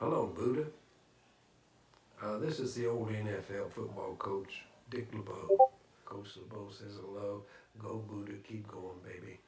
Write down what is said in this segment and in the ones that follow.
Hello, Buddha. This is the old NFL football coach, Dick LeBeau. Coach LeBeau says hello. Go, Buddha. Keep going, baby.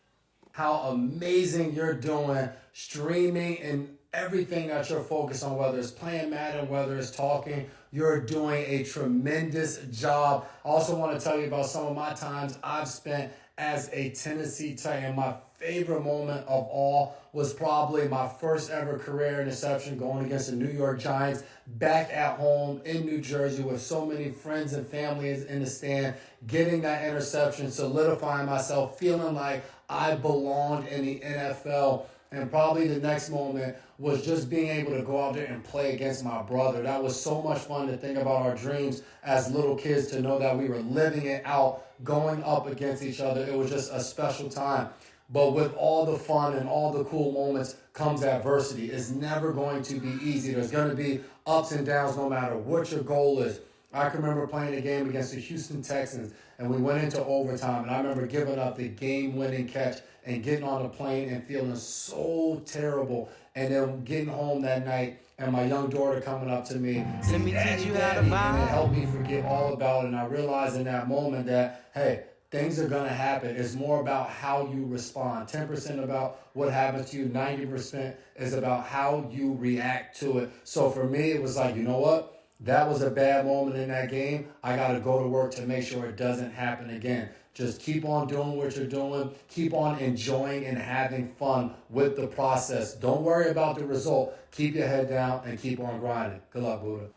How amazing you're doing streaming and everything that you're focused on, whether it's playing Madden, whether it's talking. You're doing a tremendous job. I also want to tell you about some of my times I've spent as a Tennessee Titan. My favorite moment of all was probably my first ever career interception going against the New York Giants back at home in New Jersey with so many friends and families in the stand, getting that interception, solidifying myself, feeling like I belonged in the NFL. And probably the next moment was just being able to go out there and play against my brother. That was so much fun to think about our dreams as little kids, to know that we were living it out, going up against each other. It was just a special time. But with all the fun and all the cool moments comes adversity. It's never going to be easy. There's going to be ups and downs no matter what your goal is. I can remember playing a game against the Houston Texans, and we went into overtime, and I remember giving up the game-winning catch and getting on a plane and feeling so terrible, and then getting home that night and my young daughter coming up to me saying, "Daddy, Daddy," and it helped me forget all about it. And I realized in that moment that, hey, things are going to happen. It's more about how you respond. 10% about what happens to you, 90% is about how you react to it. So for me, it was like, you know what? That was a bad moment in that game. I got to go to work to make sure it doesn't happen again. Just keep on doing what you're doing. Keep on enjoying and having fun with the process. Don't worry about the result. Keep your head down and keep on grinding. Good luck, Buddha.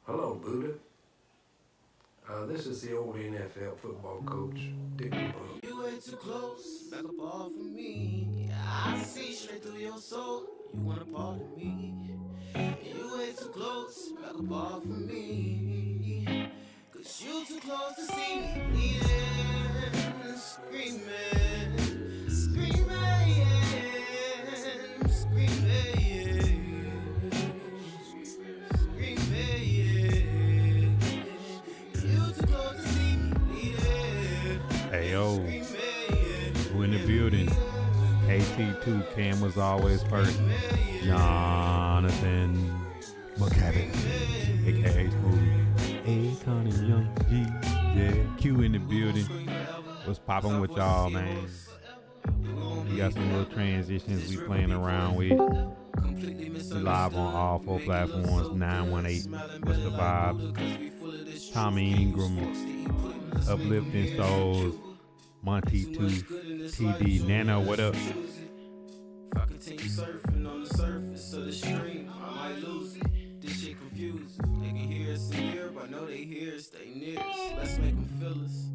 Hello, Buddha. This is the old NFL football coach, Dick LeBeau. You way too close, back up off of me. I see straight through your soul. You want a part of me. You way too close, back up off of me. Cause you too close to see me bleeding, screaming, screaming, screaming, screaming. You too close to see me bleeding. Hey yo, who in the building? AT2 Cam was always first. Jonathan McCabbin, aka Smoothie. Akon and Young G. Yeah, Q in the building. What's popping with y'all, man? We got some little transitions we playing around with. We live on all 4 platforms. 918. What's the vibes? Tommy Ingram, Uplifting Souls, Monty 2, TD, Nano, what up? If I continue surfing on the surface of the stream, I might lose it. This shit confused. They can hear us in Europe, I know they hear us, they near us. Let's make them feel us.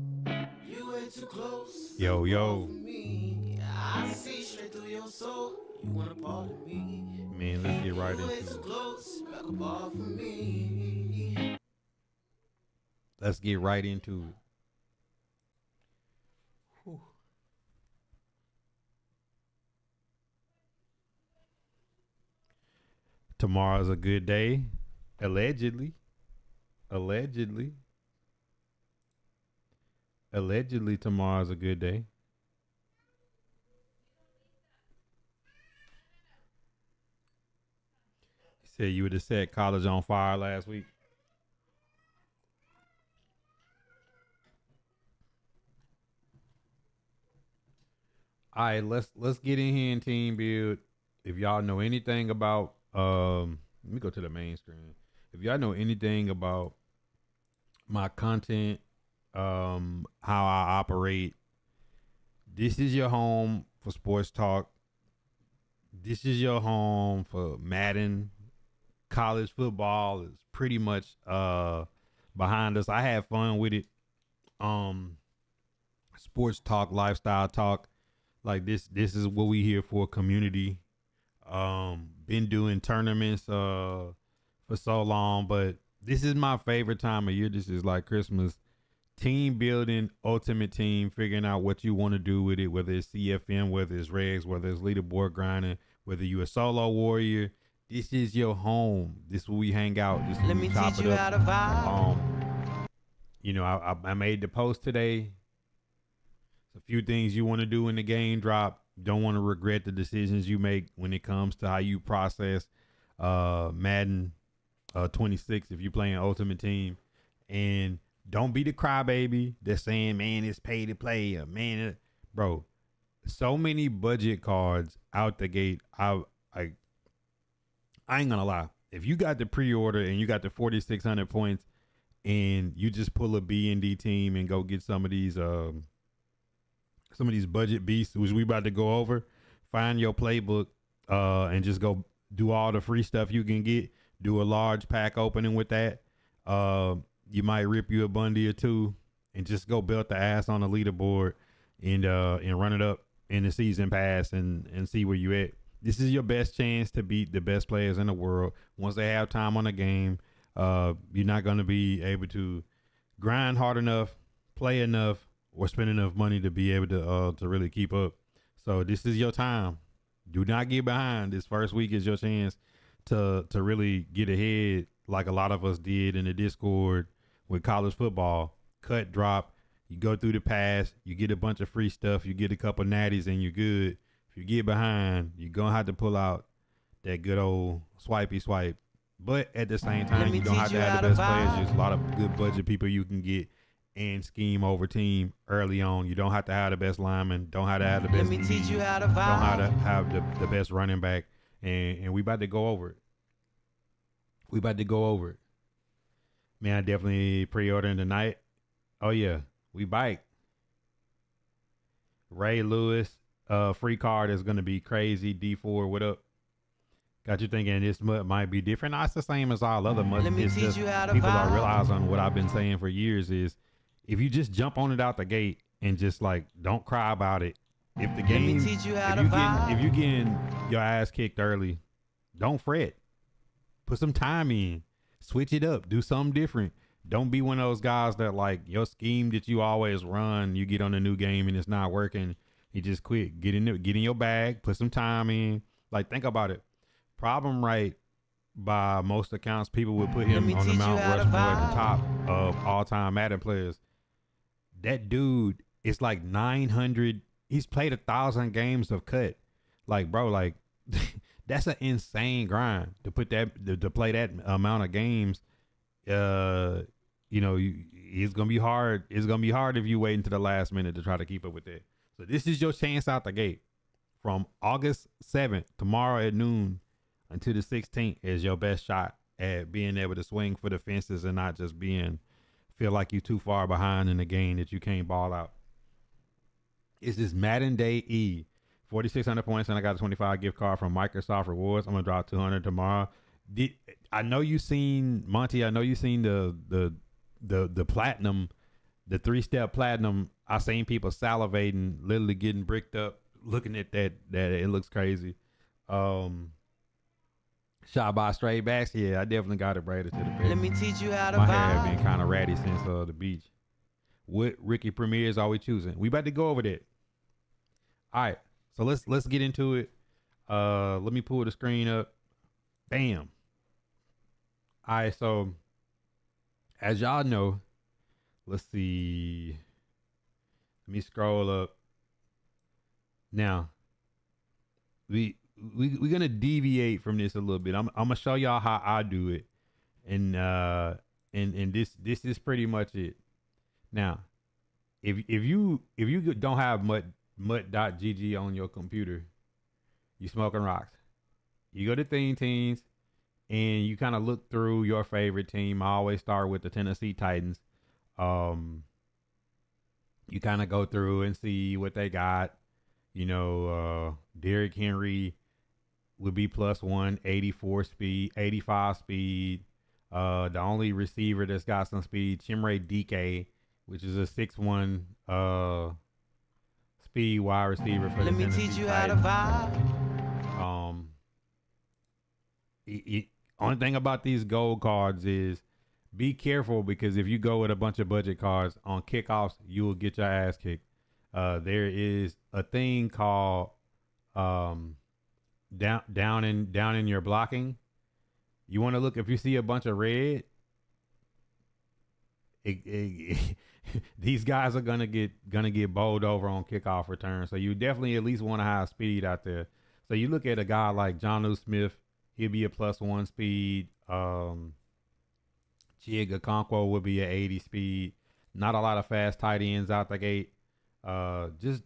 You way too close. Yo, yo. Me. I see straight through your soul. You want a part of me. Man, let's get right You way into too it. close, back up off of me. Let's get right into it. Whew. Tomorrow's a good day. Allegedly. Allegedly. Allegedly, tomorrow's a good day. You said you would have set college on fire last week. All right, let's get in here and team build. If y'all know anything about let me go to the main screen. If y'all know anything about my content, how I operate, this is your home for sports talk. This is your home for Madden. College football is pretty much behind us. I had fun with it. Sports talk, lifestyle talk. Like this is what we here for, community. Been doing tournaments for so long, but this is my favorite time of year. This is like Christmas. Team building, ultimate team, figuring out what you want to do with it, whether it's CFM, whether it's regs, whether it's leaderboard grinding, whether you a solo warrior. This is your home. This is where we hang out. This is where Let we me chop teach it you up. how to vibe. You know, I made the post today. It's a few things you want to do in the game drop. Don't want to regret the decisions you make when it comes to how you process Madden 26 if you're playing Ultimate Team, and don't be the crybaby that's saying, man, it's pay to play, or man, bro. So many budget cards out the gate. I ain't gonna lie. If you got the pre-order and you got the 4,600 points, and you just pull a B and D team and go get some of these budget beasts, which we about to go over, find your playbook, and just go do all the free stuff you can get. Do a large pack opening with that. You might rip you a Bundy or two, and just go belt the ass on the leaderboard, and run it up in the season pass and see where you at. This is your best chance to beat the best players in the world. Once they have time on the game, you're not going to be able to grind hard enough, play enough, or spend enough money to be able to really keep up. So this is your time. Do not get behind. This first week is your chance to really get ahead, like a lot of us did in the Discord with college football. Cut, drop. You go through the pass, you get a bunch of free stuff, you get a couple natties, and you're good. If you get behind, you're going to have to pull out that good old swipey swipe. But at the same time, you don't have to have the best players. There's a lot of good budget people you can get and scheme over team early on. You don't have to have the best lineman. Don't have to have the best DB. Don't have to have the best running back. And we about to go over it. Man, I definitely pre-ordering tonight. Oh, yeah. We bike. Ray Lewis, free card is going to be crazy. D4, what up? Got you thinking this MUT might be different. No, it's the same as all other MUTs. It's just people are realizing what I've been saying for years is if you just jump on it out the gate and just like don't cry about it. If the game, if you're getting your ass kicked early, don't fret. Put some time in. Switch it up. Do something different. Don't be one of those guys that like your scheme that you always run. You get on a new game and it's not working. You just quit. Get in your bag. Put some time in. Like think about it. Problem right, by most accounts, people would put him on the Mount Rushmore at the top of all-time Madden players. That dude is like 900. He's played 1,000 games of cut. Like, bro, like that's an insane grind to put that to play that amount of games. It's gonna be hard. It's gonna be hard if you wait until the last minute to try to keep up with that. So this is your chance out the gate. From August 7th, tomorrow at noon, until the 16th is your best shot at being able to swing for the fences and not just feel like you're too far behind in the game that you can't ball out. It's this Madden Day E, 4,600 points, and I got a 25 gift card from Microsoft Rewards. I'm gonna drop 200 tomorrow. I know you seen Monty. I know you seen the platinum, the 3-step platinum. I seen people salivating, literally getting bricked up, looking at that. It looks crazy. Shot by straight backs. Yeah, I definitely got it braided to the back. Let me teach you how to My hair have been kind of ratty since the beach. What Ricky premieres are we choosing? We about to go over that. All right, so let's get into it. Let me pull the screen up. Bam. All right, so as y'all know, let's see. Let me scroll up. Now, we're gonna deviate from this a little bit. I'm gonna show y'all how I do it, and this is pretty much it. Now, if you don't have mut.gg on your computer, you smoking rocks. You go to Theme Teams, and you kind of look through your favorite team. I always start with the Tennessee Titans. You kind of go through and see what they got. Derrick Henry would be +1, 84 speed, 85 speed. The only receiver that's got some speed, Chimere DK, which is a 6'1" speed wide receiver for the Tennessee Titans. Let me teach you how to vibe. Only thing about these gold cards is be careful, because if you go with a bunch of budget cards on kickoffs, you will get your ass kicked. There is a thing called down in your blocking. You want to look, if you see a bunch of red, these guys are gonna get bowled over on kickoff return. So you definitely at least want to have speed out there. So you look at a guy like Jonnu Smith, He'll be a +1 speed. Chiga Conquo would be a 80 speed. Not a lot of fast tight ends out the gate. Just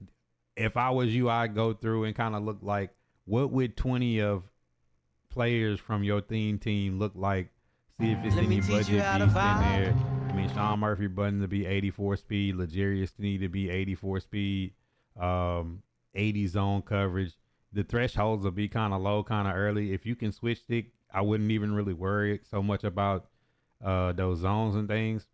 if I was you, I'd go through and kind of look like what would 20 of players from your team look like. See if it's Let any me teach budget you how to beast in vibe. there. I mean, Sean Murphy button to be 84 speed. Legarius need to be 84 speed. 80 zone coverage. The thresholds will be kind of low, kind of early. If you can switch stick, I wouldn't even really worry so much about those zones and things.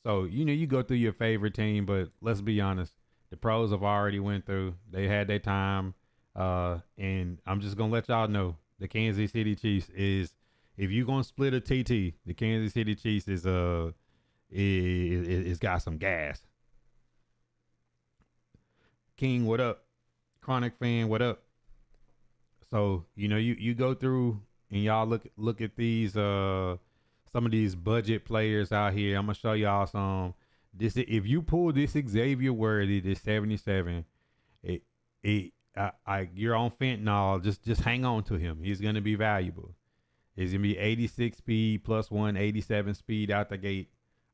So, you go through your favorite team, but let's be honest. The pros have already went through. They had their time. And I'm just going to let y'all know the Kansas City Chiefs is, if you're going to split a TT, the Kansas City Chiefs is got some gas. King, what up? Chronic fan, what up? So, you go through and y'all look at these some of these budget players out here. I'm gonna show y'all some. This, if you pull this Xavier Worthy, this 77, you're on fentanyl. Just hang on to him. He's gonna be valuable. He's gonna be 86 speed +1, 87 speed out the gate.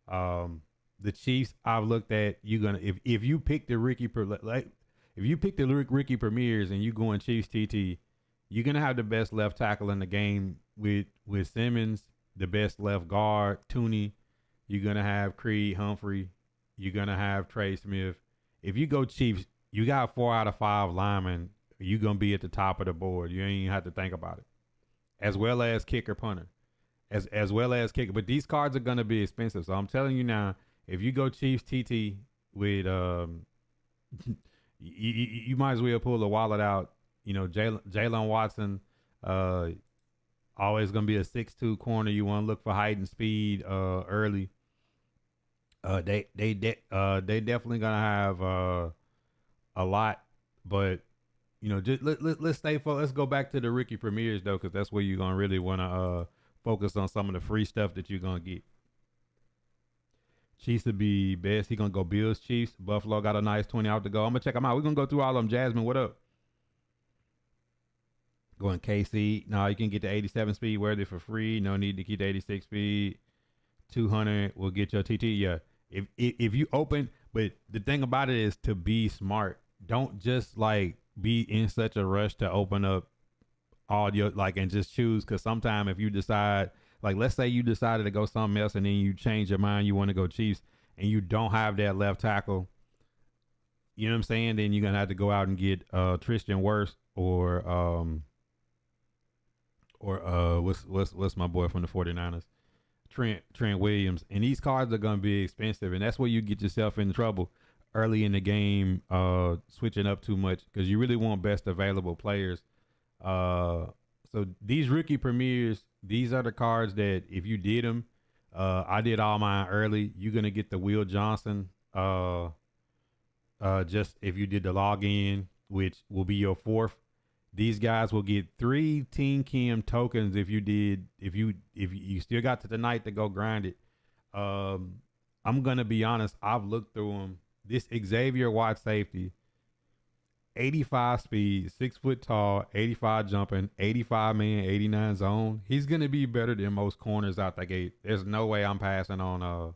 The Chiefs, I've looked at. You're gonna if you pick the if you pick the Ricky Premiers and you go in Chiefs TT, you're gonna have the best left tackle in the game with Simmons, the best left guard, Tooney. You're gonna have Creed Humphrey. You're gonna have Trey Smith. If you go Chiefs, you got 4 out of 5 linemen. You're gonna be at the top of the board. You ain't even have to think about it. As well as kicker punter. As well as kicker. But these cards are gonna be expensive. So I'm telling you now, if you go Chiefs TT with you might as well pull the wallet out. Jalen Watson, always gonna be a 6'2" corner. You want to look for height and speed early. They definitely gonna have a lot, but just let's stay focused. Let's go back to the Ricky Premiers though, because that's where you're gonna really want to focus on some of the free stuff that you're gonna get. Chiefs would be best. He gonna go Bills, Chiefs. Buffalo got a nice 20 out to go. I'm gonna check them out. We're gonna go through all of them. Jasmine, what up? Going KC. No, you can get the 87 speed Worthy for free. No need to keep the 86 speed. 200 will get your TT. Yeah. If you open, but the thing about it is to be smart. Don't just be in such a rush to open up all your and just choose, because sometimes if you decide, let's say you decided to go something else and then you change your mind, you want to go Chiefs and you don't have that left tackle, you know what I'm saying? Then you're gonna have to go out and get Tristan Wirfs or what's my boy from the 49ers? Trent Williams. And these cards are gonna be expensive, and that's where you get yourself in trouble early in the game, switching up too much, because you really want best available players. So these rookie premieres, these are the cards that if you did them, I did all mine early. You're gonna get the Will Johnson. Just if you did the login, which will be your 4th. These guys will get 3 Team Kim tokens if you still got to the night to go grind it. I'm gonna be honest. I've looked through them. This Xavier Watt safety, 85 speed, 6 foot tall, 85 jumping, 85 man, 89 zone. He's gonna be better than most corners out the gate. There's no way I'm passing on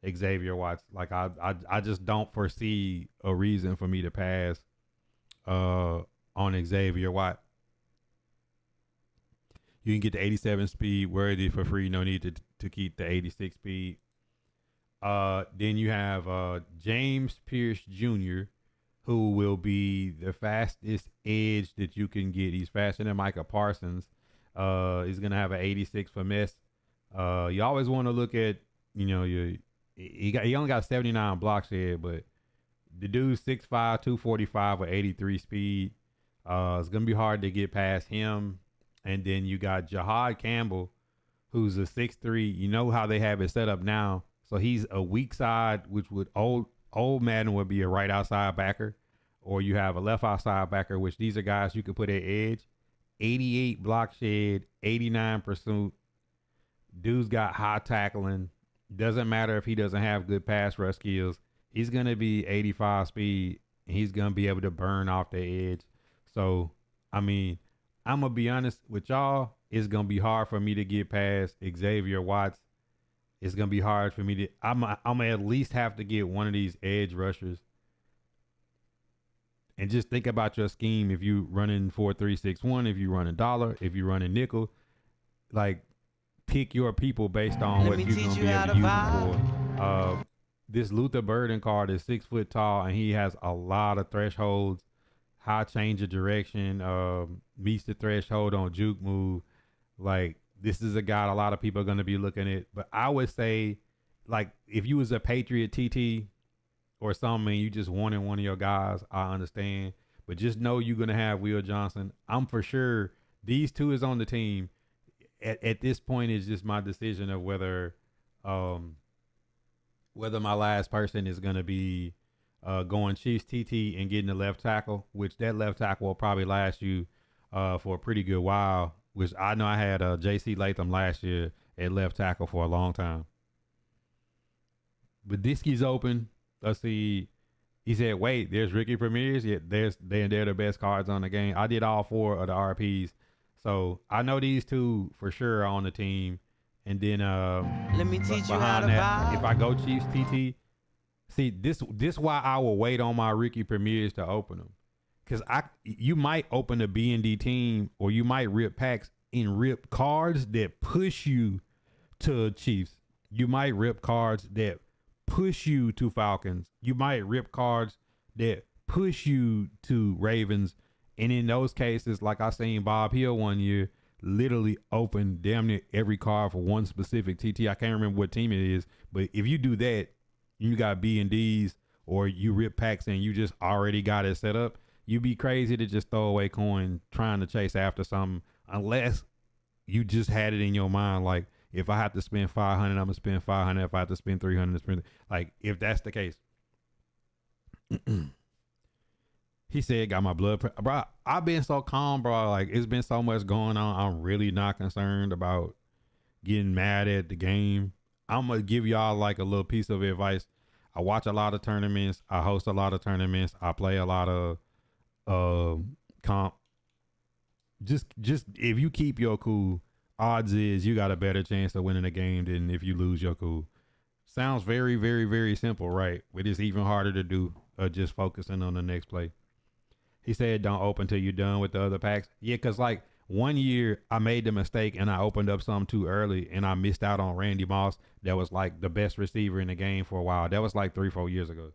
Xavier Watts. I just don't foresee a reason for me to pass on Xavier Watt. You can get the 87 speed Worthy for free. No need to keep the 86 speed. Then you have James Pierce Jr., who will be the fastest edge that you can get. He's faster than Micah Parsons. He's gonna have an 86 for miss. You always want to look at, he only got 79 blocks here, but the dude's 6'5", 245 with 83 speed. It's gonna be hard to get past him. And then you got Jahad Campbell, who's a 6'3". You know how they have it set up now. So he's a weak side, which would old Madden would be a right outside backer, or you have a left outside backer, which these are guys you could put at edge. 88 block shed, 89 pursuit. Dude's got high tackling. Doesn't matter if he doesn't have good pass rush skills. He's gonna be 85 speed, and he's gonna be able to burn off the edge. So, I I'm gonna be honest with y'all. It's gonna be hard for me to get past Xavier Watts. It's gonna be hard for me to. I'm gonna at least have to get one of these edge rushers. And just think about your scheme. If you running 4-3-6-1, if you running dollar, if you running nickel, like pick your people based on what you're gonna be able to use them for. This Luther Burden card is 6 foot tall, and he has a lot of thresholds. High change of direction, meets the threshold on juke move. Like, this is a guy a lot of people are going to be looking at. But I would say, like, if you was a Patriot TT or something, you just wanted one of your guys, I understand. But just know you're going to have Will Johnson. I'm for sure these two is on the team. At this point, it's just my decision of whether my last person is going to be going Chiefs TT and getting the left tackle, which that left tackle will probably last you for a pretty good while, which I know I had JC Latham last year at left tackle for a long time. But Diskey's open. Let's see. He said, wait, there's Ricky Premiers. Yeah, they're the best cards on the game. I did all 4 of the RPs. So I know these 2 for sure are on the team. And then let me teach you how to that, vibe. if I go Chiefs TT, see, this why I will wait on my Ricky Premiers to open them. Because you might open a B&D team, or you might rip packs and rip cards that push you to Chiefs. You might rip cards that push you to Falcons. You might rip cards that push you to Ravens. And in those cases, like I seen Bob Hill one year, literally open damn near every card for one specific TT. I can't remember what team it is, but if you do that, you got B&Ds, or you rip packs and you just already got it set up, you'd be crazy to just throw away coin trying to chase after something, unless you just had it in your mind, like, if I have to spend 500, I'm gonna spend 500. If I have to spend 300, spend, like, if that's the case. He said, got my blood pressure. Bro, I've been so calm, bro. Like, it's been so much going on. I'm really not concerned about getting mad at the game. I'm going to give y'all like a little piece of advice. I watch a lot of tournaments. I host a lot of tournaments. I play a lot of comp. Just if you keep your cool, odds is you got a better chance of winning a game than if you lose your cool. Sounds very, very, very simple, right? But it's even harder to do, just focusing on the next play. He said, don't open till you're done with the other packs. Yeah, because like one year I made the mistake and I opened up some too early and I missed out on Randy Moss. That was like the best receiver in the game for a while. That was like 3-4 years ago.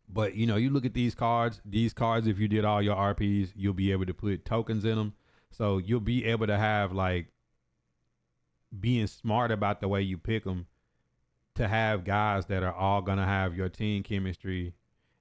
But, you know, you look at these cards, if you did all your RPs, you'll be able to put tokens in them. So you'll be able to have like being smart about the way you pick them, to have guys that are all going to have your team chemistry.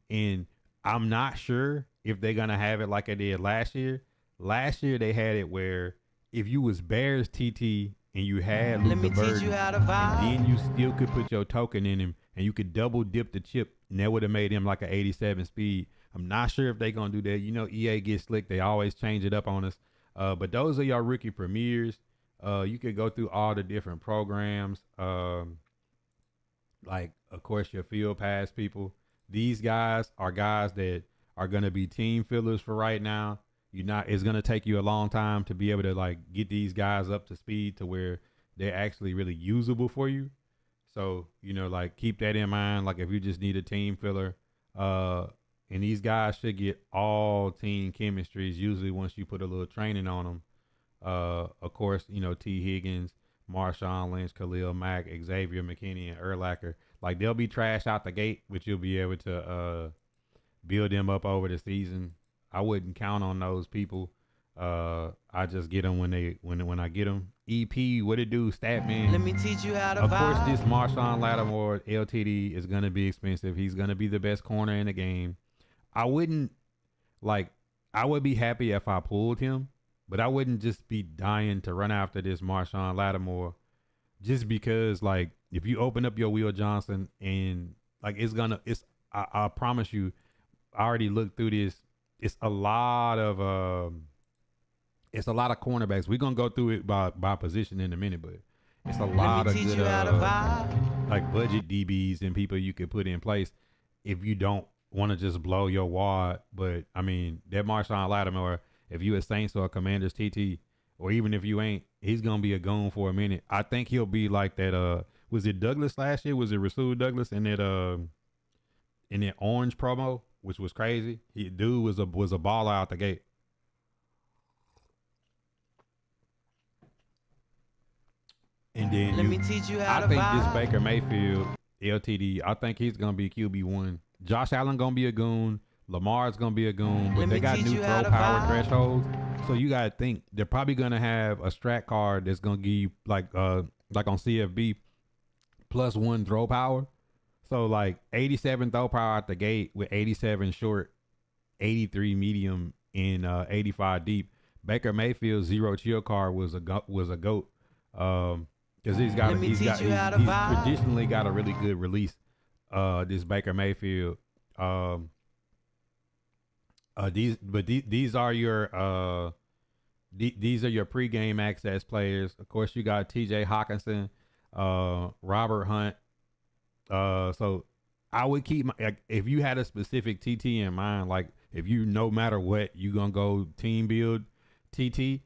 And I'm not sure if they're going to have it like I did last year. Last year they had it where if you was Bears TT and you had Let me Luther teach Burden, you how to vibe. and then you still could put your token in him and you could double dip the chip, and that would have made him like an 87 speed. I'm not sure if they're going to do that. You know, EA gets slick. They always change it up on us. But those are your rookie premieres. You could go through all the different programs. Like, of course, your field pass people. These guys are guys that are going to be team fillers for right now. It's going to take you a long time to be able to like get these guys up to speed to where they're actually really usable for you. So, you know, like keep that in mind. Like if you just need a team filler, and these guys should get all team chemistries usually once you put a little training on them. Of course, you know, T. Higgins, Marshawn Lynch, Khalil Mack, Xavier McKinney, and Urlacher. Like they'll be trash out the gate, but you'll be able to build them up over the season. I wouldn't count on those people. I just get them when I get them. EP, what it do, Statman? Let me teach you how to Of vibe. course, this Marshawn Lattimore LTD is gonna be expensive. He's gonna be the best corner in the game. I would be happy if I pulled him, but I wouldn't just be dying to run after this Marshawn Lattimore, just because like if you open up your Will Johnson and like I promise you, I already looked through this. It's a lot of cornerbacks. We're gonna go through it by position in a minute, but it's a lot of good like budget DBs and people you could put in place if you don't want to just blow your wad. But I mean, that Marshawn Lattimore, if you a Saints or a Commanders TT, or even if you ain't, he's gonna be a goon for a minute. I think he'll be like that. Was it Douglas last year? Was it Rasul Douglas in that orange promo, which was crazy? Dude was a baller out the gate. And then Let me teach you how I to think this vibe. Baker Mayfield LTD, I think he's gonna be QB1. Josh Allen gonna be a goon. Lamar's gonna be a goon, but Let they me got teach new you how throw to power vibe. thresholds. So you gotta think they're probably gonna have a strat card that's gonna give you like on CFB +1 throw power. So like 87 throw power out the gate with 87 short, 83 medium, and 85 deep. Baker Mayfield's zero chill card was a goat. Because he's traditionally got a really good release. This Baker Mayfield. These are your these are your pregame access players. Of course, you got T.J. Hawkinson, Robert Hunt. So I would keep if you had a specific TT in mind, like if you no matter what you gonna go team build TT,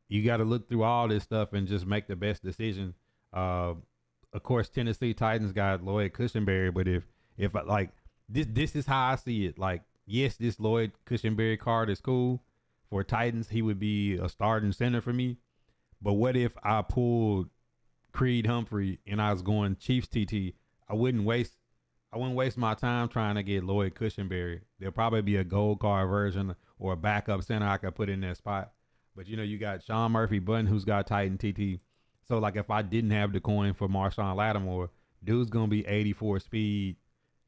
you got to look through all this stuff and just make the best decision. Of course, Tennessee Titans got Lloyd Cushenberry, but if like this is how I see it. Like, yes, this Lloyd Cushenberry card is cool for Titans. He would be a starting center for me. But what if I pulled Creed Humphrey and I was going Chiefs TT? I wouldn't waste my time trying to get Lloyd Cushenberry. There'll probably be a gold card version or a backup center I could put in that spot. But you got Sean Murphy Button, who's got Titan TT. So like if I didn't have the coin for Marshawn Lattimore, dude's gonna be 84 speed,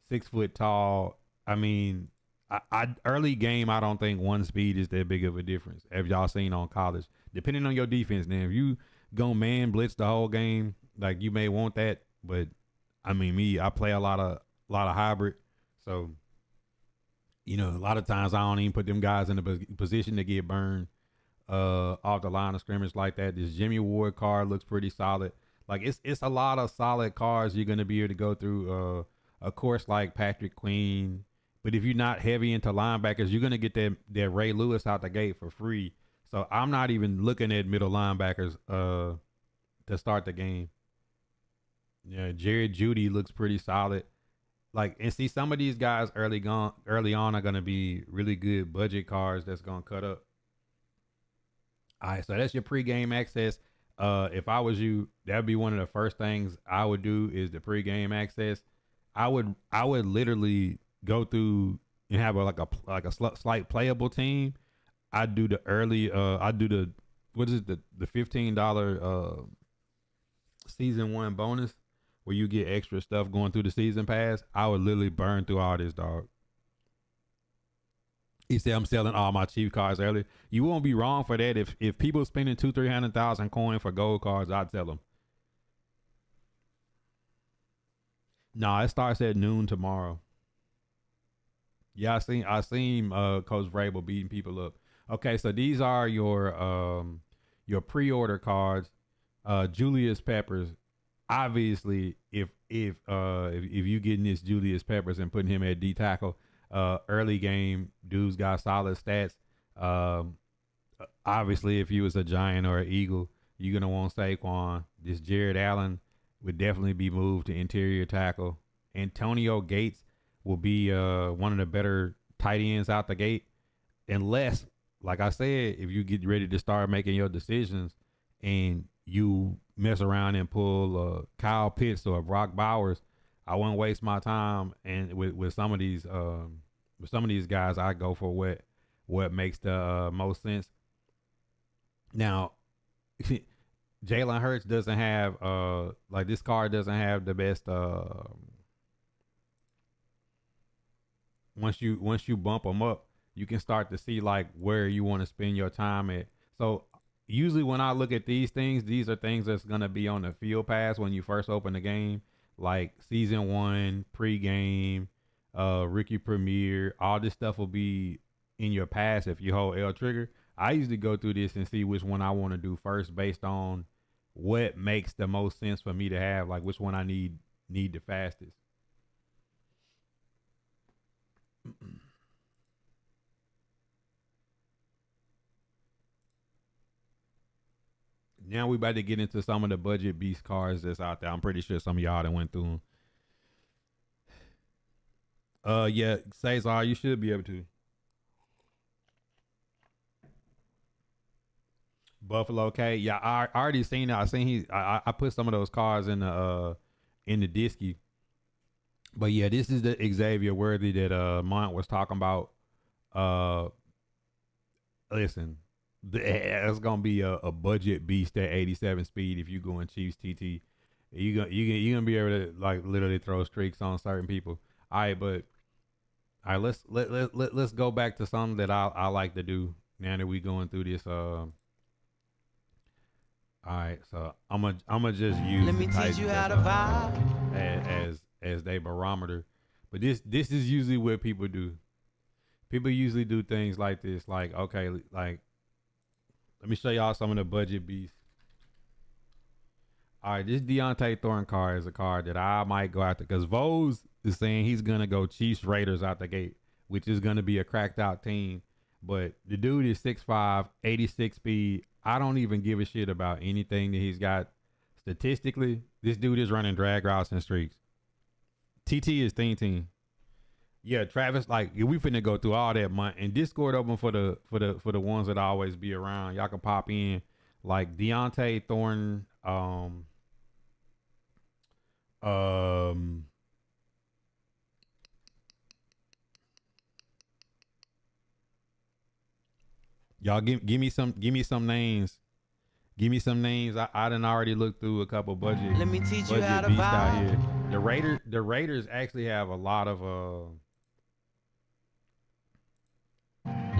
6 foot tall. I mean, I early game I don't think one speed is that big of a difference. Have y'all seen on college? Depending on your defense, now if you go man blitz the whole game, like you may want that. But I mean I play a lot of hybrid, so a lot of times I don't even put them guys in a position to get burned off the line of scrimmage like that. This Jimmy Ward card looks pretty solid. Like it's a lot of solid cards you're gonna be able to go through. Of course, like Patrick Queen. But if you're not heavy into linebackers, you're gonna get that Ray Lewis out the gate for free. So I'm not even looking at middle linebackers to start the game. Yeah, Jared Judy looks pretty solid. Like, and see, some of these guys early on are gonna be really good budget cards that's gonna cut up. All right, so that's your pregame access. If I was you, that'd be one of the first things I would do is the pregame access. I would literally go through and have a slight playable team. I'd do the early. I'd do the what is it the $15 season 1 bonus where you get extra stuff going through the season pass. I would literally burn through all this, dog. He said I'm selling all my cheap cards early. You won't be wrong for that. If people spending 200,000-300,000 coin for gold cards, I'd sell them. Nah, it starts at noon tomorrow. Yeah, I seen Coach Vrabel beating people up. Okay, so these are your pre-order cards. Julius Peppers. Obviously, if you getting this Julius Peppers and putting him at D tackle, early game, dude's got solid stats. Obviously, if you was a Giant or an Eagle, you're gonna want Saquon. This Jared Allen would definitely be moved to interior tackle. Antonio Gates will be one of the better tight ends out the gate, unless, like I said, if you get ready to start making your decisions and you mess around and pull Kyle Pitts or Brock Bowers, I wouldn't waste my time. And with some of these guys, I go for what makes the most sense. Now, Jalen Hurts doesn't have like this card doesn't have the best. Once you bump them up, you can start to see like where you want to spend your time at. So usually when I look at these things, these are things that's gonna be on the field pass when you first open the game, like season 1, pregame, rookie premiere. All this stuff will be in your pass if you hold L trigger. I usually go through this and see which one I want to do first based on what makes the most sense for me to have, like which one I need the fastest. Now we about to get into some of the budget beast cars that's out there. I'm pretty sure some of y'all that went through them. Yeah, Cesar, you should be able to. Buffalo K. Yeah, I already seen that. I put some of those cars in the disky. But yeah, this is the Xavier Worthy that Mont was talking about. Listen, it's gonna be a budget beast at 87 speed if you go in Chiefs TT. You gonna be able to like literally throw streaks on certain people. All right, but all right, let's go back to something that I like to do now that we going through this. All right, so I'm gonna just use Let me the teach Titans you how to vibe. as they barometer. But this is usually what people do. People usually do things like this, like okay, like let me show y'all some of the budget beasts. All right, this Deontay Thornton card is a card that I might go after because Vose is saying he's gonna go Chiefs Raiders out the gate, which is gonna be a cracked out team. But the dude is 6'5", 86 speed. I don't even give a shit about anything that he's got. Statistically, this dude is running drag routes and streaks. TT is team. Yeah, Travis, like we finna go through all that month and Discord open for the ones that always be around. Y'all can pop in like Deontay Thornton, y'all give me some names. Give me some names. I done already looked through a couple budget Let me teach you how to beasts out vibe. here. The Raiders actually have a lot of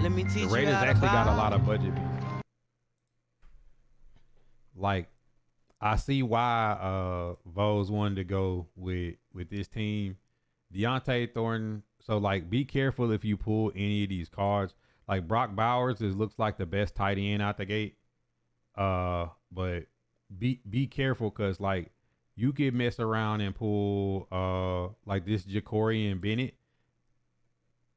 Let me teach the you Raiders how to actually got a vibe. lot of budget beasts. Like I see why Vose wanted to go with this team. Deontay Thornton. So like be careful if you pull any of these cards. Like Brock Bowers looks like the best tight end out the gate. But be careful because like you could mess around and pull like this Jacorian Bennett.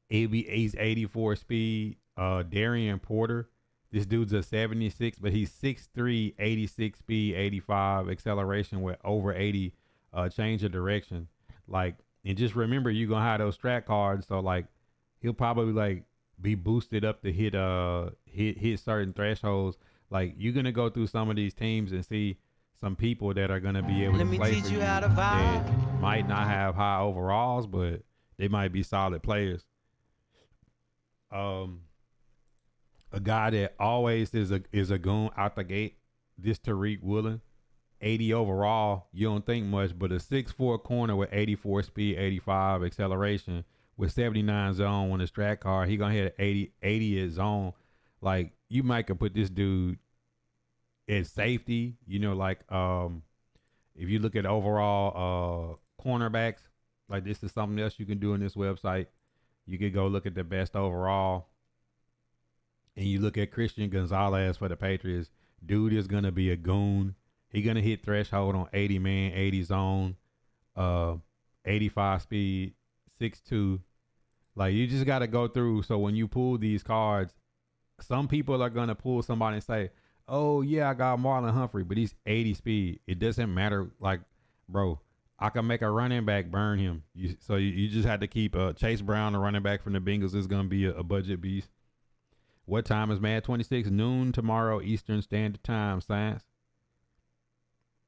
He's 84 speed. Darian Porter. This dude's a 76, but he's 6'3", 86 speed, 85 acceleration with over 80 change of direction. Like, and just remember you're gonna have those strat cards, so like he'll probably like be boosted up to hit certain thresholds. Like you're gonna go through some of these teams and see some people that are gonna be able Let to me play teach for you you how to that vibe. might not have high overalls, but they might be solid players. A guy that always is a goon out the gate. This Tariq Woolen, 80 overall. You don't think much, but a 6'4" corner with 84 speed, 85 acceleration with 79 zone on his strat card. He gonna hit 80 at zone. Like you might could put this dude at safety. You know, like if you look at overall cornerbacks, like this is something else you can do in this website. You could go look at the best overall. And you look at Christian Gonzalez for the Patriots. Dude is gonna be a goon. He gonna hit threshold on 80 man, 80 zone, 85 speed, 6'2". Like you just gotta go through. So when you pull these cards, some people are gonna pull somebody and say, "Oh yeah, I got Marlon Humphrey, but he's 80 speed." It doesn't matter. Like, bro, I can make a running back burn him. You just have to keep Chase Brown, the running back from the Bengals, is gonna be a budget beast. What time is Mad 26? Noon tomorrow Eastern Standard Time, Science.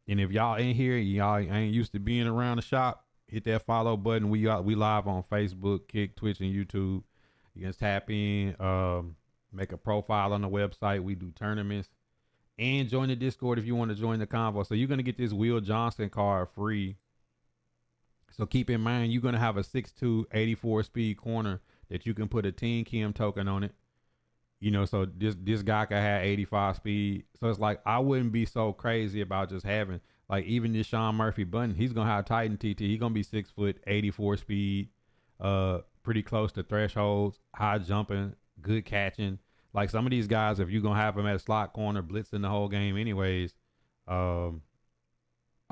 And if y'all in here, y'all ain't used to being around the shop, hit that follow button. We live on Facebook, Kick, Twitch, and YouTube. You can tap in, make a profile on the website. We do tournaments. And join the Discord if you want to join the convo. So you're going to get this Will Johnson card free. So keep in mind, you're going to have a 6'2", 84 speed corner that you can put a Team Kim token on it. You know, so this guy could have 85 speed. So it's like, I wouldn't be so crazy about just having, like, even this Sean Murphy button, he's going to have Titan TT. He's going to be 6 foot, 84 speed, pretty close to thresholds, high jumping, good catching. Like some of these guys, if you're going to have them at slot corner, blitzing the whole game anyways, I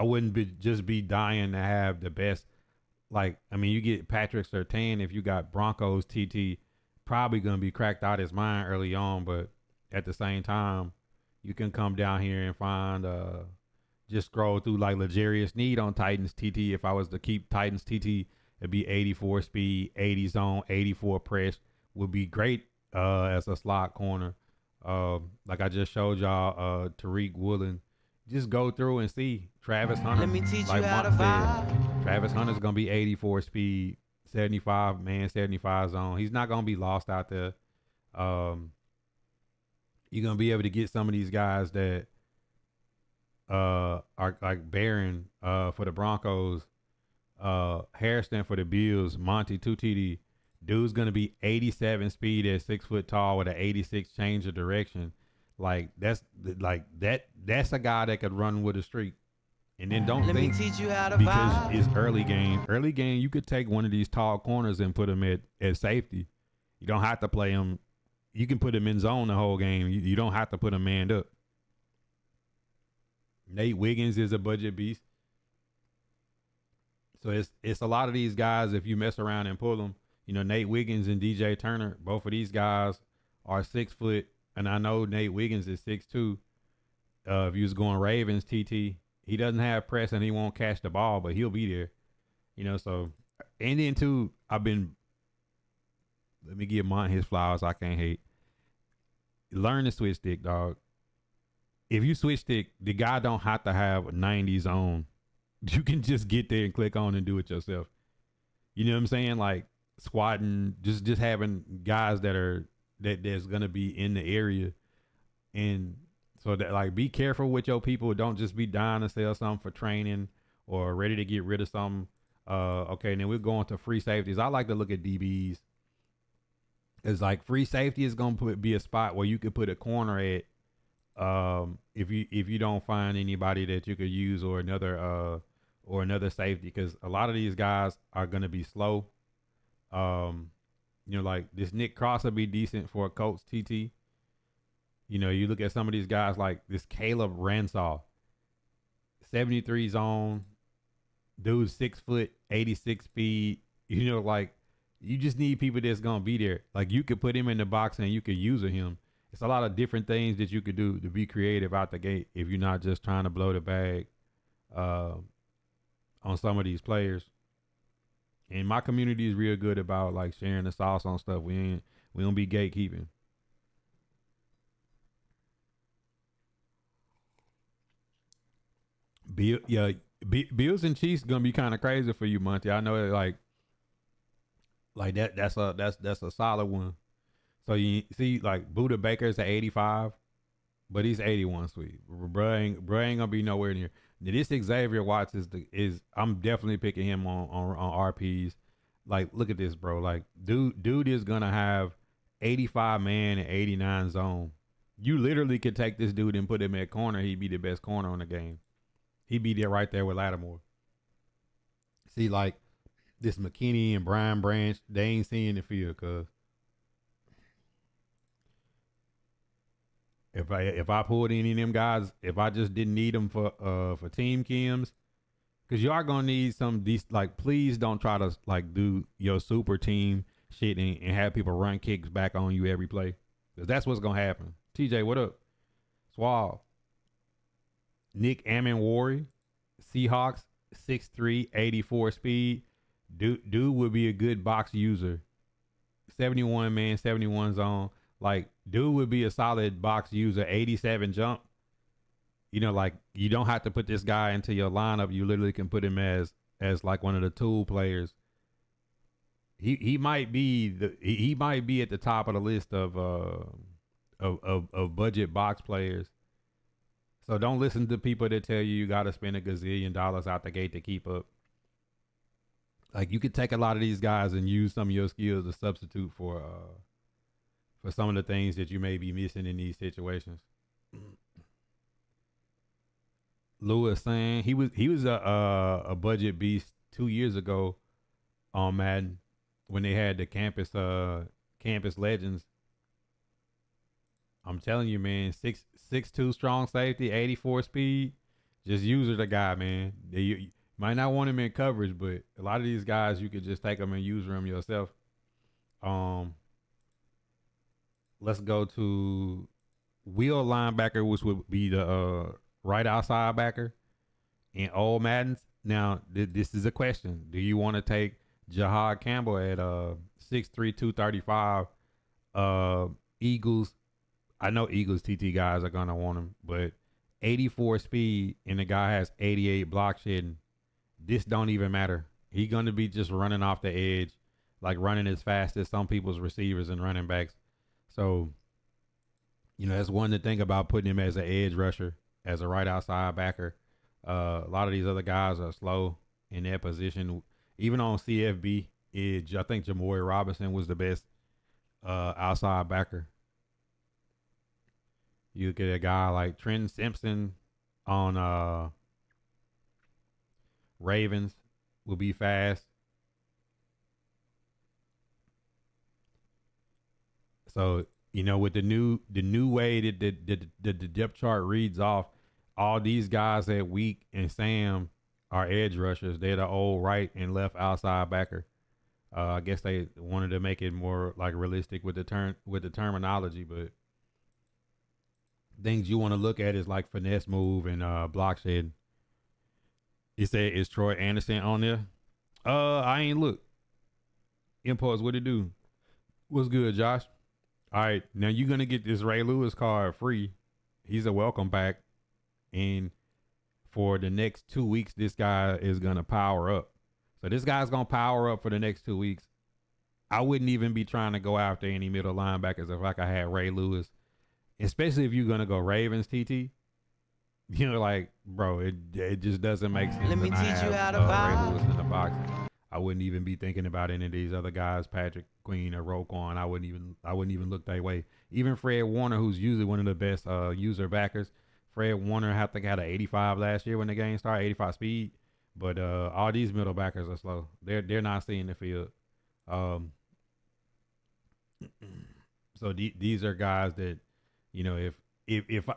wouldn't be dying to have the best. Like, I mean, you get Patrick Surtain if you got Broncos TT, probably going to be cracked out his mind early on, but at the same time, You can come down here and find just scroll through like Legarius Need on Titans TT. If I was to keep Titans TT, it'd be 84 speed, 80 zone, 84 press. Would be great as a slot corner. Like I just showed y'all, Tariq Woolen. Just go through and see Travis Hunter. Let me teach Like you how to Mont said, vibe. Travis Hunter's gonna be 84 speed, 75 man, 75 zone. He's not gonna be lost out there. You're gonna be able to get some of these guys that are like Barron for the Broncos, Harrison for the Bills, Monty 2TD. Dude's gonna be 87 speed at 6 foot tall with an 86 change of direction. That's a guy that could run with a streak. And then don't Let me think teach you how to because vibe. it's early game. Early game, you could take one of these tall corners and put him at safety. You don't have to play him. You can put him in zone the whole game. You don't have to put him manned up. Nate Wiggins is a budget beast. So it's a lot of these guys. If you mess around and pull them, Nate Wiggins and DJ Turner, both of these guys are 6 foot, and I know Nate Wiggins is 6'2". If you was going Ravens TT, he doesn't have press and he won't catch the ball, but he'll be there. So and then too, let me give Mont his flowers. I can't hate. Learn the switch stick, dog. If you switch stick, the guy don't have to have a 90s on. You can just get there and click on and do it yourself. You know what I'm saying? Like squatting, just having guys that's gonna be in the area, and so that like be careful with your people. Don't just be dying to sell something for training or ready to get rid of something. Okay, and then we're going to free safeties. I like to look at DBs. It's like free safety is gonna be a spot where you could put a corner at. If you don't find anybody that you could use or another safety, because a lot of these guys are gonna be slow. Like this Nick Cross will be decent for a Colts TT. You look at some of these guys like this Caleb Ransall, 73 zone, dude 6 foot, 86 speed. Like you just need people that's gonna be there. Like you could put him in the box and you could use him. It's a lot of different things that you could do to be creative out the gate if you're not just trying to blow the bag on some of these players. And my community is real good about like sharing the sauce on stuff. We don't be gatekeeping. Bills and Chiefs gonna be kind of crazy for you, Monty. I know it, like that. That's a solid one. So you see, like Buda Baker's at 85, but he's 81. Sweet, bro ain't gonna be nowhere near. This Xavier Watts is I'm definitely picking him on RPs. Like, look at this, bro. Like, dude is gonna have 85 man and 89 zone. You literally could take this dude and put him at corner. He'd be the best corner on the game. He'd be there right there with Lattimore. See, like this McKinney and Brian Branch, they ain't seeing the field, cuz. If I pulled any of them guys, if I just didn't need them for team chems, because you are gonna need some decent. Like, please don't try to like do your super team shit and have people run kicks back on you every play, because that's what's gonna happen. TJ, what up? Suave. Nick Amenwari, Seahawks, 6'3", 84 speed. Dude would be a good box user. 71 man, 71 zone. Like, dude would be a solid box user. 87 jump. Like, you don't have to put this guy into your lineup. You literally can put him as like one of the tool players. He might be at the top of the list of budget box players. So don't listen to people that tell you got to spend $1 gazillion out the gate to keep up. Like, you could take a lot of these guys and use some of your skills to substitute for some of the things that you may be missing in these situations. Lewis saying he was a budget beast 2 years ago on Madden when they had the campus legends. I'm telling you, man, 6'2" strong safety, 84 speed. Just user the guy, man. You might not want him in coverage, but a lot of these guys, you could just take them and use them yourself. Let's go to wheel linebacker, which would be the right outside backer in old Maddens. Now, this is a question. Do you want to take Jahad Campbell at 6'3", 235? Eagles, I know Eagles TT guys are going to want him, but 84 speed and the guy has 88 block shedding. This don't even matter. He going to be just running off the edge, like running as fast as some people's receivers and running backs. So, that's one to think about, putting him as an edge rusher, as a right outside backer. A lot of these other guys are slow in that position. Even on CFB edge, I think Jamoy Robinson was the best outside backer. You look at a guy like Trent Simpson on Ravens, will be fast. So, with the new way that the depth chart reads off, all these guys at Week and Sam are edge rushers. They're the old right and left outside backer. I guess they wanted to make it more like realistic with the terminology, but things you want to look at is like finesse move and block shed. You said, is Troy Anderson on there? I ain't look. Impulse, what it do? What's good, Josh? All right, now you're gonna get this Ray Lewis card free. He's a welcome pack, and for the next 2 weeks, this guy is gonna power up. So this guy's gonna power up for the next 2 weeks. I wouldn't even be trying to go after any middle linebackers if I could have Ray Lewis, especially if you're gonna go Ravens TT. Like, bro, it just doesn't make sense. Let me teach you how to Ray vibe. Lewis in the box. I wouldn't even be thinking about any of these other guys, Patrick Queen or Roquan. I wouldn't even look that way. Even Fred Warner, who's usually one of the best user backers. Fred Warner, I think, had an 85 last year when the game started, 85 speed. But all these middle backers are slow. They're not seeing the field. So these are guys that, if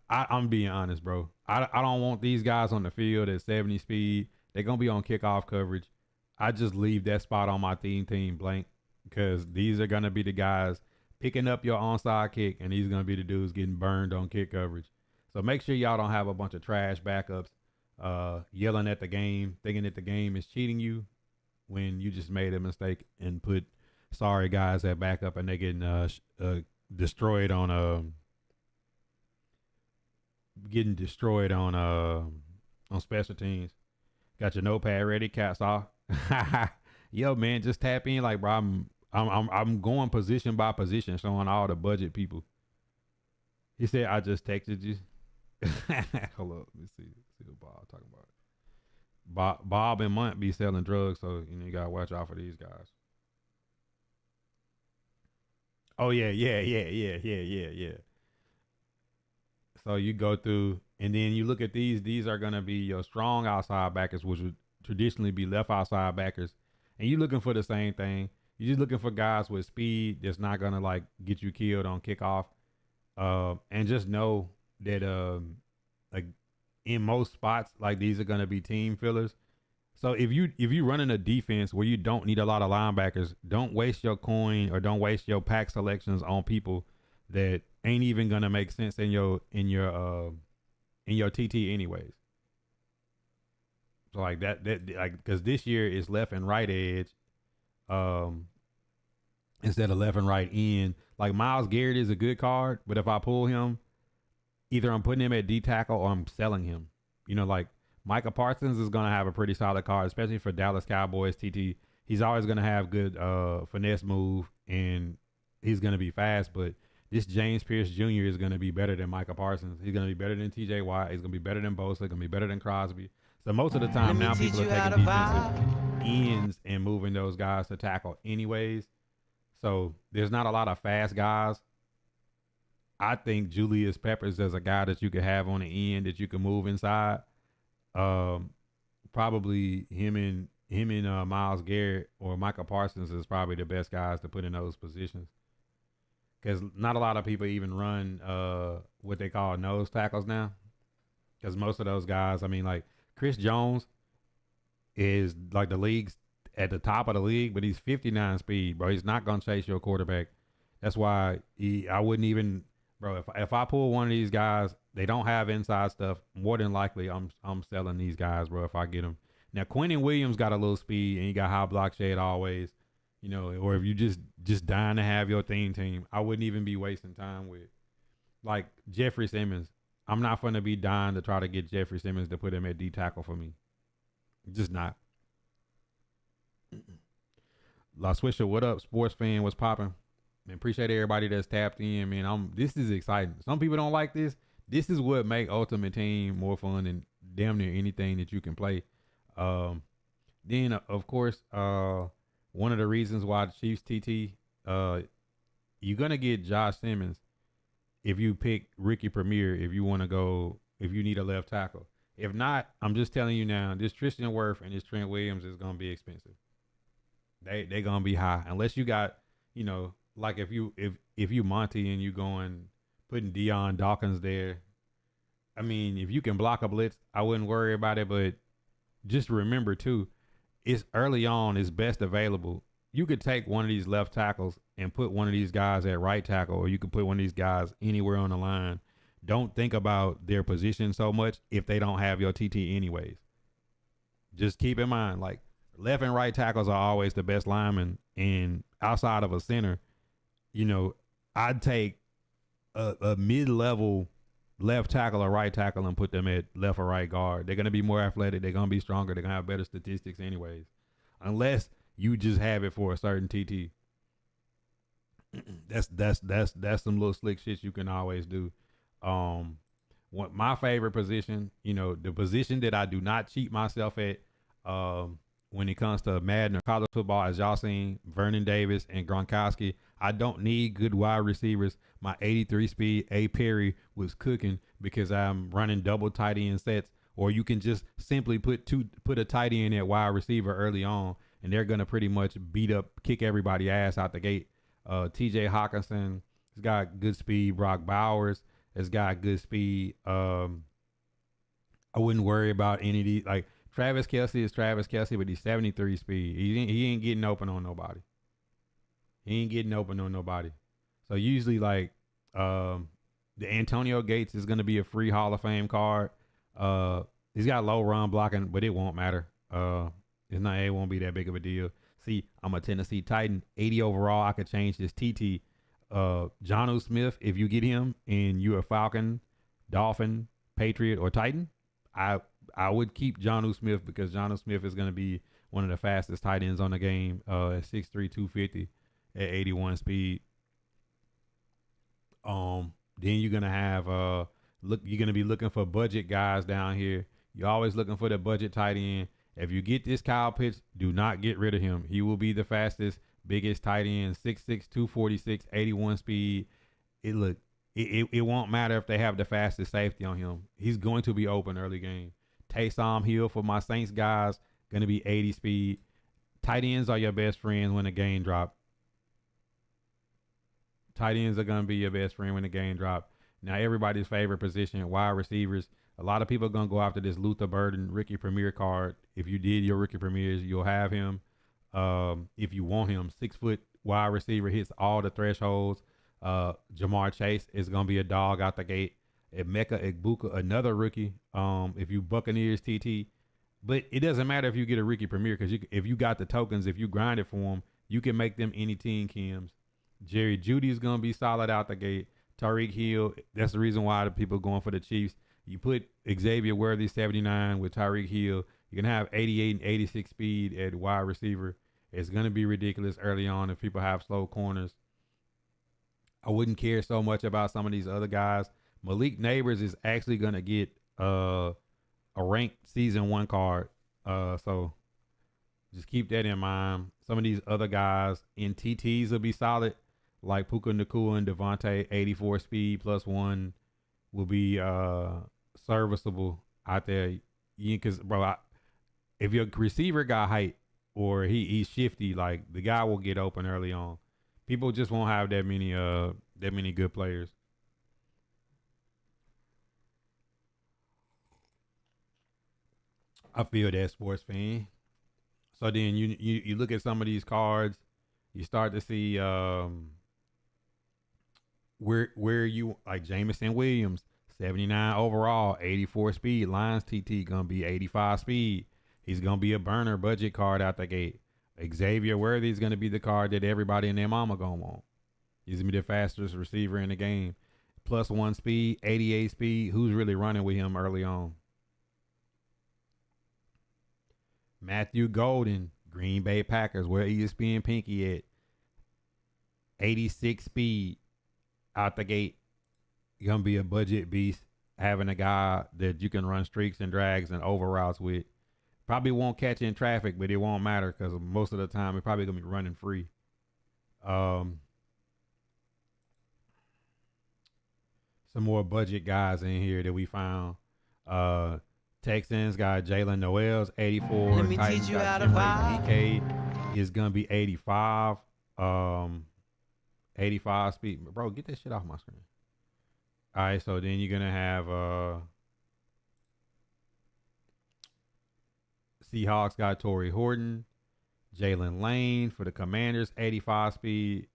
I'm being honest, bro, I don't want these guys on the field at 70 speed. They're gonna be on kickoff coverage. I just leave that spot on my team blank, because these are gonna be the guys picking up your onside kick, and these are gonna be the dudes getting burned on kick coverage. So make sure y'all don't have a bunch of trash backups yelling at the game, thinking that the game is cheating you, when you just made a mistake and put sorry guys at backup, and they getting destroyed on special teams. Got your notepad ready, cats off. Yo, man, just tap in. Like, bro, I'm going position by position, showing all the budget people. He said, I just texted you. Hold up, let me see what Bob talking about. Bob and Munt be selling drugs, so you gotta watch out for these guys. Oh yeah. So you go through, and then you look at these. These are gonna be your strong outside backers, which would traditionally be left outside backers, and you're looking for the same thing. You're just looking for guys with speed that's not gonna like get you killed on kickoff, and just know that like in most spots, like these are gonna be team fillers. So if you running a defense where you don't need a lot of linebackers, don't waste your coin or don't waste your pack selections on people that ain't even gonna make sense in your TT anyways. So like that like, because this year is left and right edge, instead of left and right end. Like Myles Garrett is a good card, but if I pull him, either I'm putting him at D tackle or I'm selling him. Like Micah Parsons is gonna have a pretty solid card, especially for Dallas Cowboys TT. He's always gonna have good finesse move, and he's gonna be fast, but this James Pierce Jr. is going to be better than Micah Parsons. He's going to be better than TJ Watt. He's going to be better than Bosa. He's going to be better than Crosby. So most of the time now people are taking defensive ends and moving those guys to tackle anyways. So there's not a lot of fast guys. I think Julius Peppers is a guy that you could have on the end that you can move inside. Probably him and Myles Garrett or Micah Parsons is probably the best guys to put in those positions. Because not a lot of people even run what they call nose tackles now. Because most of those guys, I mean, like Chris Jones is like the league's at the top of the league, but he's 59 speed, bro. He's not going to chase your quarterback. That's why I wouldn't even bro. If I pull one of these guys, they don't have inside stuff. More than likely, I'm selling these guys, bro. If I get them. Now, Quentin Williams got a little speed and he got high block shade always, you know. Or if you just dying to have your team, I wouldn't even be wasting time with like Jeffrey Simmons. I'm not gonna be dying to try to get Jeffrey Simmons to put him at D tackle for me. Just not. La Swisher, what up, sports fan? What's popping? Man, appreciate everybody that's tapped in, man. This is exciting. Some people don't like this. This is what make Ultimate Team more fun than damn near anything that you can play. Then of course, one of the reasons why the Chiefs TT, you're gonna get Josh Simmons if you pick Ricky Premier if you need a left tackle. If not, I'm just telling you now, this Tristan Wirth and this Trent Williams is gonna be expensive. They gonna be high unless you got, you know, like if you Monty and you going putting Deion Dawkins there. I mean, if you can block a blitz, I wouldn't worry about it. But just remember too, it's early on, it's best available. You could take one of these left tackles and put one of these guys at right tackle, or you could put one of these guys anywhere on the line. Don't think about their position so much if they don't have your TT anyways. Just keep in mind, like left and right tackles are always the best linemen, and outside of a center, you know, I'd take a mid-level left tackle or right tackle and put them at left or right guard. They're gonna be more athletic. They're gonna be stronger. They're gonna have better statistics anyways, unless you just have it for a certain TT. That's some little slick shit you can always do. What my favorite position, you know, the position that I do not cheat myself at, when it comes to Madden or college football, as y'all seen, Vernon Davis and Gronkowski, I don't need good wide receivers. My 83 speed A Perry was cooking because I'm running double tight end sets, or you can just simply put a tight end at wide receiver early on, and they're gonna pretty much kick everybody ass out the gate. TJ Hawkinson has got good speed. Brock Bowers has got good speed. I wouldn't worry about any of these. Like Travis Kelce is Travis Kelce, but he's 73 speed. He ain't getting open on nobody. So usually like the Antonio Gates is gonna be a free Hall of Fame card. He's got low run blocking, but it won't matter. It won't be that big of a deal. See, I'm a Tennessee Titan, 80 overall. I could change this TT. Jonnu Smith, if you get him and you're a Falcon, Dolphin, Patriot, or Titan, I would keep Jonnu Smith because Jonnu Smith is going to be one of the fastest tight ends on the game at 6'3", 250 at 81 speed. Then you're going to have you're going to be looking for budget guys down here. You're always looking for the budget tight end. If you get this Kyle Pitts, do not get rid of him. He will be the fastest, biggest tight end, 6'6", 246, 81 speed. It won't matter if they have the fastest safety on him. He's going to be open early game. Taysom Hill for my Saints guys, going to be 80 speed. Tight ends are your best friends when the game drop. Tight ends are going to be your best friend when the game drop. Now, everybody's favorite position, wide receivers. A lot of people are going to go after this Luther Burden Ricky Premier card. If you did your Ricky Premiers, you'll have him. If you want him, 6 foot wide receiver, hits all the thresholds. Jamar Chase is going to be a dog out the gate. Emeka Egbuka, another rookie. If you Buccaneers TT. But it doesn't matter if you get a Ricky Premier because if you got the tokens, if you grind it for them, you can make them any team Kims. Jerry Jeudy is going to be solid out the gate. Tyreek Hill, that's the reason why the people are going for the Chiefs. You put Xavier Worthy 79 with Tyreek Hill. You can have 88 and 86 speed at wide receiver. It's going to be ridiculous early on if people have slow corners. I wouldn't care so much about some of these other guys. Malik Neighbors is actually going to get a ranked season 1 card. So just keep that in mind. Some of these other guys in TTs will be solid, like Puka Nacua and Devontae, 84 speed +1 will be serviceable out there. Because, bro, if your receiver got height or he's shifty, like the guy will get open early on. People just won't have that many good players. I feel that, sports fan. So then you look at some of these cards, you start to see where you like Jamison Williams, 79 overall, 84 speed. Lions TT gonna be 85 speed. He's gonna be a burner budget card out the gate. Xavier Worthy is gonna be the card that everybody and their mama gonna want. He's gonna be the fastest receiver in the game. +1 speed, 88 speed. Who's really running with him early on? Matthew Golden, Green Bay Packers, where ESPN Pinky at. 86 speed out the gate. You're gonna be a budget beast. Having a guy that you can run streaks and drags and over routes with. Probably won't catch in traffic, but it won't matter because most of the time he's probably gonna be running free. Some more budget guys in here that we found. Texans got Jalen Noels, 84. Let me Titans teach you got how to Chinley vibe. DK is gonna be 85. 85 speed. Bro, get that shit off my screen. All right, so then you're gonna have Seahawks got Torrey Horton, Jalen Lane for the Commanders, 85 speed.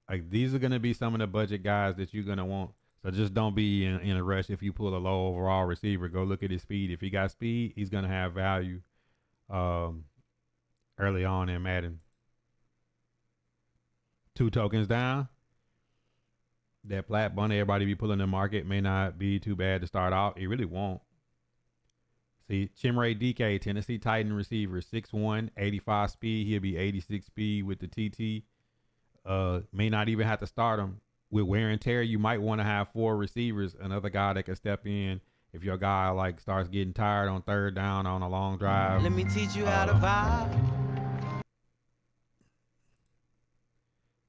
Like these are gonna be some of the budget guys that you're gonna want. So just don't be in a rush if you pull a low overall receiver. Go look at his speed. If he got speed, he's gonna have value early on in Madden. 2 tokens down. That plat bunny everybody be pulling in the market may not be too bad to start off. It really won't. See, Chimray DK, Tennessee Titan receiver, 6'1", 85 speed. He'll be 86 speed with the TT. May not even have to start him. With wear and tear, you might want to have 4 receivers. Another guy that can step in if your guy like starts getting tired on 3rd down on a long drive. Let me teach you how to vibe.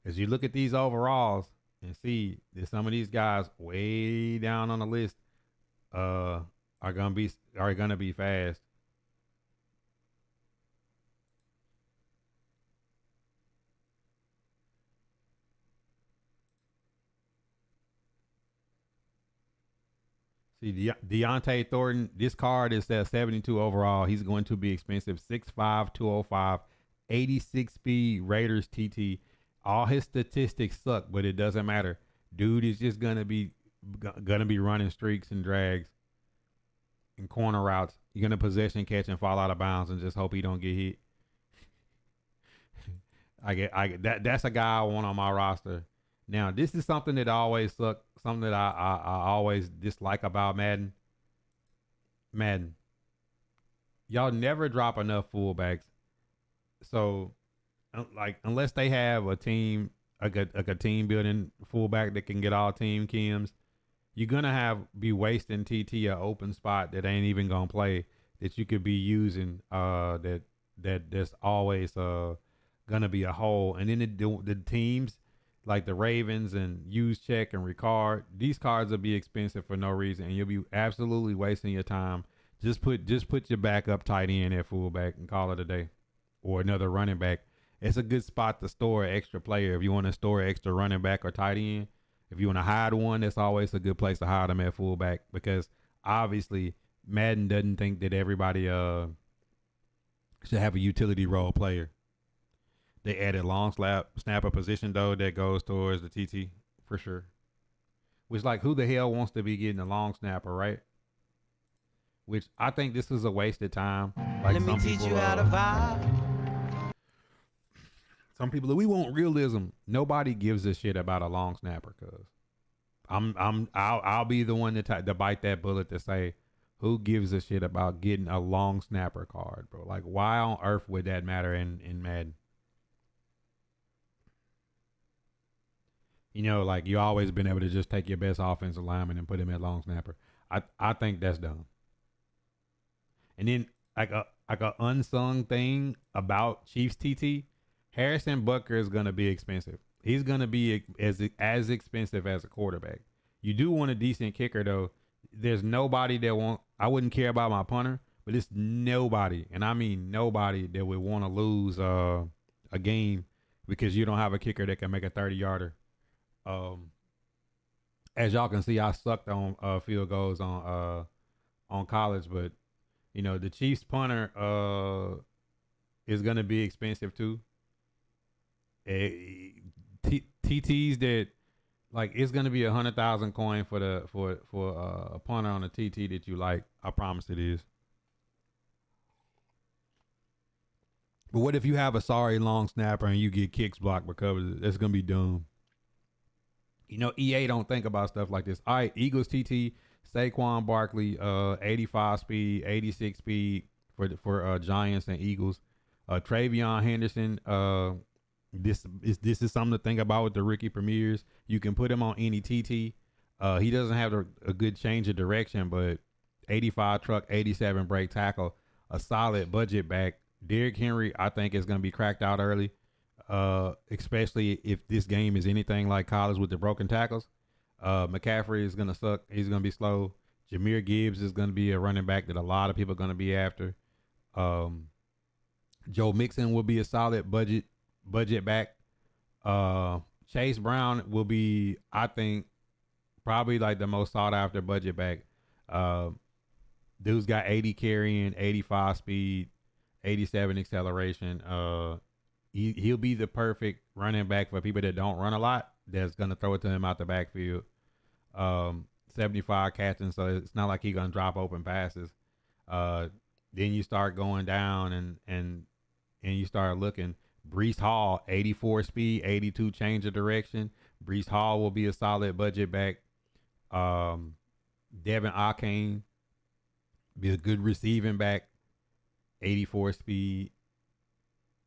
As you look at these overalls and see that some of these guys way down on the list are gonna be fast. See, Deontay Thornton, this card is at 72 overall. He's going to be expensive. 6'5", 205, 86 speed, Raiders TT. All his statistics suck, but it doesn't matter. Dude is just gonna be running streaks and drags and corner routes. You're gonna possession catch and fall out of bounds and just hope he don't get hit. That's a guy I want on my roster. Now, this is something that always suck, something that I always dislike about Madden. Y'all never drop enough fullbacks. So, like, unless they have a team, like a team building fullback that can get all team chems, you're gonna be wasting TT a open spot that ain't even gonna play that you could be using. That's always gonna be a hole. And then the teams like the Ravens and Juszczyk and Ricard, these cards will be expensive for no reason, and you'll be absolutely wasting your time. Just put your backup tight end at fullback and call it a day, or another running back. It's a good spot to store an extra player if you want to store an extra running back or tight end. If you want to hide one, that's always a good place to hide them at fullback, because obviously Madden doesn't think that everybody should have a utility role player. They added long snapper position though that goes towards the TT for sure. Which, like, who the hell wants to be getting a long snapper, right? Which I think this is a wasted time. Like, Let me teach you how to vibe. Some people, we want realism. Nobody gives a shit about a long snapper, cause I'll be the one to bite that bullet to say, who gives a shit about getting a long snapper card, bro? Like, why on earth would that matter in Madden? You know, like, you always been able to just take your best offensive lineman and put him at long snapper. I think that's dumb. And then like a unsung thing about Chiefs TT, Harrison Butker is gonna be expensive. He's gonna be as expensive as a quarterback. You do want a decent kicker though. There's nobody that I wouldn't care about my punter, but it's nobody, and I mean nobody, that would want to lose a game because you don't have a kicker that can make a 30-yarder. As y'all can see, I sucked on field goals on college, but you know, the Chiefs punter is gonna be expensive too. TTs that Like it's gonna be 100,000 coin for a punter on a TT that you like. I promise it is. But what if you have a sorry long snapper and you get kicks blocked because that's gonna be dumb. You know, EA don't think about stuff like this. All right, Eagles TT, Saquon Barkley, 85 speed, 86 speed for Giants and Eagles. Travion Henderson, this is something to think about with the rookie premieres. You can put him on any TT. He doesn't have a good change of direction, but 85 truck, 87 break tackle, a solid budget back. Derrick Henry, I think, is going to be cracked out early, especially if this game is anything like college with the broken tackles. McCaffrey is going to suck. He's going to be slow. Jahmyr Gibbs is going to be a running back that a lot of people are going to be after. Joe Mixon will be a solid budget back. Chase Brown will be, I think, probably like the most sought after budget back. Dude's got 80 carrying, 85 speed, 87 acceleration. He'll be the perfect running back for people that don't run a lot. That's gonna throw it to him out the backfield. 75 catching, so it's not like he's gonna drop open passes. Then you start going down and you start looking. Breece Hall, 84 speed, 82 change of direction. Breece Hall will be a solid budget back. Devin Akane be a good receiving back, 84 speed.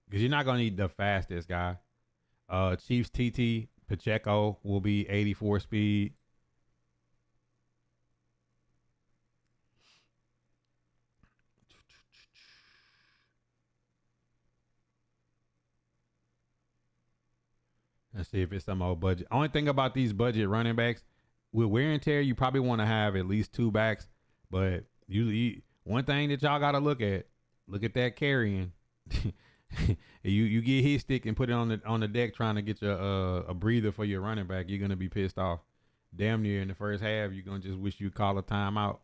Because you're not going to need the fastest guy. Chiefs TT, Pacheco will be 84 speed. Let's see if it's some old budget. Only thing about these budget running backs, with wear and tear, you probably want to have at least two backs. But one thing that y'all got to look at that carrying. you get his stick and put it on the deck trying to get your a breather for your running back. You're gonna be pissed off. Damn near in the first half, you're gonna just wish you call a timeout.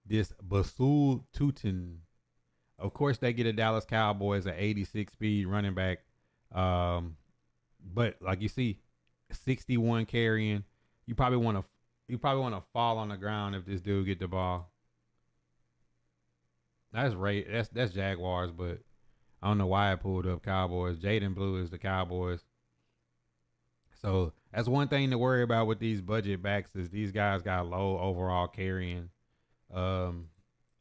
This Basul Tutin, of course, they get a Dallas Cowboys at 86 speed running back. But like you see, 61 carrying. You probably want to fall on the ground if this dude get the ball. That's Jaguars, but I don't know why I pulled up Cowboys. Jaden Blue is the Cowboys. So that's one thing to worry about with these budget backs is these guys got low overall carrying. And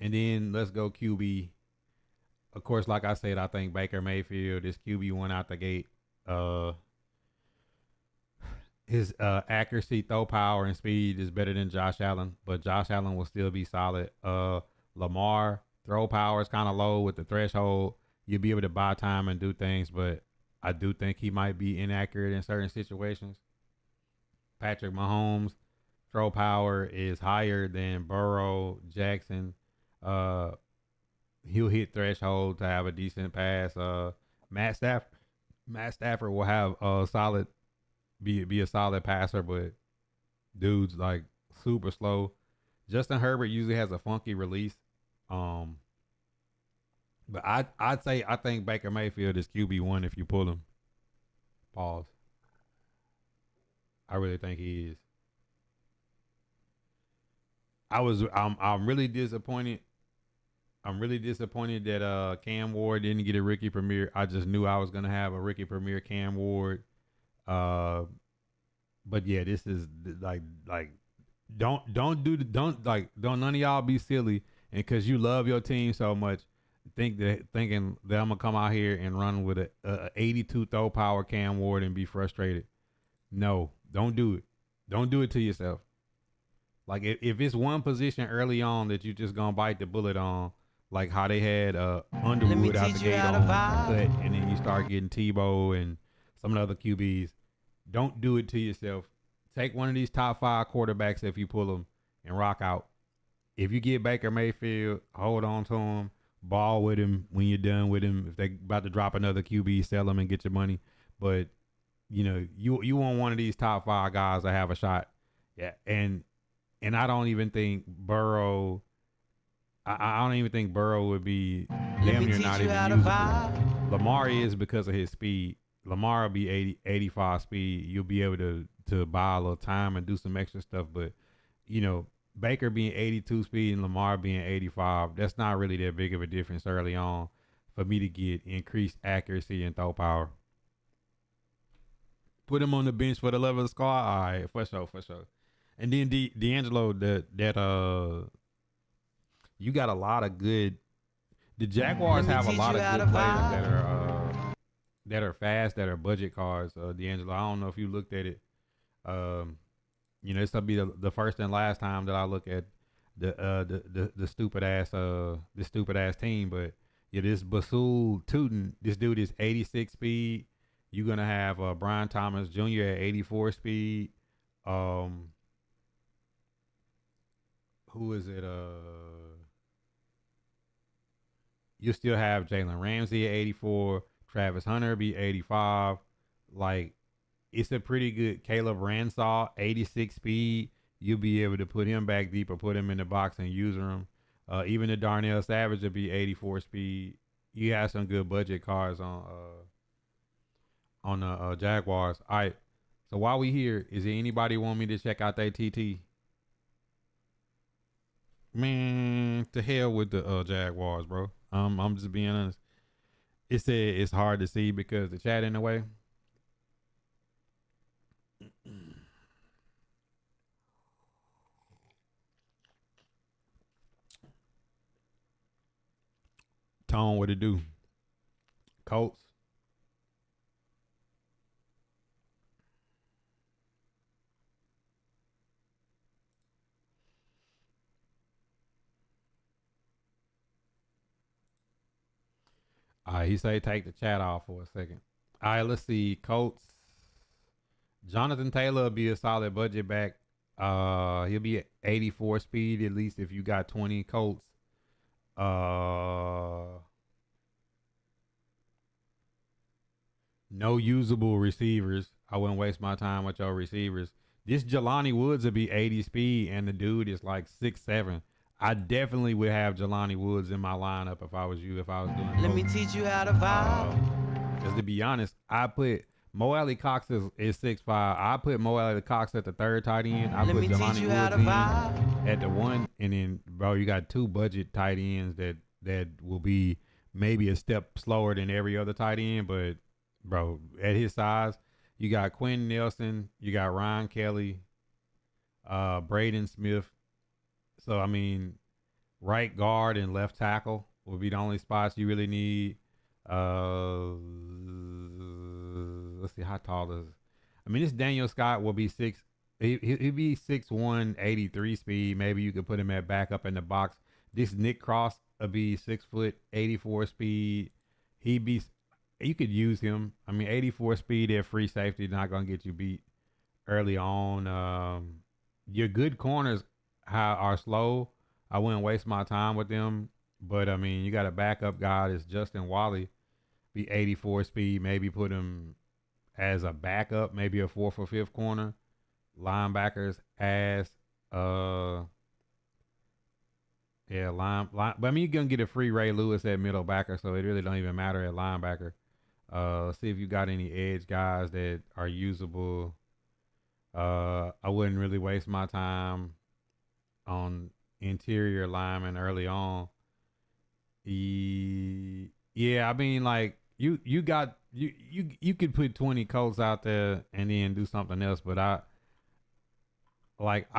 then let's go QB. Of course, like I said, I think Baker Mayfield, this QB1 out the gate. His accuracy, throw power, and speed is better than Josh Allen, but Josh Allen will still be solid. Lamar, throw power is kind of low with the threshold. You'll be able to buy time and do things, but I do think he might be inaccurate in certain situations. Patrick Mahomes, throw power is higher than Burrow, Jackson. He'll hit threshold to have a decent pass. Matt Stafford will have a solid, be a solid passer, but dude's like super slow. Justin Herbert usually has a funky release. But I'd say I think Baker Mayfield is QB1 if you pull him. Pause. I really think he is. I'm really disappointed. I'm really disappointed that Cam Ward didn't get a rookie premiere. I just knew I was gonna have a rookie premiere Cam Ward. But yeah, this is like don't none of y'all be silly and because you love your team so much. Thinking that I'm gonna come out here and run with a 82 throw power Cam Ward and be frustrated. No, don't do it. Don't do it to yourself. Like if it's one position early on that you just gonna bite the bullet on, like how they had Underwood out the gate on cut, and then you start getting Tebow and some of the other QBs. Don't do it to yourself. Take one of these top 5 quarterbacks if you pull them and rock out. If you get Baker Mayfield, hold on to him. Ball with him when you're done with him. If they about to drop another QB, sell him and get your money. But you know, you want one of these top 5 guys to have a shot. Yeah, and I don't even think Burrow. I don't even think Burrow would be damn near not even usable. Lamar is because of his speed. Lamar will be 85 speed. You'll be able to to buy a little time and do some extra stuff. But you know, Baker being 82 speed and Lamar being 85, that's not really that big of a difference early on for me to get increased accuracy and throw power. Put him on the bench for the level of the squad. All right, for sure. And then D'Angelo, you got a lot of good. The Jaguars have a lot of good players that are fast, that are budget cards. D'Angelo, I don't know if you looked at it. You know, this will be the first and last time that I look at the stupid ass team. But yeah, this Basul Tootin, this dude is 86 speed. You're gonna have Brian Thomas Jr. at 84 speed. Who is it? You still have Jalen Ramsey at 84. Travis Hunter be 85. Like, it's a pretty good Caleb Ransall, 86 speed. You'll be able to put him back deep or put him in the box and use him. Even the Darnell Savage will be 84 speed. You have some good budget cards on the Jaguars. All right. So while we here, is there anybody want me to check out that TT? Man, to hell with the Jaguars, bro. I'm just being honest. It said it's hard to see because the chat in the way. Tone, what it do? Colts. All right, he say take the chat off for a second. All right, let's see. Colts. Jonathan Taylor will be a solid budget back. He'll be at 84 speed at least if you got 20 Colts. No usable receivers. I wouldn't waste my time with your receivers. This Jelani Woods would be 80 speed, and the dude is like 6'7". I definitely would have Jelani Woods in my lineup if I was you, if I was doing Let me teach you how to vibe. Because to be honest, I put Mo Alley Cox is 6'5". I put Mo Alley Cox at the third tight end. I put Jelani Woods in at the one, and then bro, you got two budget tight ends that will be maybe a step slower than every other tight end, but bro, at his size, you got Quentin Nelson, you got Ryan Kelly, Braden Smith. So I mean, right guard and left tackle will be the only spots you really need. Let's see, how tall is? I mean, this Daniel Scott will be six. He'll be 6'1", 83 speed. Maybe you could put him at backup in the box. This Nick Cross will be 6 foot, 84 speed. You could use him. I mean, 84 speed at free safety, not gonna get you beat early on. Your good corners are slow. I wouldn't waste my time with them. But I mean, you got a backup guy that's Justin Wally, be 84 speed. Maybe put him as a backup, maybe a fourth or fifth corner. Linebackers as but I mean, you're gonna get a free Ray Lewis at middle backer, so it really don't even matter at linebacker. See if you got any edge guys that are usable. I wouldn't really waste my time on interior linemen early on. Yeah, I mean, like you could put 20 Colts out there and then do something else, but I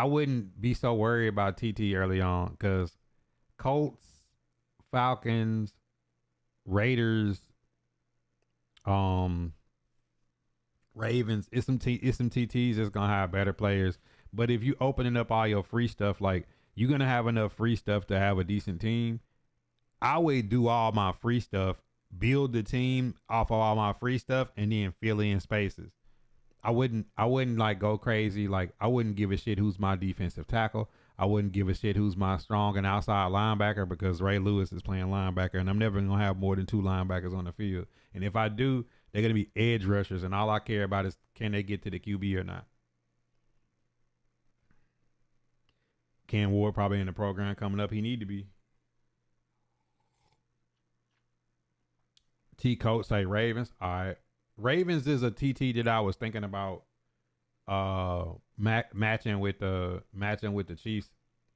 wouldn't be so worried about TT early on because Colts, Falcons, Raiders, Ravens, it's some TTs that's gonna have better players. But if you opening up all your free stuff, like you're gonna have enough free stuff to have a decent team. I would do all my free stuff, build the team off of all my free stuff, and then fill in spaces. I wouldn't like go crazy. Like I wouldn't give a shit who's my defensive tackle. I wouldn't give a shit who's my strong and outside linebacker because Ray Lewis is playing linebacker, and I'm never gonna have more than 2 linebackers on the field. And if I do, they're gonna be edge rushers, and all I care about is can they get to the QB or not. Ken Ward probably in the program coming up. He need to be. T Coach say Ravens. All right. Ravens is a TT that I was thinking about matching with the Chiefs.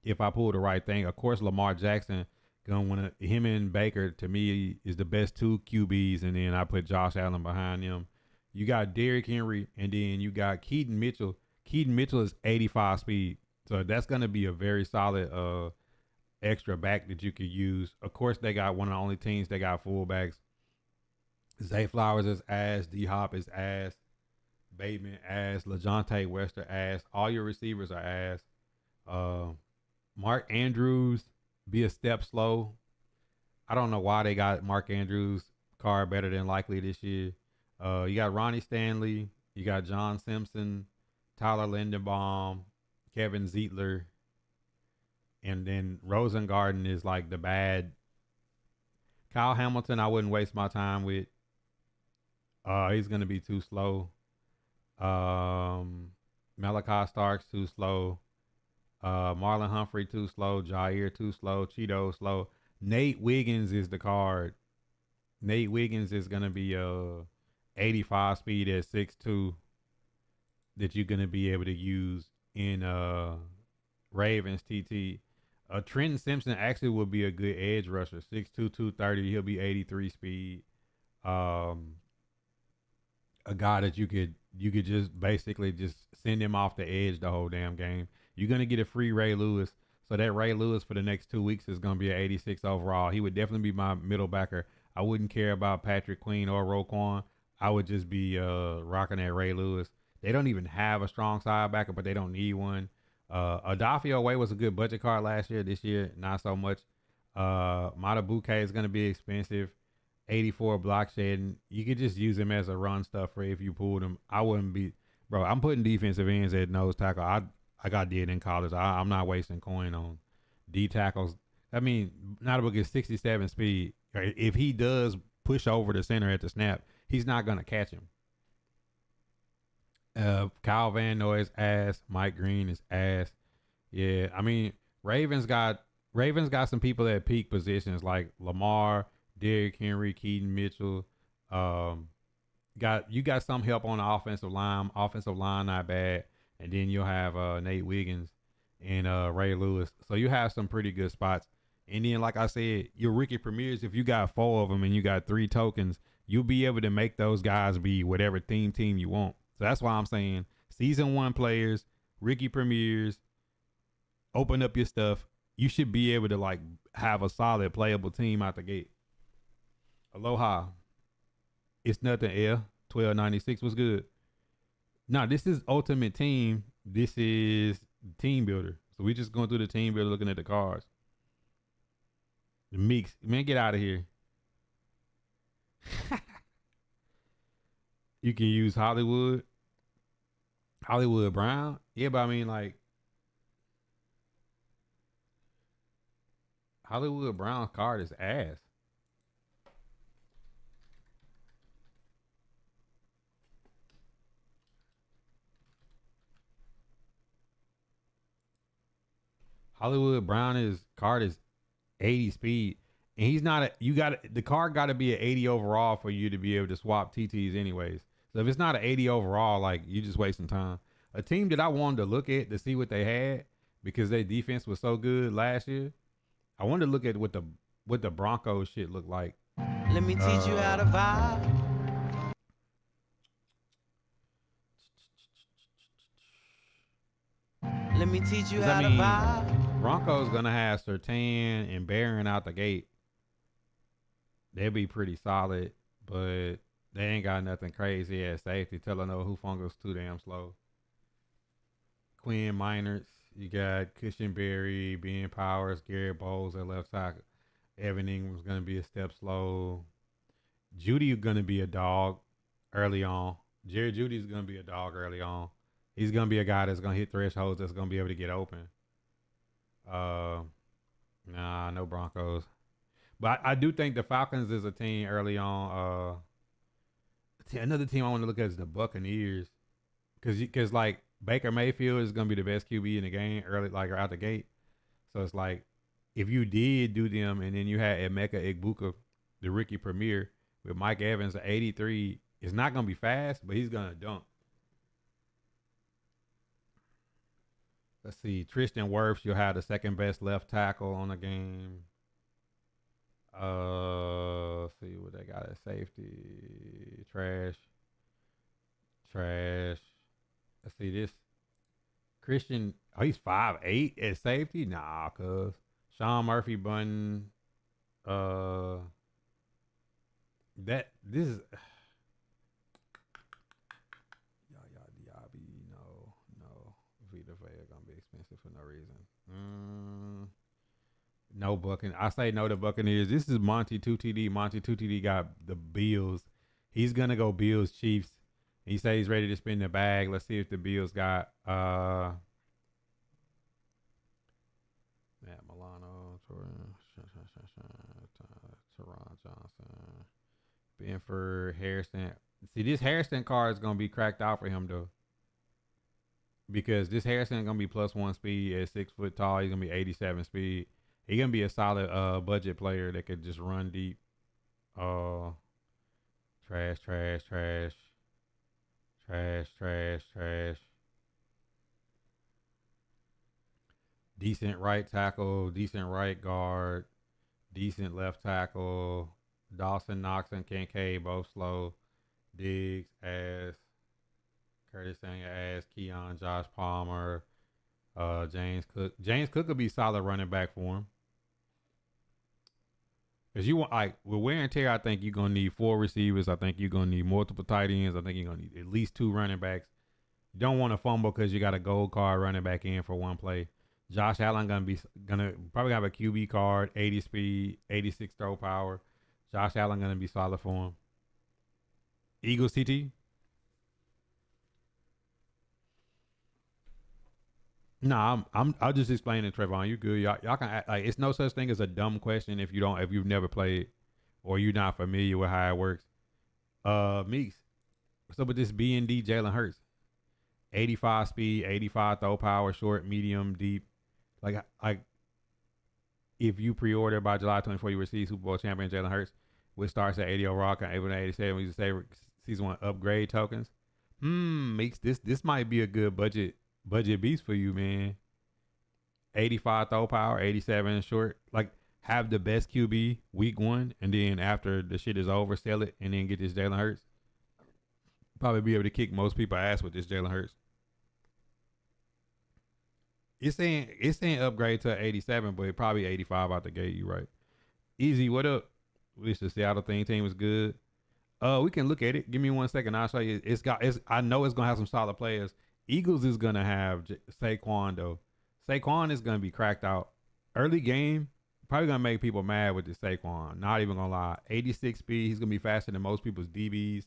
If I pull the right thing, of course, Lamar Jackson gonna want to. Him and Baker to me is the best two QBs, and then I put Josh Allen behind them. You got Derrick Henry, and then you got Keaton Mitchell. Keaton Mitchell is 85 speed, so that's gonna be a very solid extra back that you could use. Of course, they got one of the only teams that got fullbacks. Zay Flowers is ass. D Hop is ass. Bateman ass. LaJohntay Wester ass. All your receivers are ass. Mark Andrews be a step slow. I don't know why they got Mark Andrews card better than likely this year. You got Ronnie Stanley. You got John Simpson, Tyler Lindenbaum, Kevin Zietler, and then Rosengarten is like the bad. Kyle Hamilton, I wouldn't waste my time with. He's gonna be too slow. Malachi Starks too slow. Marlon Humphrey too slow. Jair too slow. Cheeto slow. Nate Wiggins is the card. Nate Wiggins is gonna be 85 speed at 6'2" that you're gonna be able to use in Ravens TT. Trenton Simpson actually would be a good edge rusher. 6'2", 230. He'll be 83 speed. A guy that you could just basically just send him off the edge the whole damn game. You're gonna get a free Ray Lewis, so that Ray Lewis for the next 2 weeks is gonna be an 86 overall. He would definitely be my middle backer. I wouldn't care about Patrick Queen or Roquan. I would just be rocking that Ray Lewis. They don't even have a strong side backer, but they don't need one. Adafio Way was a good budget card last year. This year, not so much. Matabuke is gonna be expensive. 84 block shedding. You could just use him as a run stuffer if you pulled him. I wouldn't be, bro. I'm putting defensive ends at nose tackle. I got did in college. I'm not wasting coin on D tackles. I mean, not about get 67 speed. If he does push over the center at the snap, he's not gonna catch him. Kyle Van Noy is ass. Mike Green is ass. Yeah, I mean, Ravens got some people at peak positions like Lamar, Derrick Henry, Keaton Mitchell. Got some help on the offensive line. Offensive line not bad. And then you'll have Nate Wiggins and Ray Lewis. So you have some pretty good spots. And then, like I said, your rookie premieres, if you got 4 of them and you got 3 tokens, you'll be able to make those guys be whatever team you want. So that's why I'm saying season 1 players, rookie premieres, open up your stuff. You should be able to like have a solid playable team out the gate. Aloha. It's nothing, L. 1296 was good. Now, this is Ultimate Team. This is Team Builder. So we just going through the Team Builder looking at the cards. The Meeks. Man, get out of here. You can use Hollywood. Hollywood Brown. Yeah, but I mean, like, Hollywood Brown's card is ass. Hollywood Brown card is 80 speed, and he's not the card got to be an 80 overall for you to be able to swap TTs anyways. So if it's not an 80 overall, like, you just wasting time. A team that I wanted to look at to see what they had because their defense was so good last year. I wanted to look at what the Broncos shit looked like. Let me teach you how to vibe. Let me teach you how to vibe. Broncos gonna have Surtain and Barron out the gate. They'll be pretty solid, but they ain't got nothing crazy at safety. Telling Hufunga's too damn slow. Quinn Miners, you got Cushenberry, Ben Powers, Garrett Bowles at left tackle. Evan Ingram's gonna be a step slow. Judy gonna be a dog early on. Jerry Judy's gonna be a dog early on. He's gonna be a guy that's gonna hit thresholds. That's gonna be able to get open. Nah, no Broncos. But I do think the Falcons is a team early on. Another team I want to look at is the Buccaneers, because like Baker Mayfield is gonna be the best QB in the game early, like out the gate. So it's like if you did do them, and then you had Emeka Egbuka, the rookie premier, with Mike Evans at 83, it's not gonna be fast, but he's gonna dunk. Let's see. Tristan Wirfs, you'll have the second best left tackle on the game. Let's see what they got at safety. Trash. Let's see this. Christian, oh, he's 5'8" at safety? Nah, cuz. Sean Murphy Bunton. Uh, this is Yaya Diaby. No. Vita Vea gonna be expensive for no reason. No Buccaneers. I say no to Buccaneers. This is Monty 2TD. Monty 2TD got the Bills. He's gonna go Bills Chiefs. He said he's ready to spin the bag. Let's see if the Bills got Matt Milano, Teron Johnson, Benford, Harrison. See, this Harrison card is gonna be cracked out for him though, because this Harrison is gonna be +1 speed at 6 foot tall. He's gonna be 87 speed. He's gonna be a solid budget player that could just run deep. Trash. Decent right tackle, decent right guard, decent left tackle. Dawson, Knox, and Kincaid both slow. Diggs, ass. Curtis Samuel, ass. Keon, Josh Palmer, James Cook. James Cook could be solid running back for him. Because you want, like, with wear and tear, I think you're going to need 4 receivers. I think you're going to need multiple tight ends. I think you're going to need at least 2 running backs. You don't want to fumble because you got a gold card running back in for one play. Josh Allen gonna probably have a QB card, 80 speed, 86 throw power. Josh Allen gonna be solid for him. Eagles TT. Nah, I'll just explain it, Trayvon. You good? Y'all can act, like, it's no such thing as a dumb question if you've never played or you're not familiar with how it works. Meeks. What's up with this B&D Jalen Hurts? 85 speed, 85 throw power, short, medium, deep. Like if you pre-order by July 24, you receive Super Bowl champion Jalen Hurts, which starts at 80 overall, and able to 87. We just say season 1 upgrade tokens. Meeks, this might be a good budget beast for you, man. 85 throw power, 87 short. Like, have the best QB week 1, and then after the shit is over, sell it, and then get this Jalen Hurts. Probably be able to kick most people ass with this Jalen Hurts. It's saying upgrade to 87, but it probably 85 out the gate. You right. Easy, what up? Wish the Seattle team was good. We can look at it. Give me 1 second. I'll show you. I know it's gonna have some solid players. Eagles is gonna have Saquon though. Saquon is gonna be cracked out early game. Probably gonna make people mad with the Saquon. Not even gonna lie. 86 speed. He's gonna be faster than most people's DBs.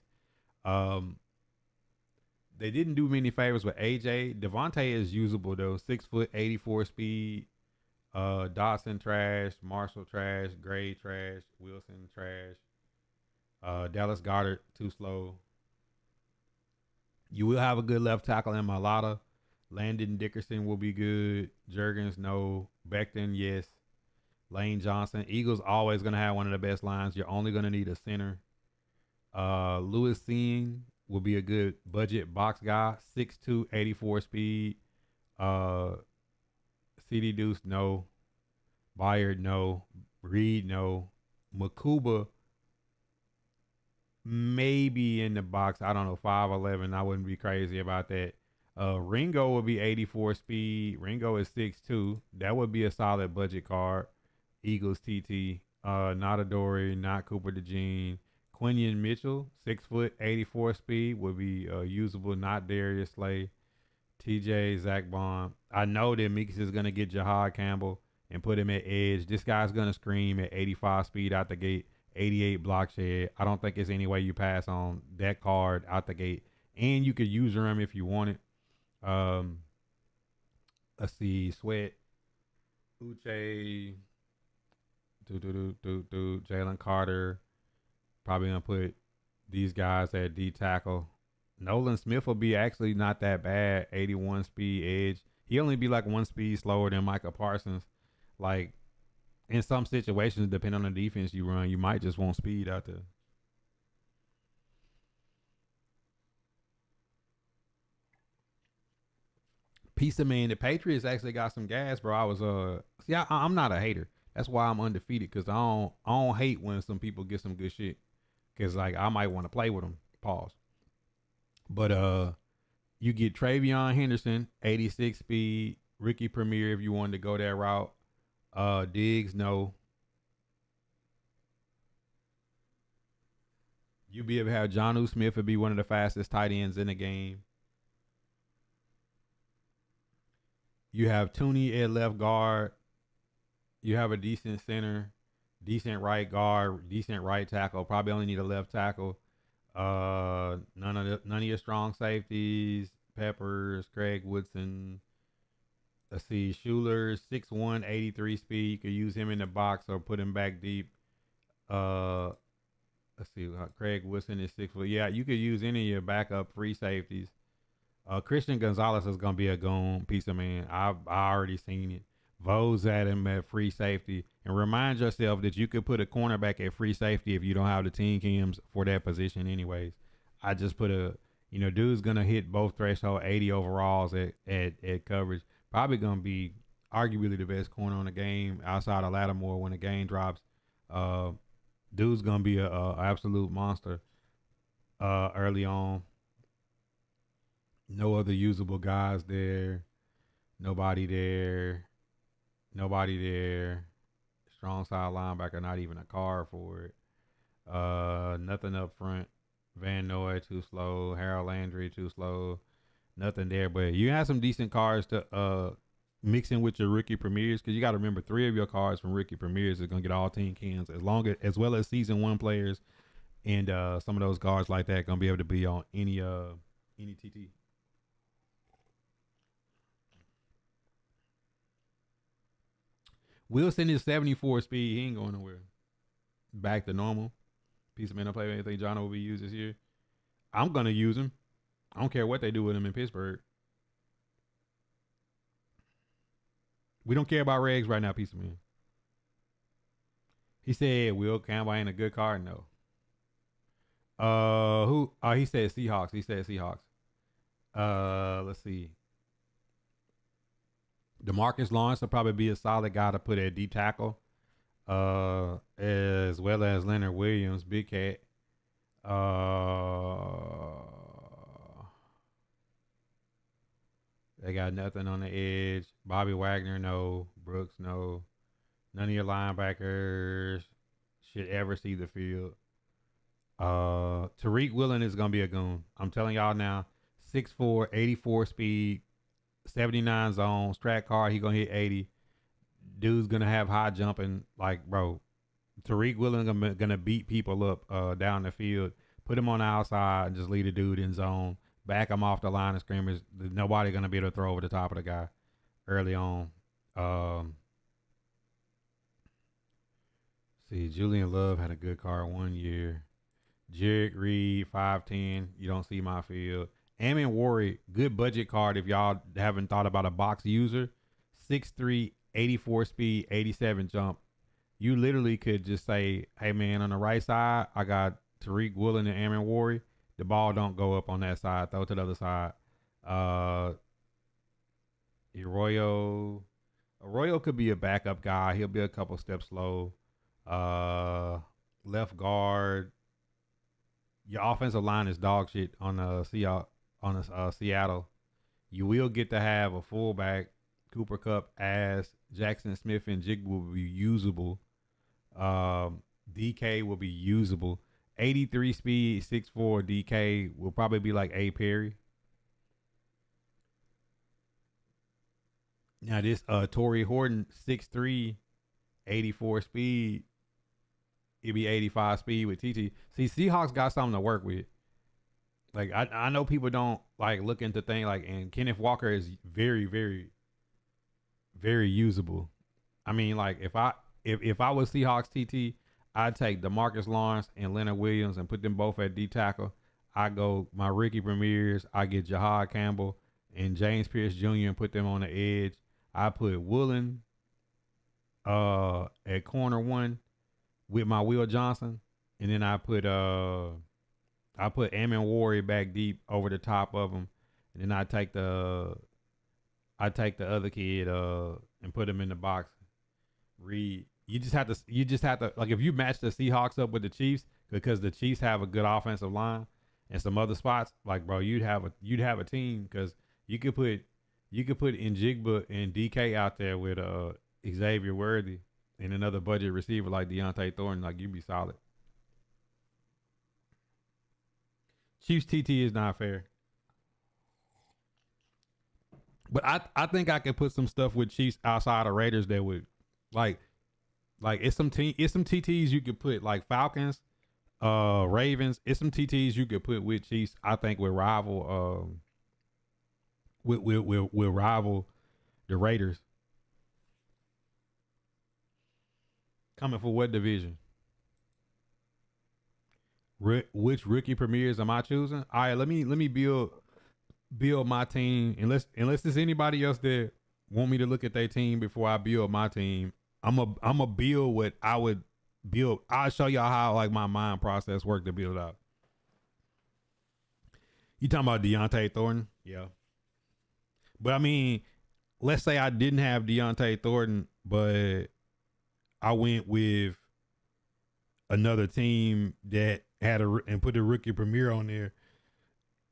They didn't do many favors with AJ. Devontae is usable though. 6 foot, 84 speed. Dotson trash. Marshall trash. Gray trash. Wilson trash. Dallas Goedert too slow. You will have a good left tackle in Malata. Landon Dickerson will be good. Juergens, no. Becton, yes. Lane Johnson. Eagles always gonna have one of the best lines. You're only gonna need a center. Lewis Seen will be a good budget box guy. 6'2", 84 speed. CD Deuce, no. Byard, no. Reed, no. Makuba, maybe in the box. I don't know, 5'11". I wouldn't be crazy about that. Ringo would be 84 speed. Ringo is 6'2". That would be a solid budget card. Eagles TT. Not Adoree, not Cooper DeJean. Quinion Mitchell, 6 foot, 84 speed, would be usable. Not Darius Slay. TJ, Zach Bond. I know that Meeks is going to get Jahad Campbell and put him at edge. This guy's going to scream at 85 speed out the gate, 88 block shed. I don't think there's any way you pass on that card out the gate. And you could use him if you want it. Let's see. Sweat. Uche. Jalen Carter. Probably going to put these guys at D tackle. Nolan Smith will be actually not that bad. 81 speed edge. He only be like 1 speed slower than Micah Parsons. Like, in some situations, depending on the defense you run, you might just want speed out there. Piece of man, the Patriots actually got some gas, bro. I was see, I'm not a hater. That's why I'm undefeated because I don't hate when some people get some good shit because like I might want to play with them. Pause. But you get Travion Henderson, 86 speed, Ricky Premier if you wanted to go that route. Diggs, no. You be able to have Jonnu Smith would be one of the fastest tight ends in the game. You have Tooney at left guard. You have a decent center, decent right guard, decent right tackle. Probably only need a left tackle. None of your strong safeties. Peppers, Craig Woodson. Let's see, Schuler, 6'1", 83 speed. You could use him in the box or put him back deep. Let's see, Craig Woodson is 6 foot. Yeah, you could use any of your backup free safeties. Christian Gonzalez is gonna be a gone piece of man. I already seen it. Vose at him at free safety, and remind yourself that you could put a cornerback at free safety if you don't have the team cams for that position. Anyways, I just put dude's gonna hit both threshold 80 overalls at coverage. Probably gonna be arguably the best corner on the game outside of Lattimore when the game drops. Dude's gonna be a absolute monster early on. No other usable guys there. Nobody there. Strong side linebacker, not even a card for it. Nothing up front. Van Noy too slow. Harold Landry too slow. Nothing there. But you have some decent cards to mix in with your rookie premieres because you got to remember 3 of your cards from rookie premieres are gonna get all team cans as well as season 1 players and some of those guards like that gonna be able to be on any TT. Wilson is 74 speed. He ain't going nowhere. Back to normal. Piece of man, don't play anything. John will be used this year. I'm gonna use him. I don't care what they do with him in Pittsburgh. We don't care about Regs right now, piece of man. He said Will Campbell ain't a good card. No. Who? He said Seahawks. Let's see. DeMarcus Lawrence will probably be a solid guy to put at D tackle. As well as Leonard Williams, Big Cat. They got nothing on the edge. Bobby Wagner, no. Brooks, no. None of your linebackers should ever see the field. Tariq Woolen is going to be a goon. I'm telling y'all now. 6'4", 84 speed, 79 zone, strat car. He going to hit 80. Dude's going to have high jumping. Like, bro, Tariq Woolen going to beat people up down the field. Put him on the outside and just lead a dude in zone. Back him off the line of scrimmage. Nobody going to be able to throw over the top of the guy early on. See, Julian Love had a good card 1 year. Jarek Reed, 5'10". You don't see my field. Amin Warrior, good budget card if y'all haven't thought about a box user. 6'3", 84 speed, 87 jump. You literally could just say, hey, man, on the right side, I got Tariq Woolen and Amin Warrior. The ball don't go up on that side. Throw it to the other side. Arroyo could be a backup guy. He'll be a couple steps slow. Left guard. Your offensive line is dog shit on the Seattle. You will get to have a fullback. Cooper Kupp, Ass, Jackson Smith, and Jig will be usable. DK will be usable. 83 speed, 6'4", DK will probably be like A. Perry. Now this Torrey Horton, 6'3", 84 speed. It'd be 85 speed with TT. See, Seahawks got something to work with. Like I know people don't like look into things like, and Kenneth Walker is very, very, very usable. I mean, like if I was Seahawks TT, I'd take DeMarcus Lawrence and Leonard Williams and put them both at D tackle. I go my rookie premieres. I get Jahad Campbell and James Pierce Jr. and put them on the edge. I put Woolen at corner 1 with my Will Johnson, and then I put Amin Warrior back deep over the top of him, and then I take the I take the other kid and put him in the box. Reed. You just have to like if you match the Seahawks up with the Chiefs because the Chiefs have a good offensive line and some other spots, like bro, you'd have a team because you could put Njigba and DK out there with Xavier Worthy and another budget receiver like Deontay Thornton, like you'd be solid. Chiefs TT is not fair. But I think I could put some stuff with Chiefs outside of Raiders that would like it's some TTs you could put like Falcons, Ravens. It's some TTs you could put with Chiefs. I think would rival will rival the Raiders. Coming for what division? Which rookie premieres am I choosing? All right, let me build my team. Unless there's anybody else that want me to look at their team before I build my team, I'm a build what I would build. I'll show y'all how like my mind process worked to build out. You talking about Deontay Thornton? Yeah. But I mean, let's say I didn't have Deontay Thornton, but I went with another team that had and put the rookie premiere on there.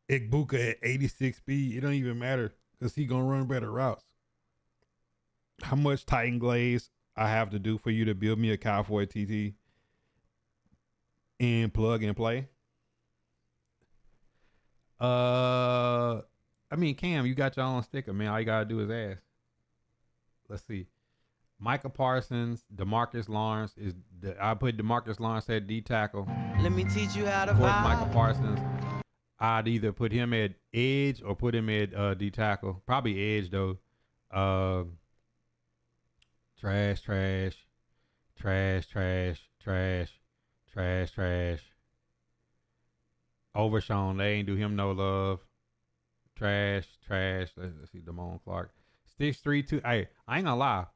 Igbuka at 86 speed. It don't even matter because he gonna run better routes. How much Titan Glaze I have to do for you to build me a Cowboy TT and plug and play? I mean, Cam, you got your own sticker, man. All you gotta do is ask. Let's see. Micah Parsons, DeMarcus Lawrence I put DeMarcus Lawrence at D tackle. Let me teach you how to Of course, vibe. Micah Parsons. I'd either put him at edge or put him at D tackle. Probably edge though. Trash, trash, trash, trash, trash, trash, trash. Overshown, they ain't do him no love. Trash, trash. Let's see, Damone Clark. 6'3", 2. Hey, I ain't gonna lie.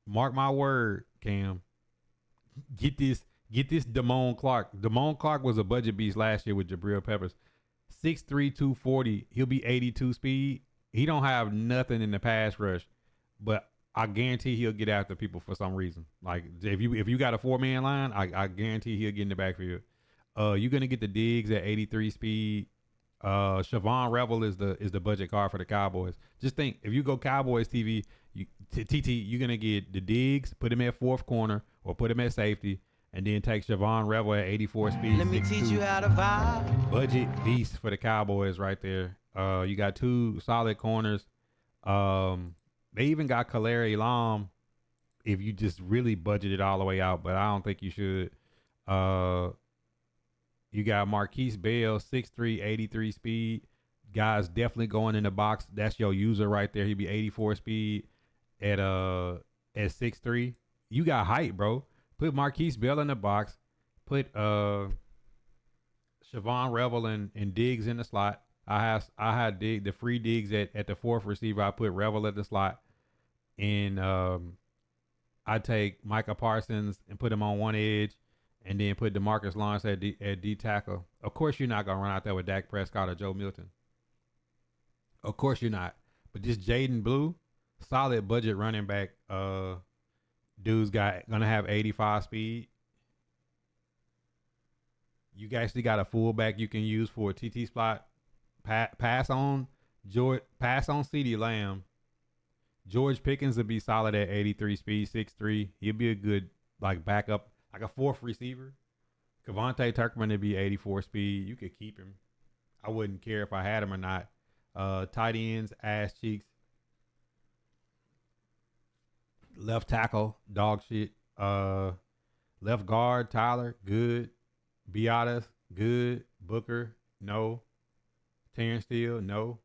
Mark my word, Cam. Get this Damone Clark. Damone Clark was a budget beast last year with Jabril Peppers. 6'3", 240. He'll be 82 speed. He don't have nothing in the pass rush, but I guarantee he'll get after people for some reason. Like if you got a 4-man line, I guarantee he'll get in the backfield. You're gonna get the Diggs at 83 speed. Siobhan Revel is the budget card for the Cowboys. Just think, if you go Cowboys TV, TT, you're gonna get the Diggs, put him at fourth corner or put him at safety, and then take Siobhan Revel at 84 speed. Let me teach you how to vibe. Budget beast for the Cowboys right there. You got two solid corners. They even got Kalari Lam if you just really budget it all the way out, but I don't think you should. You got Marquise Bell, 6'3", 83 speed. Guys definitely going in the box. That's your user right there. He'd be 84 speed at 6'3". You got height, bro. Put Marquise Bell in the box. Put Siobhan Revel and Diggs in the slot. I had the free Diggs at the fourth receiver. I put Revel at the slot. And I take Micah Parsons and put him on one edge. And then put DeMarcus Lawrence at D tackle. Of course, you're not going to run out there with Dak Prescott or Joe Milton. Of course, you're not. But this Jaden Blue, solid budget running back. Dude's going to have 85 speed. You actually got a fullback you can use for a TT spot. Pass on CeeDee Lamb. George Pickens would be solid at 83 speed, 6'3". He'll be a good like backup. Like a fourth receiver. Kavontae Turkman would be 84 speed. You could keep him. I wouldn't care if I had him or not. Tight ends, ass cheeks. Left tackle, dog shit. Left guard, Tyler, good. Beatas, good. Booker, no. Terrence Steele, no.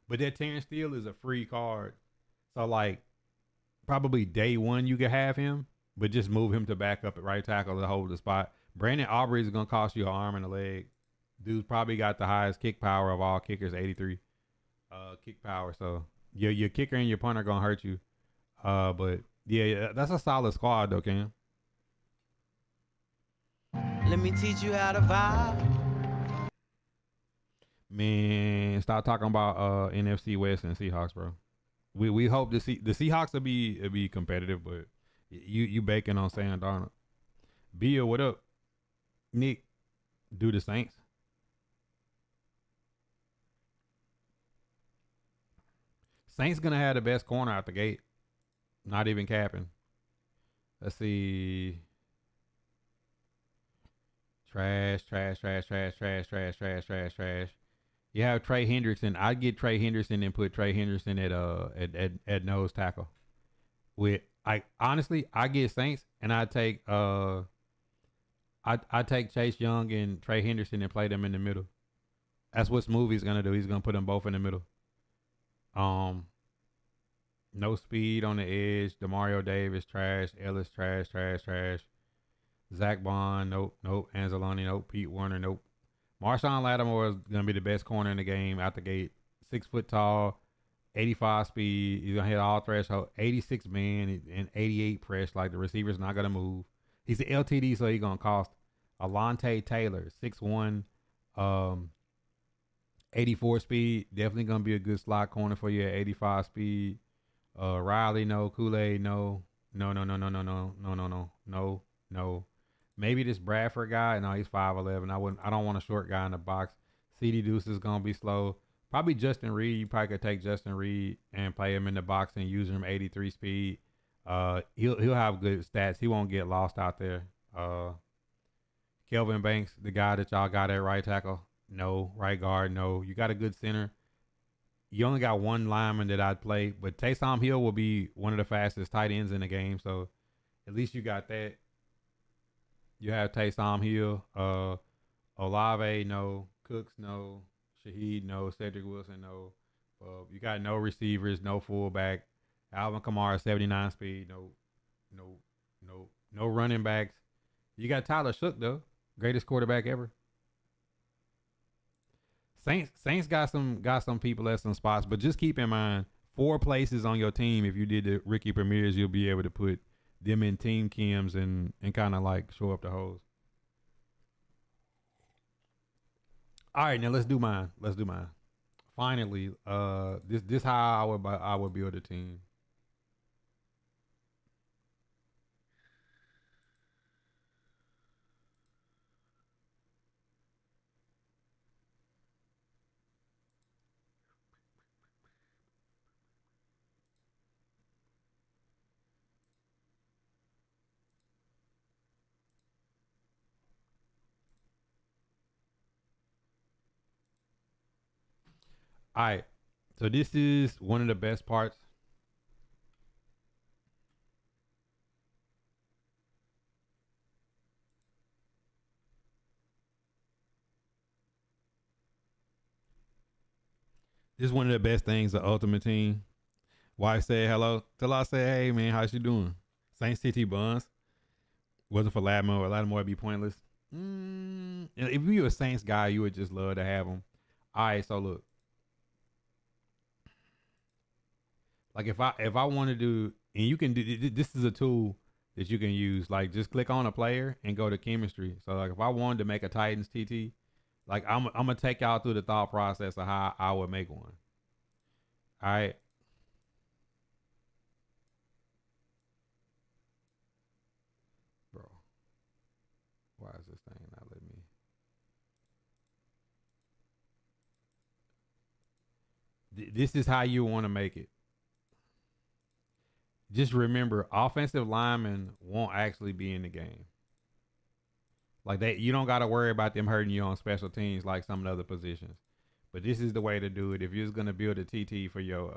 But that Terrence Steele is a free card. So like probably day one you could have him. But just move him to back up at right tackle to hold the spot. Brandon Aubrey is going to cost you an arm and a leg. Dude's probably got the highest kick power of all kickers, 83 kick power. So your kicker and your punter are going to hurt you. But yeah, that's a solid squad though, Cam. Let me teach you how to vibe. Man, stop talking about NFC West and Seahawks, bro. We hope to see the Seahawks will be competitive, but you baking on Sam Darnold. Bill, what up? Nick, do the Saints. Saints gonna have the best corner out the gate. Not even capping. Let's see. Trash, trash, trash, trash, trash, trash, trash, trash, trash. You have Trey Hendrickson. I'd get Trey Henderson and put Trey Henderson at nose tackle. With I honestly I get Saints and I take Chase Young and Trey Henderson and play them in the middle. That's what Smoothie's gonna do. He's gonna put them both in the middle. Um, no speed on the edge. Demario Davis trash. Ellis trash, trash, trash. Zach Bond, nope, nope. Anzalone, nope. Pete Warner, nope. Marshawn Lattimore is gonna be the best corner in the game out the gate. 6 foot tall, 85 speed. He's gonna hit all threshold. 86 man and 88 press. Like the receiver's not gonna move. He's an LTD, so he's gonna cost. Alontae Taylor, 6'1", 84 speed. Definitely gonna be a good slot corner for you at 85 speed. Riley, no. Kool-Aid, no. No, no, no, no, no, no, no, no, no, no, no. Maybe this Bradford guy. No, he's 5'11". I don't want a short guy in the box. CD Deuce is gonna be slow. Probably Justin Reed. You probably could take Justin Reed and play him in the box and use him 83 speed. He'll have good stats. He won't get lost out there. Kelvin Banks, the guy that y'all got at right tackle, no. Right guard, no. You got a good center. You only got one lineman that I'd play, but Taysom Hill will be one of the fastest tight ends in the game. So at least you got that. You have Taysom Hill, Olave, no. Cooks, no. Shaheed, no. Cedric Wilson, no. You got no receivers, no fullback. Alvin Kamara, 79 speed, no. No running backs. You got Tyler Shook though, greatest quarterback ever. Saints got some people at some spots, but just keep in mind 4 places on your team. If you did the Ricky Premiers, you'll be able to put them in team chems and kind of like show up the holes. All right, now let's do mine. Finally, this how I would build a team. All right, so this is one of the best parts. This is one of the best things of Ultimate Team. Wife said hello. Till I say, hey man, how's she doing? Saints TT Buns. Wasn't for Lattimore. Lattimore would be pointless. If you were a Saints guy, you would just love to have him. All right, so look. Like if I want to do, and you can do, this is a tool that you can use. Like just click on a player and go to chemistry. So like if I wanted to make a Titans TT, like I'm gonna take y'all through the thought process of how I would make one. All right. Bro, why is this thing not letting me? This is how you want to make it. Just remember, offensive linemen won't actually be in the game. Like that, you don't got to worry about them hurting you on special teams like some of the other positions. But this is the way to do it. If you're gonna build a TT for your,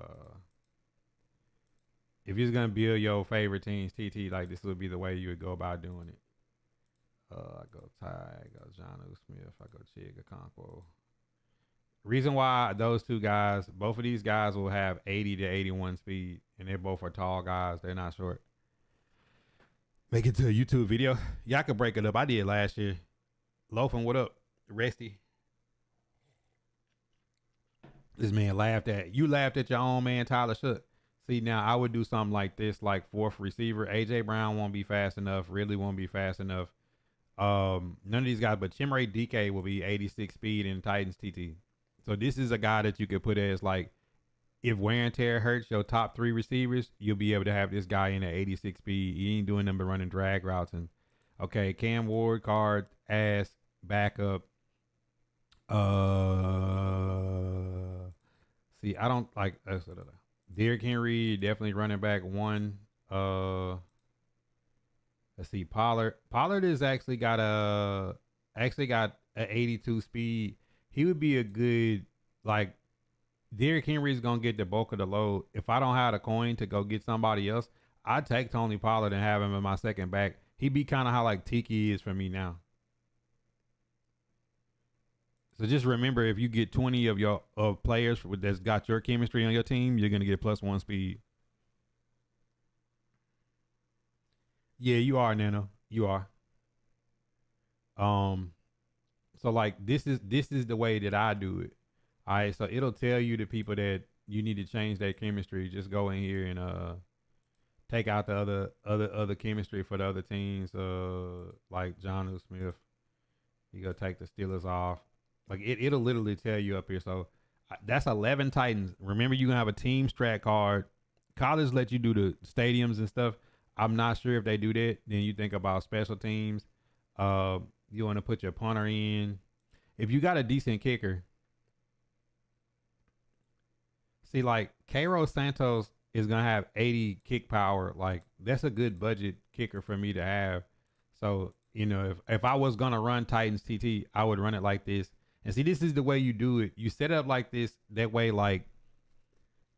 if you're gonna build your favorite team's TT, like this would be the way you would go about doing it. I go Ty, I go Jonnu Smith, I go Chig Okonkwo. Reason why those two guys, both of these guys will have 80 to 81 speed, and they both are tall guys. They're not short. Make it to a YouTube video. Yeah, I could break it up. I did last year. Loafing, what up? Resty. This man laughed at you. Laughed at your own man, Tyler Shook. See, now I would do something like this, like 4th receiver. AJ Brown won't be fast enough. Really won't be fast enough. None of these guys, but Chimere DK will be 86 speed in Titans TT. So this is a guy that you could put as like, if wear and tear hurts your top 3 receivers, you'll be able to have this guy in at 86 speed. He ain't doing nothing but running drag routes. And okay, Cam Ward card as backup. See, I don't like Derrick Henry, definitely running back 1. Let's see, Pollard. Pollard is actually got a 82 speed. He would be a good, like, Derrick Henry is gonna get the bulk of the load. If I don't have the coin to go get somebody else, I'd take Tony Pollard and have him in my second back. He'd be kind of how like Tiki is for me now. So just remember, if you get 20 of your players that's got your chemistry on your team, you're gonna get +1 speed. Yeah, you are, Nano. You are. So like this is the way that I do it. All right, so it'll tell you the people that you need to change their chemistry. Just go in here and take out the other chemistry for the other teams. Like John Smith, you go take the Steelers off. Like it'll literally tell you up here. So that's 11 Titans. Remember, you can have a team strat card. College let you do the stadiums and stuff. I'm not sure if they do that. Then you think about special teams. You want to put your punter in. If you got a decent kicker. See, like, Cairo Santos is going to have 80 kick power. Like, that's a good budget kicker for me to have. So, you know, if I was going to run Titans TT, I would run it like this. And see, this is the way you do it. You set it up like this. That way, like,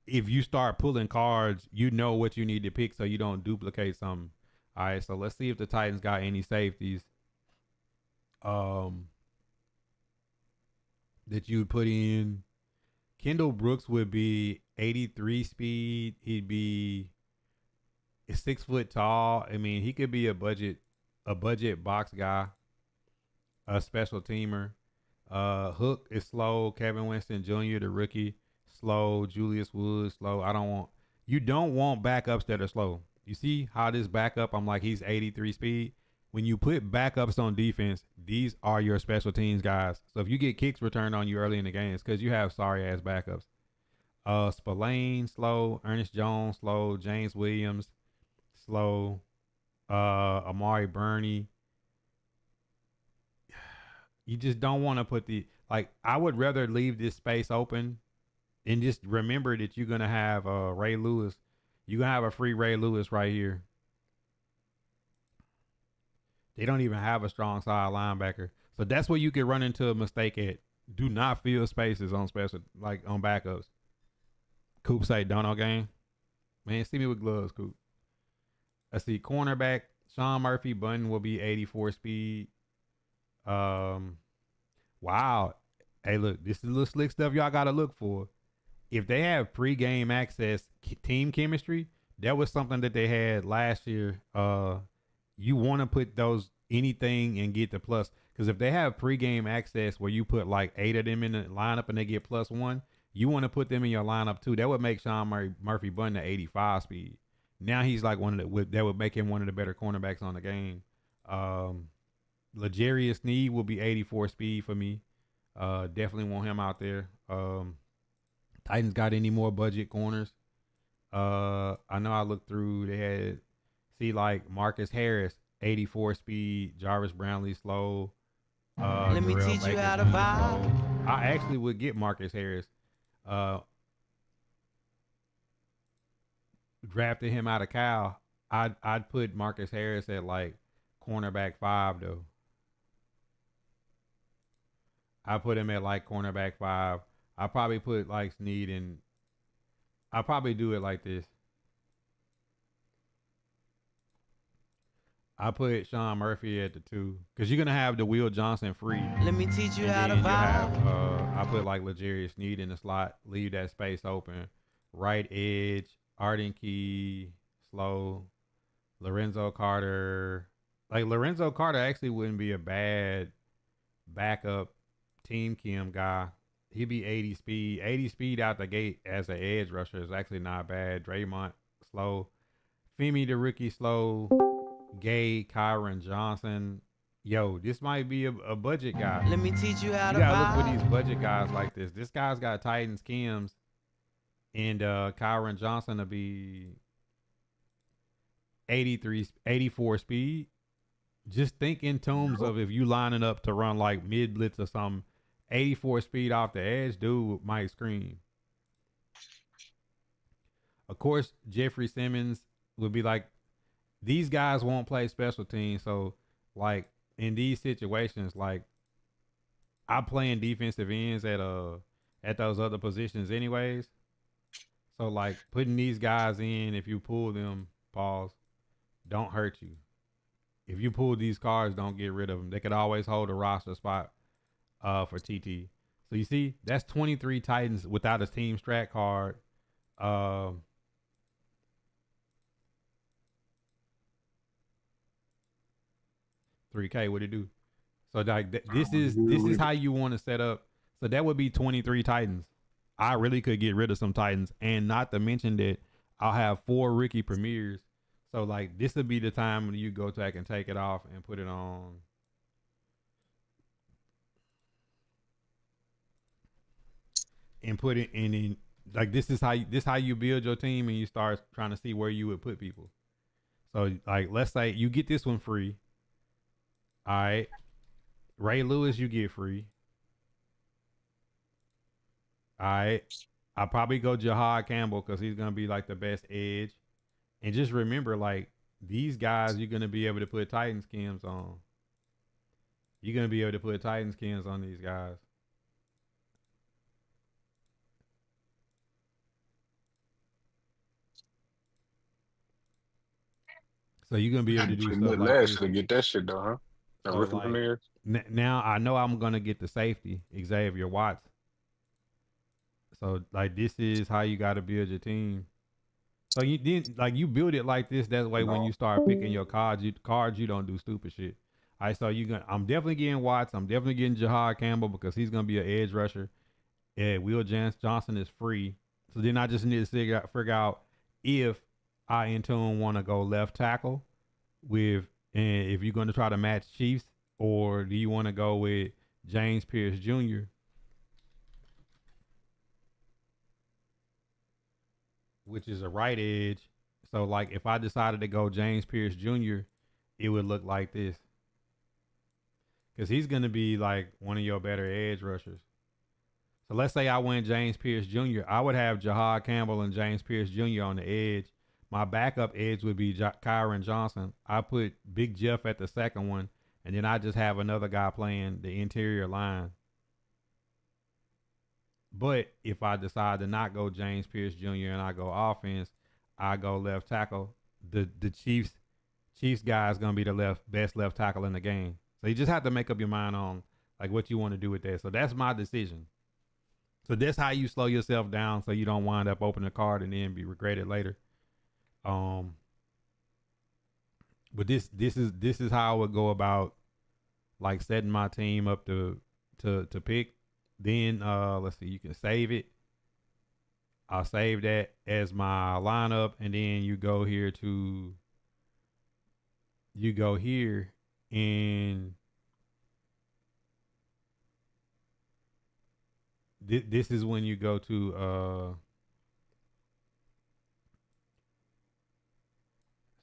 if you start pulling cards, you know what you need to pick so you don't duplicate something. All right, so let's see if the Titans got any safeties. That you would put in. Kendall Brooks would be 83 speed. He'd be 6 foot tall. I mean, he could be a budget box guy, a special teamer. Hook is slow. Kevin Winston Jr., the rookie, slow. Julius Woods, slow. You don't want backups that are slow. You see how this backup, I'm like, he's 83 speed. When you put backups on defense, these are your special teams guys. So if you get kicks returned on you early in the game, it's because you have sorry ass backups. Spillane, slow. Ernest Jones, slow. James Williams, slow. Amari Burney. You just don't want to put I would rather leave this space open and just remember that you're going to have Ray Lewis. You're going to have a free Ray Lewis right here. They don't even have a strong side linebacker. So that's where you could run into a mistake at. Do not fill spaces on special, like on backups. Coop say, Dono game. Man, see me with gloves, Coop. Let's see. Cornerback, Sean Murphy Button will be 84 speed. Wow. Hey, look, this is little slick stuff y'all got to look for. If they have pre-game access team chemistry, that was something that they had last year. You want to put those anything and get the plus. Because if they have pregame access where you put like 8 of them in the lineup and they get +1, you want to put them in your lineup too. That would make Sean Murphy Button at 85 speed. Now he's like that would make him one of the better cornerbacks on the game. L'Jarius Sneed will be 84 speed for me. Definitely want him out there. Titans got any more budget corners? I know I looked through. They had like Marcus Harris, 84 speed. Jarvis Brownlee, slow. Let me teach you how to vibe. I actually would get Marcus Harris. Drafted him out of Cal. I'd put Marcus Harris at like cornerback 5 though. I put him at like cornerback 5. I probably put like Sneed in. I probably do it like this. I put Sean Murphy at the 2 because you're gonna have the Will Johnson free. Let me teach you how to vibe. I put like L'Jarius Sneed in the slot, leave that space open. Right edge, Arden Key, slow. Lorenzo Carter. Like Lorenzo Carter actually wouldn't be a bad backup team chem guy. He'd be 80 speed. 80 speed out the gate as an edge rusher is actually not bad. Draymond, slow. Femi the rookie, slow. Gay, Kyron Johnson. Yo, this might be a budget guy. Let me teach you how You to gotta look for these vibe. budget guys like this. This guy's got Titans, Kims, and Kyron Johnson to be 83, 84 speed. Just think in terms Yup. of if you lining up to run like mid blitz or something, 84 speed off the edge, dude might scream. Of course, Jeffrey Simmons would be like, these guys won't play special teams. So, like, in these situations, like, I play in defensive ends at those other positions anyways. So like putting these guys in, if you pull them, pause, don't hurt you. If you pull these cards, don't get rid of them. They could always hold a roster spot for TT. So you see, that's 23 Titans without a team strat card. 3K, what it do? So like this is how you want to set up. So that would be 23 Titans. I really could get rid of some Titans, and not to mention that I'll have 4 rookie premieres. So like this would be the time when you go back and take it off and put it on. And put it in like this is how you build your team, and you start trying to see where you would put people. So like let's say you get this one free. All right. Ray Lewis, you get free. All right. I'll probably go Jahad Campbell because he's going to be like the best edge. And just remember, like, these guys, you're going to be able to put Titan skins on. You're going to be able to put Titan skins on these guys. So you're going to be able to do Pretty stuff much like last this. to get that shit done, huh? The So, rookie like, premiere. now I know I'm going to get the safety, Xavier Watts. So, like, this is how you got to build your team. So you didn't like you build it like this. That way, when No. you start picking your cards, you don't do stupid shit. All right, so I'm definitely getting Watts. I'm definitely getting Jahad Campbell because he's gonna be an edge rusher. Yeah, Will Johnson is free. So then I just need to figure out if I in tune want to go left tackle with, and if you're going to try to match Chiefs, or do you want to go with James Pierce Jr., which is a right edge. So like if I decided to go James Pierce Jr., it would look like this. Because he's gonna be like one of your better edge rushers. So let's say I went James Pierce Jr., I would have Jahad Campbell and James Pierce Jr. on the edge. My backup edge would be Kyron Johnson. I put Big Jeff at the second one, and then I just have another guy playing the interior line. But if I decide to not go James Pierce Jr. and I go offense, I go left tackle. The Chiefs guy is gonna be the best left tackle in the game. So you just have to make up your mind on like what you want to do with that. So that's my decision. So that's how you slow yourself down so you don't wind up opening a card and then be regretted later. Um, but this is how I would go about like setting my team up to pick. Then let's see, you can save it. I'll save that as my lineup, and then you go here and this is when you go to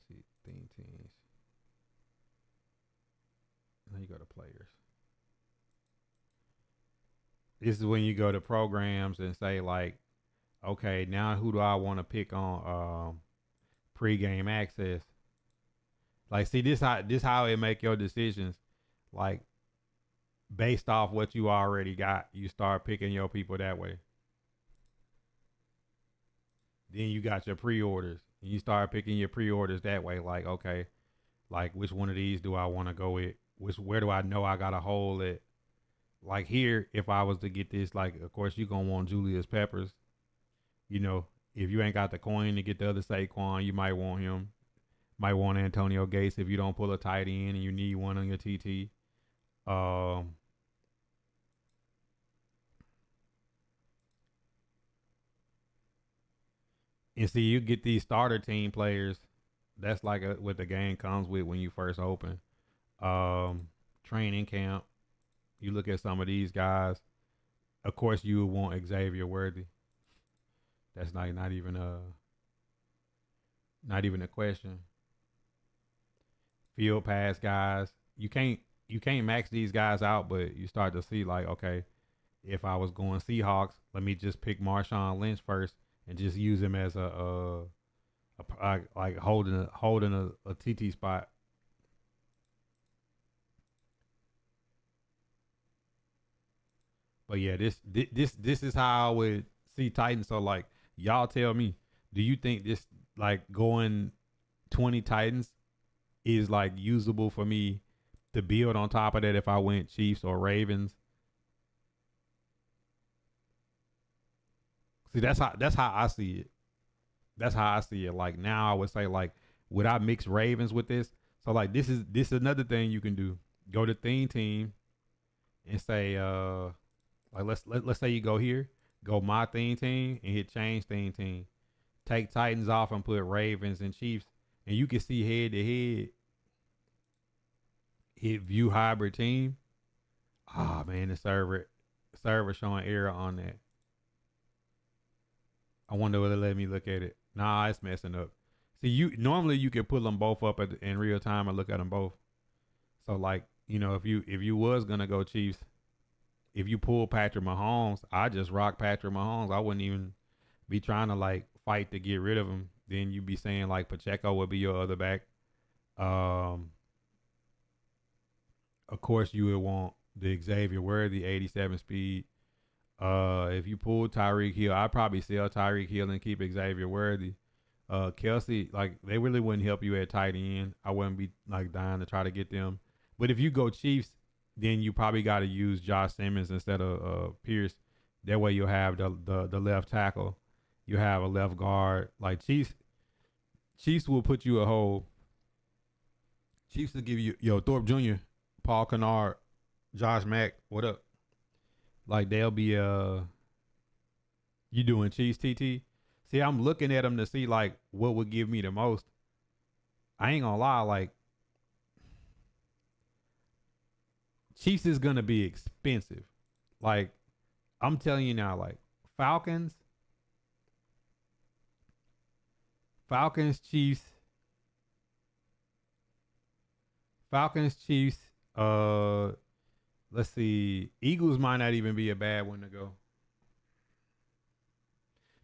see theme teams. Then you go to players. This is when you go to programs and say like, okay, now who do I want to pick on pregame access? Like, see this how it make your decisions, like based off what you already got. You start picking your people that way. Then you got your pre-orders, and you start picking your pre-orders that way. Like, okay, like which one of these do I want to go with? Where do I know I got a hole at? Like here, if I was to get this, like of course you're gonna want Julius Peppers. You know, if you ain't got the coin to get the other Saquon, you might want him. Might want Antonio Gates if you don't pull a tight end and you need one on your TT. And see, you get these starter team players. That's like what the game comes with when you first open. training camp, you look at some of these guys. Of course, you would want Xavier Worthy. That's not even a question. Field pass guys, you can't max these guys out, but you start to see like, okay, if I was going Seahawks, let me just pick Marshawn Lynch first and just use him as like holding a TT spot. But yeah, this is how I would see Titans. So like, y'all tell me, do you think this like going 20 Titans is like usable for me to build on top of that if I went Chiefs or Ravens? See, that's how I see it. That's how I see it. Like now, I would say like, would I mix Ravens with this? So like, this is another thing you can do. Go to theme team and say like let's say you go here, go my theme team and hit change theme team. Take Titans off and put Ravens and Chiefs, and you can see head to head. Hit view hybrid team. Ah man, the server showing error on that. I wonder whether let me look at it. Nah, it's messing up. See, you normally you could pull them both up in real time and look at them both. So like, if you was gonna go Chiefs, if you pull Patrick Mahomes, I just rock Patrick Mahomes. I wouldn't even be trying to like fight to get rid of him. Then you'd be saying like Pacheco would be your other back. Of course you would want the Xavier Worthy 87 speed. If you pull Tyreek Hill, I'd probably sell Tyreek Hill and keep Xavier Worthy. Kelsey, like they really wouldn't help you at tight end. I wouldn't be like dying to try to get them. But if you go Chiefs, then you probably got to use Josh Simmons instead of Pierce. That way you'll have the left tackle. You have a left guard. Like Chiefs will put you a hole. Chiefs will give you Thorpe Jr., Paul Kennard, Josh Mack. What up? Like they'll be you doing Chiefs TT? See, I'm looking at them to see like what would give me the most. I ain't gonna lie, like Chiefs is gonna be expensive. Like I'm telling you now, like Falcons, Chiefs, Chiefs. Let's see. Eagles might not even be a bad one to go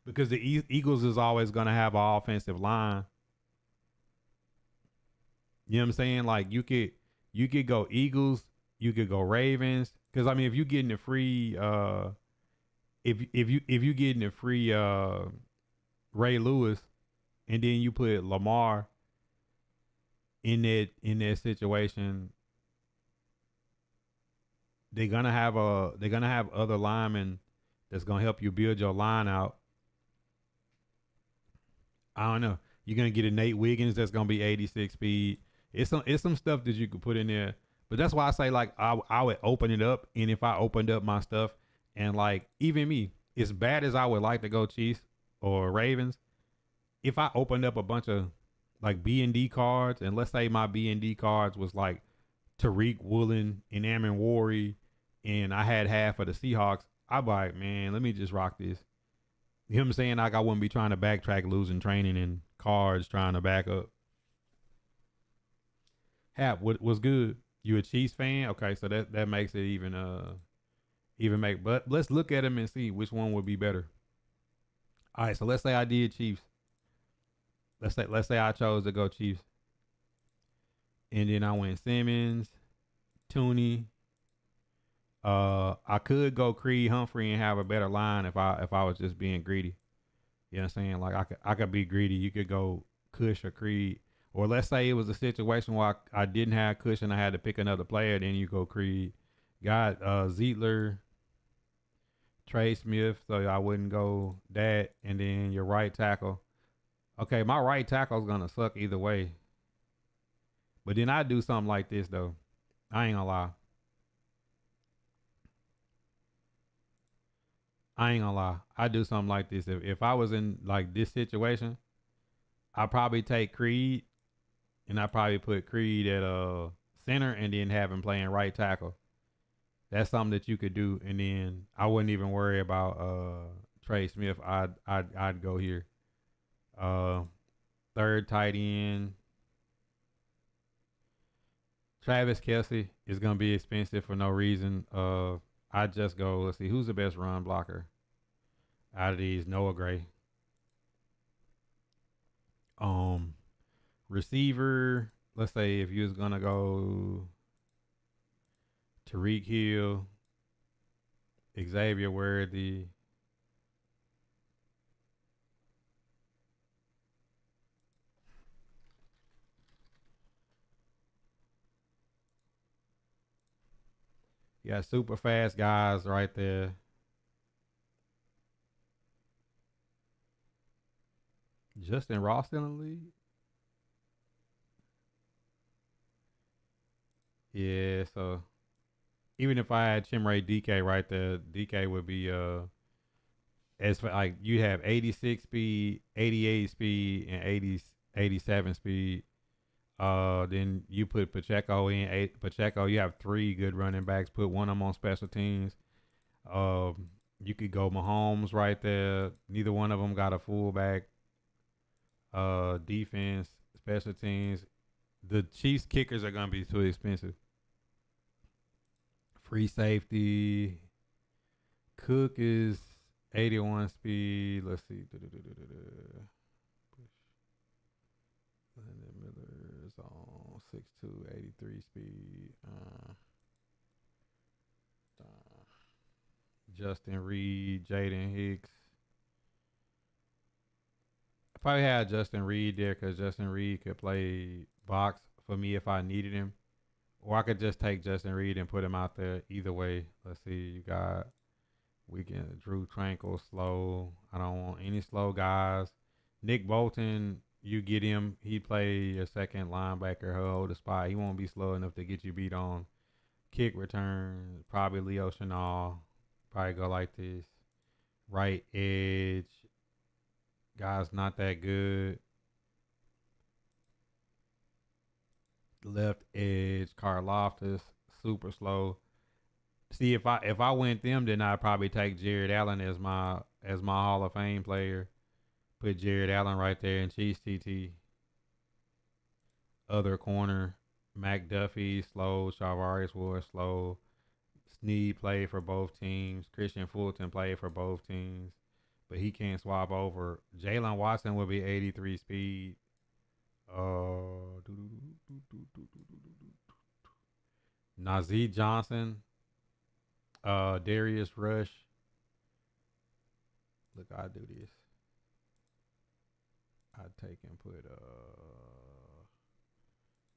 because the Eagles is always gonna have an offensive line. You know what I'm saying? Like you could go Eagles, you could go Ravens. Because I mean, if you getting the free, if you getting the free Ray Lewis, and then you put Lamar in that situation, they're gonna have other linemen that's gonna help you build your line out. I don't know. You're gonna get a Nate Wiggins that's gonna be 86 speed. It's some stuff that you could put in there. But that's why I say like I would open it up, and if I opened up my stuff and like even me, as bad as I would like to go Chiefs or Ravens, if I opened up a bunch of like B&D cards, and let's say my B&D cards was like Tariq Woolen and Amin Wari, and I had half of the Seahawks, I'd be like, man, let me just rock this. You know what I'm saying? Like I wouldn't be trying to backtrack losing training and cards trying to back up. Hap, what was good? You a Chiefs fan? Okay, so that makes it even make. But let's look at them and see which one would be better. All right, so let's say I did Chiefs. Let's say I chose to go Chiefs, and then I went Simmons, Tooney. I could go Creed Humphrey and have a better line if I was just being greedy. You know what I'm saying? Like I could be greedy. You could go Kush or Creed. Or let's say it was a situation where I didn't have Kush and I had to pick another player, then you go Creed. Got Zietler, Trey Smith, so I wouldn't go that. And then your right tackle. Okay, my right tackle's gonna suck either way. But then I do something like this though. I ain't gonna lie. I do something like this. If I was in like this situation, I'd probably take Creed, and I probably put Creed at center and then have him playing right tackle. That's something that you could do, and then I wouldn't even worry about Trey Smith. I'd go here. Uh, third tight end, Travis Kelsey is gonna be expensive for no reason. I just go. Let's see who's the best run blocker out of these. Noah Gray. Um, receiver. Let's say if you was gonna go Tariq Hill, Xavier Worthy. You got super fast guys right there. Justin Ross in the league. Yeah, so even if I had Chimray DK right there, DK would be as for like you have 86 speed, 88 speed, and 87 speed. Then you put Pacheco in. Pacheco, you have three good running backs. Put one of them on special teams. You could go Mahomes right there. Neither one of them got a fullback. Defense, special teams. The Chiefs kickers are gonna be too expensive. Free safety. Cook is 81 speed. Let's see. Landon Miller is on 6'2", 83 speed. Justin Reed, Jaden Hicks. I probably had Justin Reed there because Justin Reed could play box for me if I needed him. Or I could just take Justin Reed and put him out there. Either way, let's see. You got Drew Tranquil, slow. I don't want any slow guys. Nick Bolton, you get him. He play a second linebacker. He'll hold the spot. He won't be slow enough to get you beat on kick return. Probably Leo Chenal. Probably go like this. Right edge. Guy's not that good. Left edge. Karloftis, super slow. See, if I went them, then I'd probably take Jared Allen as my Hall of Fame player. Put Jared Allen right there and Chiefs TT. Other corner, McDuffie slow. Charvarius Ward slow. Snead played for both teams. Christian Fulton played for both teams, but he can't swap over. Jalen Watson will be 83 speed. Nazee Johnson. Darius Rush. Look, I do this. I'd take and put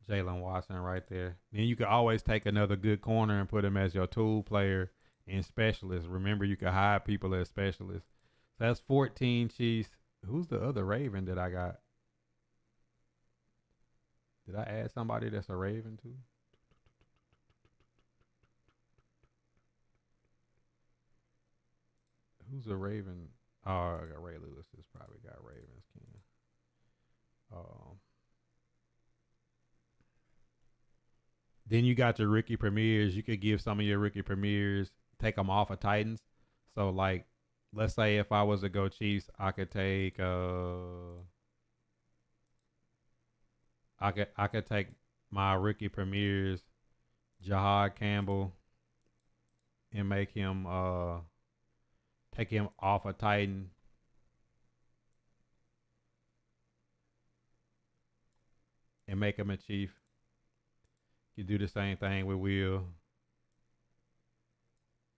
Jalen Watson right there. Then you could always take another good corner and put him as your tool player and specialist. Remember, you can hire people as specialists. So that's 14 Chiefs. Who's the other Raven that I got? Did I add somebody that's a Raven too? Who's a Raven? Oh, I got Ray Lewis. Has probably got Ravens. Then you got your rookie premieres. You could give some of your rookie premieres, take them off of Titans. So like, let's say if I was to go Chiefs, I could take I could take my rookie premieres, Jahad Campbell, and make him take him off a Titan. And make him a Chief. You do the same thing with Will.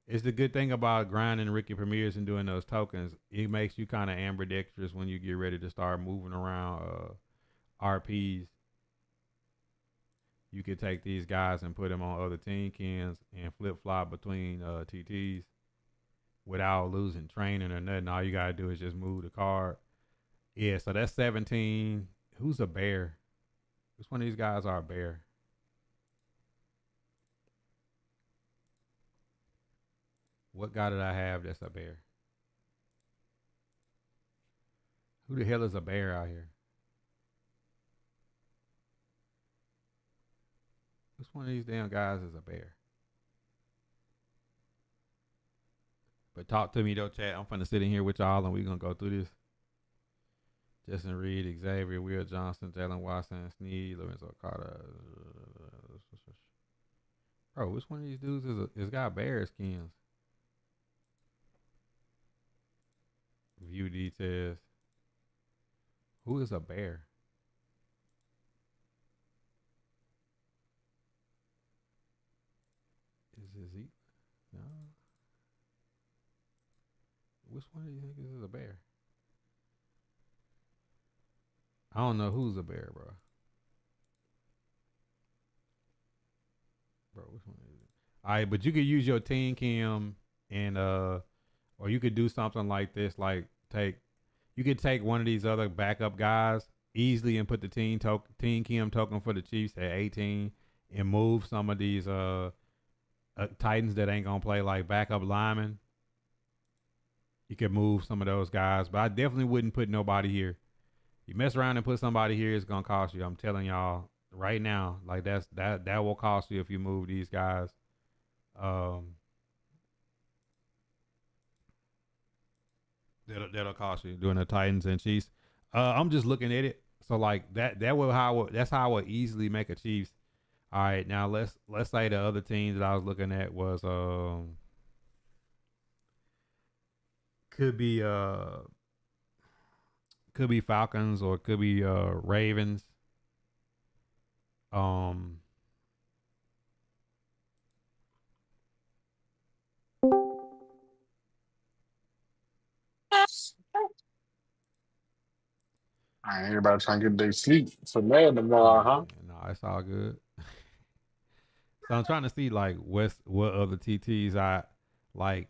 It's the good thing about grinding rookie premieres and doing those tokens. It makes you kind of ambidextrous when you get ready to start moving around RPs. You could take these guys and put them on other team cans and flip flop between TTs without losing training or nothing. All you gotta do is just move the card. Yeah, so that's 17. Who's a bear? Which one of these guys are a bear? What guy did I have that's a bear? Who the hell is a bear out here? Which one of these damn guys is a bear? But talk to me though, chat. I'm finna sit in here with y'all and we gonna go through this. Justin Reed, Xavier, Will Johnson, Jalen Watson, Sneed, Lorenzo Carter. Bro, which one of these dudes is got bear skins? View details. Who is a bear? Is he? No. Which one of these niggas is a bear? I don't know who's a bear, bro. Bro, which one is it? All right, but you could use your team cam and or you could do something like this, like you could take one of these other backup guys easily and put the team cam token for the Chiefs at 18 and move some of these Titans that ain't gonna play like backup linemen. You could move some of those guys, but I definitely wouldn't put nobody here. You mess around and put somebody here, it's gonna cost you. I'm telling y'all right now, like that will cost you if you move these guys. That'll cost you doing the Titans and Chiefs. I'm just looking at it. So like that's how I would easily make a Chiefs. All right, now let's say the other teams that I was looking at was could be Falcons or could be Ravens. Everybody trying to get their sleep for Madden tomorrow, huh? No, it's all good. So I'm trying to see like what other TTs I like.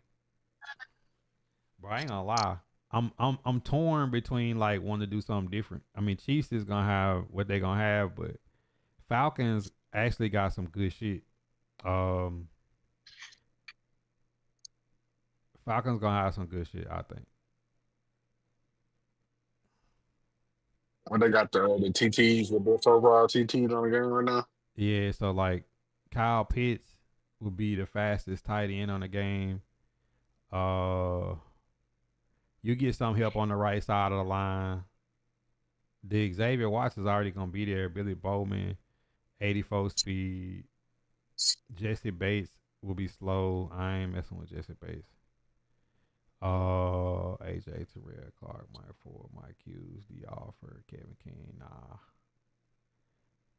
Bro, I ain't gonna lie. I'm torn between like wanting to do something different. I mean, Chiefs is gonna have what they gonna have, but Falcons actually got some good shit. Falcons gonna have some good shit, I think. When they got the TTs, the best overall TTs on the game right now. Yeah, so like Kyle Pitts will be the fastest tight end on the game. You get some help on the right side of the line. The Xavier Watts is already gonna be there. Billy Bowman, 84 speed. Jesse Bates will be slow. I ain't messing with Jesse Bates. AJ Terrell, Clark, Mike Ford, Mike Hughes, D. Alford, Kevin King. Nah.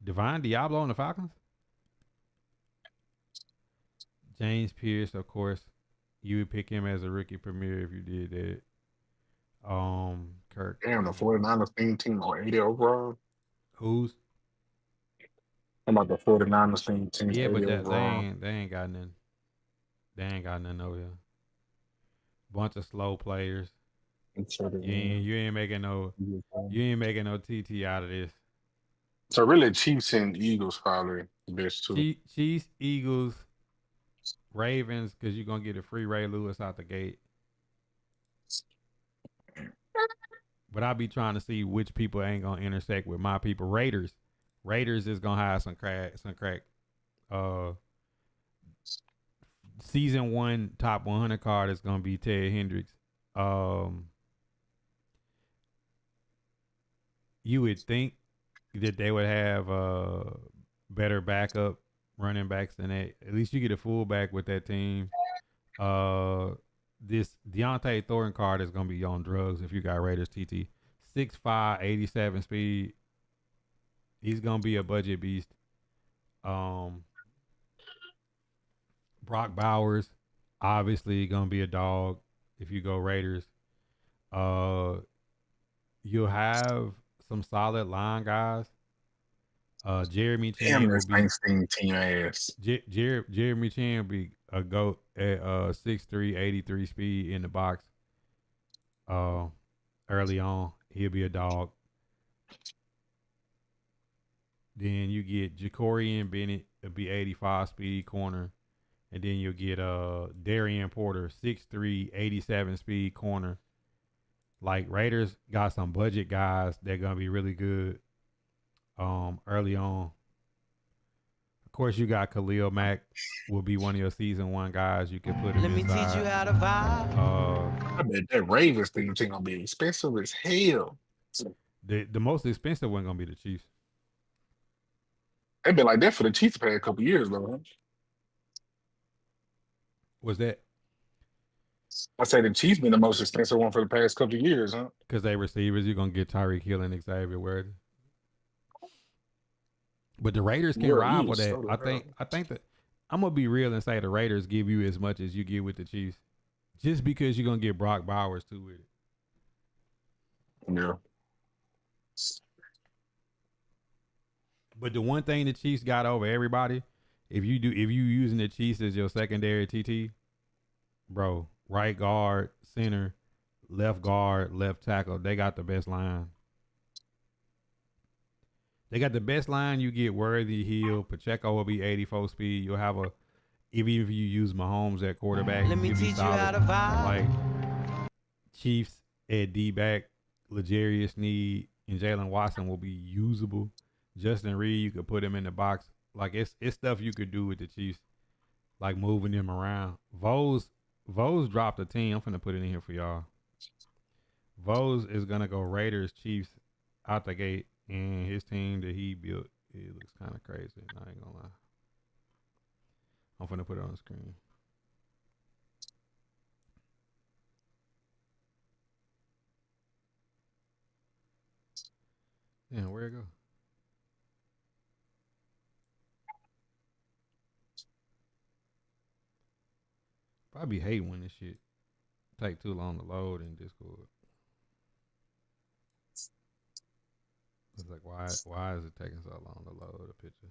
Divine Diablo on the Falcons. James Pierce, of course. You would pick him as a rookie premier if you did that. Kirk. Damn, the 49ers team on 80 overall. Who's? I'm about the 49ers team Yeah, 80 but overall. they ain't got nothing. They ain't got nothing over here. Bunch of slow players. You ain't making no TT out of this. So really, Chiefs and Eagles probably the best two. Chiefs, Eagles, Ravens, because you're gonna get a free Ray Lewis out the gate. But I be trying to see which people ain't gonna intersect with my people. Raiders is gonna have some crack. Season 1 top 100 card is gonna be Ted Hendricks. You would think that they would have better backup running backs than that. At least you get a fullback with that team. This Deontay Thornton card is gonna be on drugs if you got Raiders TT. 6'5", 87 speed. He's gonna be a budget beast. Brock Bowers, obviously gonna be a dog if you go Raiders. You'll have some solid line guys. Jeremy Chan will be team ass. Jeremy Chan will be a goat at 6'3", 83 speed in the box. Early on, he'll be a dog. Then you get Jacorian Bennett, it'll be 85 speed corner. And then you'll get Darian Porter, 6'3", 87 speed corner. Like Raiders got some budget guys that gonna be really good early on. course, you got Khalil Mack will be one of your season 1 guys. You can put him Let me teach you inside. how to vibe. I bet that Ravens thing gonna be expensive as hell. The most expensive one gonna be the Chiefs. They've been like that for the Chiefs past couple years, though. Was that I say the Chiefs been the most expensive one for the past couple of years, huh? because they receivers? You're gonna get Tyreek Hill and Xavier Worthy. But the Raiders can Well, rival yes, that. so the I hell. think that I'm gonna be real and say the Raiders give you as much as you get with the Chiefs, just because you're gonna get Brock Bowers too with it. Yeah. But the one thing the Chiefs got over everybody, if you using the Chiefs as your secondary TT, bro, right guard, center, left guard, left tackle, they got the best line. They got the best line. You get Worthy, Hill, Pacheco will be 84 speed. You'll have a even if you use Mahomes at quarterback, Let me he'll be teach you how solid. to vibe. Like Chiefs at D back, L'Jarius Sneed and Jalen Watson will be usable. Justin Reed, you could put him in the box. Like it's stuff you could do with the Chiefs, like moving them around. Vose dropped a team. I'm finna put it in here for y'all. Vose is gonna go Raiders, Chiefs out the gate, and his team that he built, it looks kind of crazy. I ain't gonna lie. I'm finna put it on the screen. Damn, where it go? Probably hate when this shit take too long to load in Discord. It's like why is it taking so long to load a picture?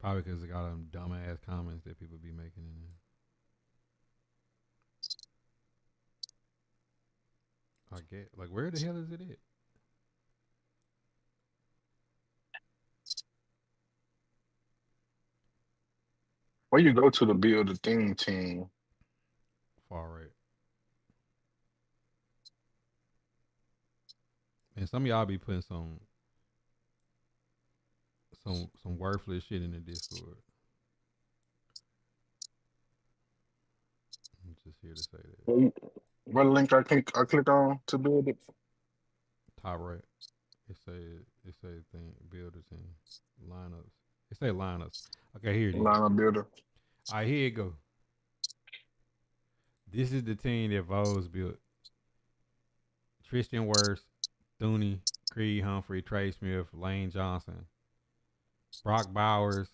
Probably because it got them dumbass comments that people be making in there. I get like where the hell is it at? Where you go to build the theme team? Far right. And some of y'all be putting some worthless shit in the Discord. I'm just here to say that. What link I click on to build it? Top right. It say thing build a team. Lineups. It say lineups. Okay, here it is. Lineup builder. Alright, here it go. This is the team that Vose built. Tristan Wirfs, Thuney, Creed Humphrey, Trey Smith, Lane Johnson, Brock Bowers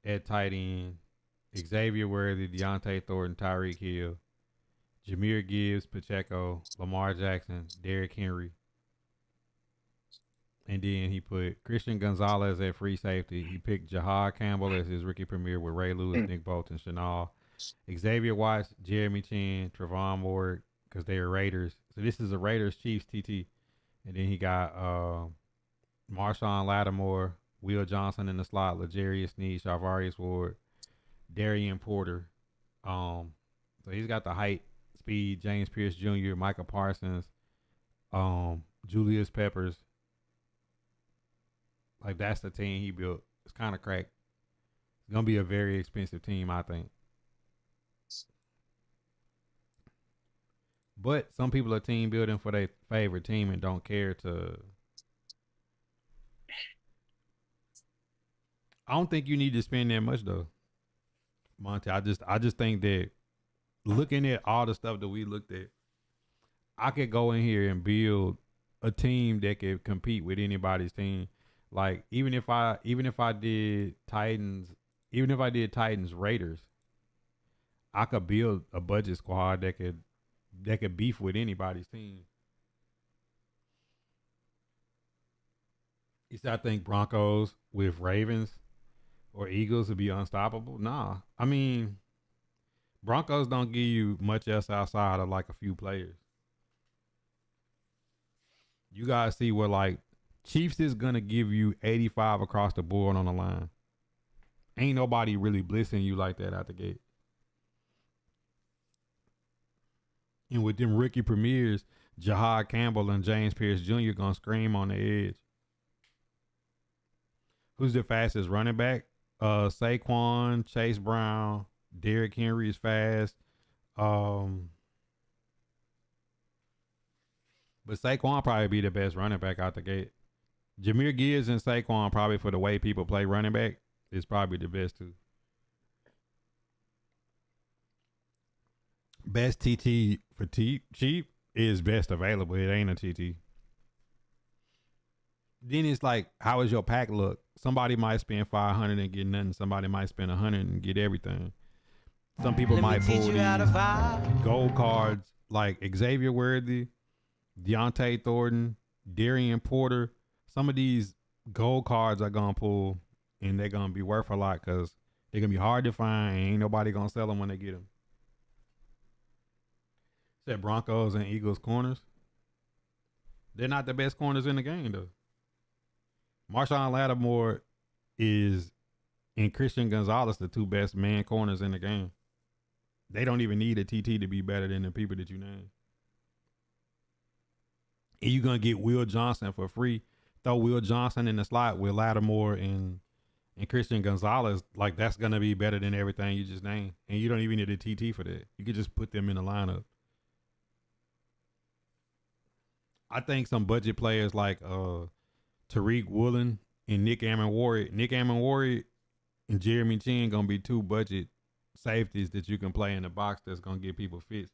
at tight end, Xavier Worthy, Deontay Thornton, Tyreek Hill, Jahmyr Gibbs, Pacheco, Lamar Jackson, Derrick Henry. And then he put Christian Gonzalez at free safety. He picked Jahad Campbell as his rookie premier with Ray Lewis, Nick Bolton, Chanel, Xavier Watts, Jeremy Chin, Trevon Moore, because they are Raiders. So this is a Raiders Chiefs TT. And then he got Marshawn Lattimore, Will Johnson in the slot, L'Jarius Sneed, Charvarius Ward, Darian Porter. So he's got the height, speed, James Pierce Jr., Micah Parsons, Julius Peppers. Like that's the team he built. It's kind of cracked. It's gonna be a very expensive team, I think. But some people are team building for their favorite team and don't care to. I don't think you need to spend that much though, Monty. I just think that looking at all the stuff that we looked at, I could go in here and build a team that could compete with anybody's team. Like even if I did Titans Raiders, I could build a budget squad that could beef with anybody's team. You said I think Broncos with Ravens or Eagles would be unstoppable. Nah, I mean Broncos don't give you much else outside of like a few players. You guys see what like Chiefs is gonna give you 85 across the board on the line. Ain't nobody really blitzing you like that out the gate. And with them rookie premieres, Jahad Campbell and James Pierce Jr. gonna scream on the edge. Who's the fastest running back? Saquon, Chase Brown, Derrick Henry is fast. Um, but Saquon probably be the best running back out the gate. Jameer Gibbs and Saquon probably for the way people play running back is probably the best too. Best TT for cheap is best available. It ain't a TT. Then it's like, how is your pack look? Somebody might spend 500 and get nothing. Somebody might spend 100 and get everything. Some people might pull these gold cards like Xavier Worthy, Deontay Thornton, Darian Porter. Some of these gold cards are gonna pull, and they're gonna be worth a lot because they're gonna be hard to find. And ain't nobody gonna sell them when they get them. Said Broncos and Eagles corners. They're not the best corners in the game though. Marshawn Lattimore and Christian Gonzalez the two best man corners in the game. They don't even need a TT to be better than the people that you name. And you're going to get Will Johnson for free. Throw Will Johnson in the slot with Lattimore and Christian Gonzalez. Like, that's going to be better than everything you just named. And you don't even need a TT for that. You could just put them in the lineup. I think some budget players like Tariq Woolen and Nick Amon-Warrior and Jeremy Chin going to be two budget safeties that you can play in the box that's going to get people fits.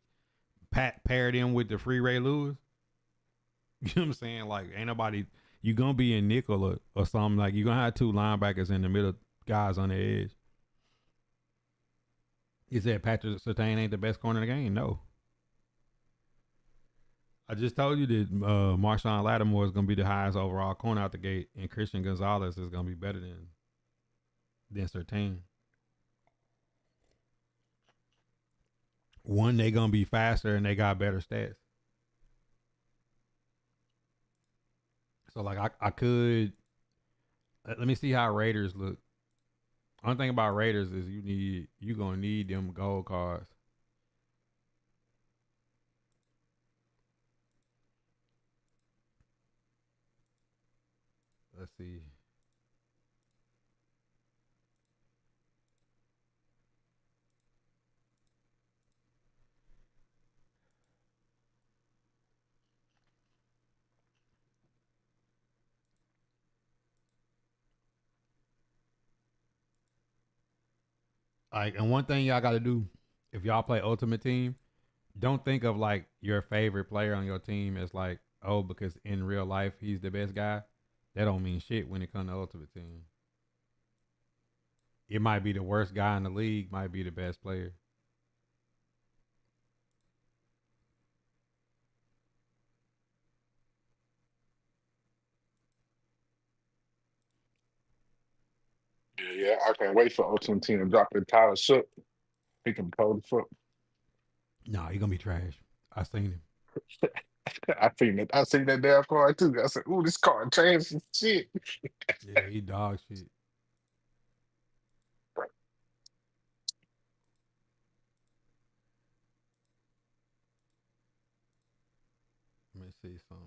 Pair them with the free Ray Lewis. You know what I'm saying? Like, ain't nobody, you're going to be in nickel or something. Like, you're going to have two linebackers in the middle, guys on the edge. You said Patrick Surtain ain't the best corner in the game? No. I just told you that Marshawn Lattimore is going to be the highest overall corner out the gate, and Christian Gonzalez is going to be better than Surtain. One, they going to be faster, and they got better stats. So, like, I could... Let me see how Raiders look. Only thing about Raiders is you going to need them gold cards. Let's see. Like, and one thing y'all got to do, if y'all play Ultimate Team, don't think of like your favorite player on your team as like, oh, because in real life he's the best guy. That don't mean shit when it comes to Ultimate Team. It might be the worst guy in the league, might be the best player. Yeah, I can't wait for Ultimate Team to drop the Tyler Shook. He can cold the foot. Nah, he gonna be trash. I seen him. I seen it. I seen that damn card too. I said, "Ooh, this card changed some shit." Yeah, he dog shit. Let me see something.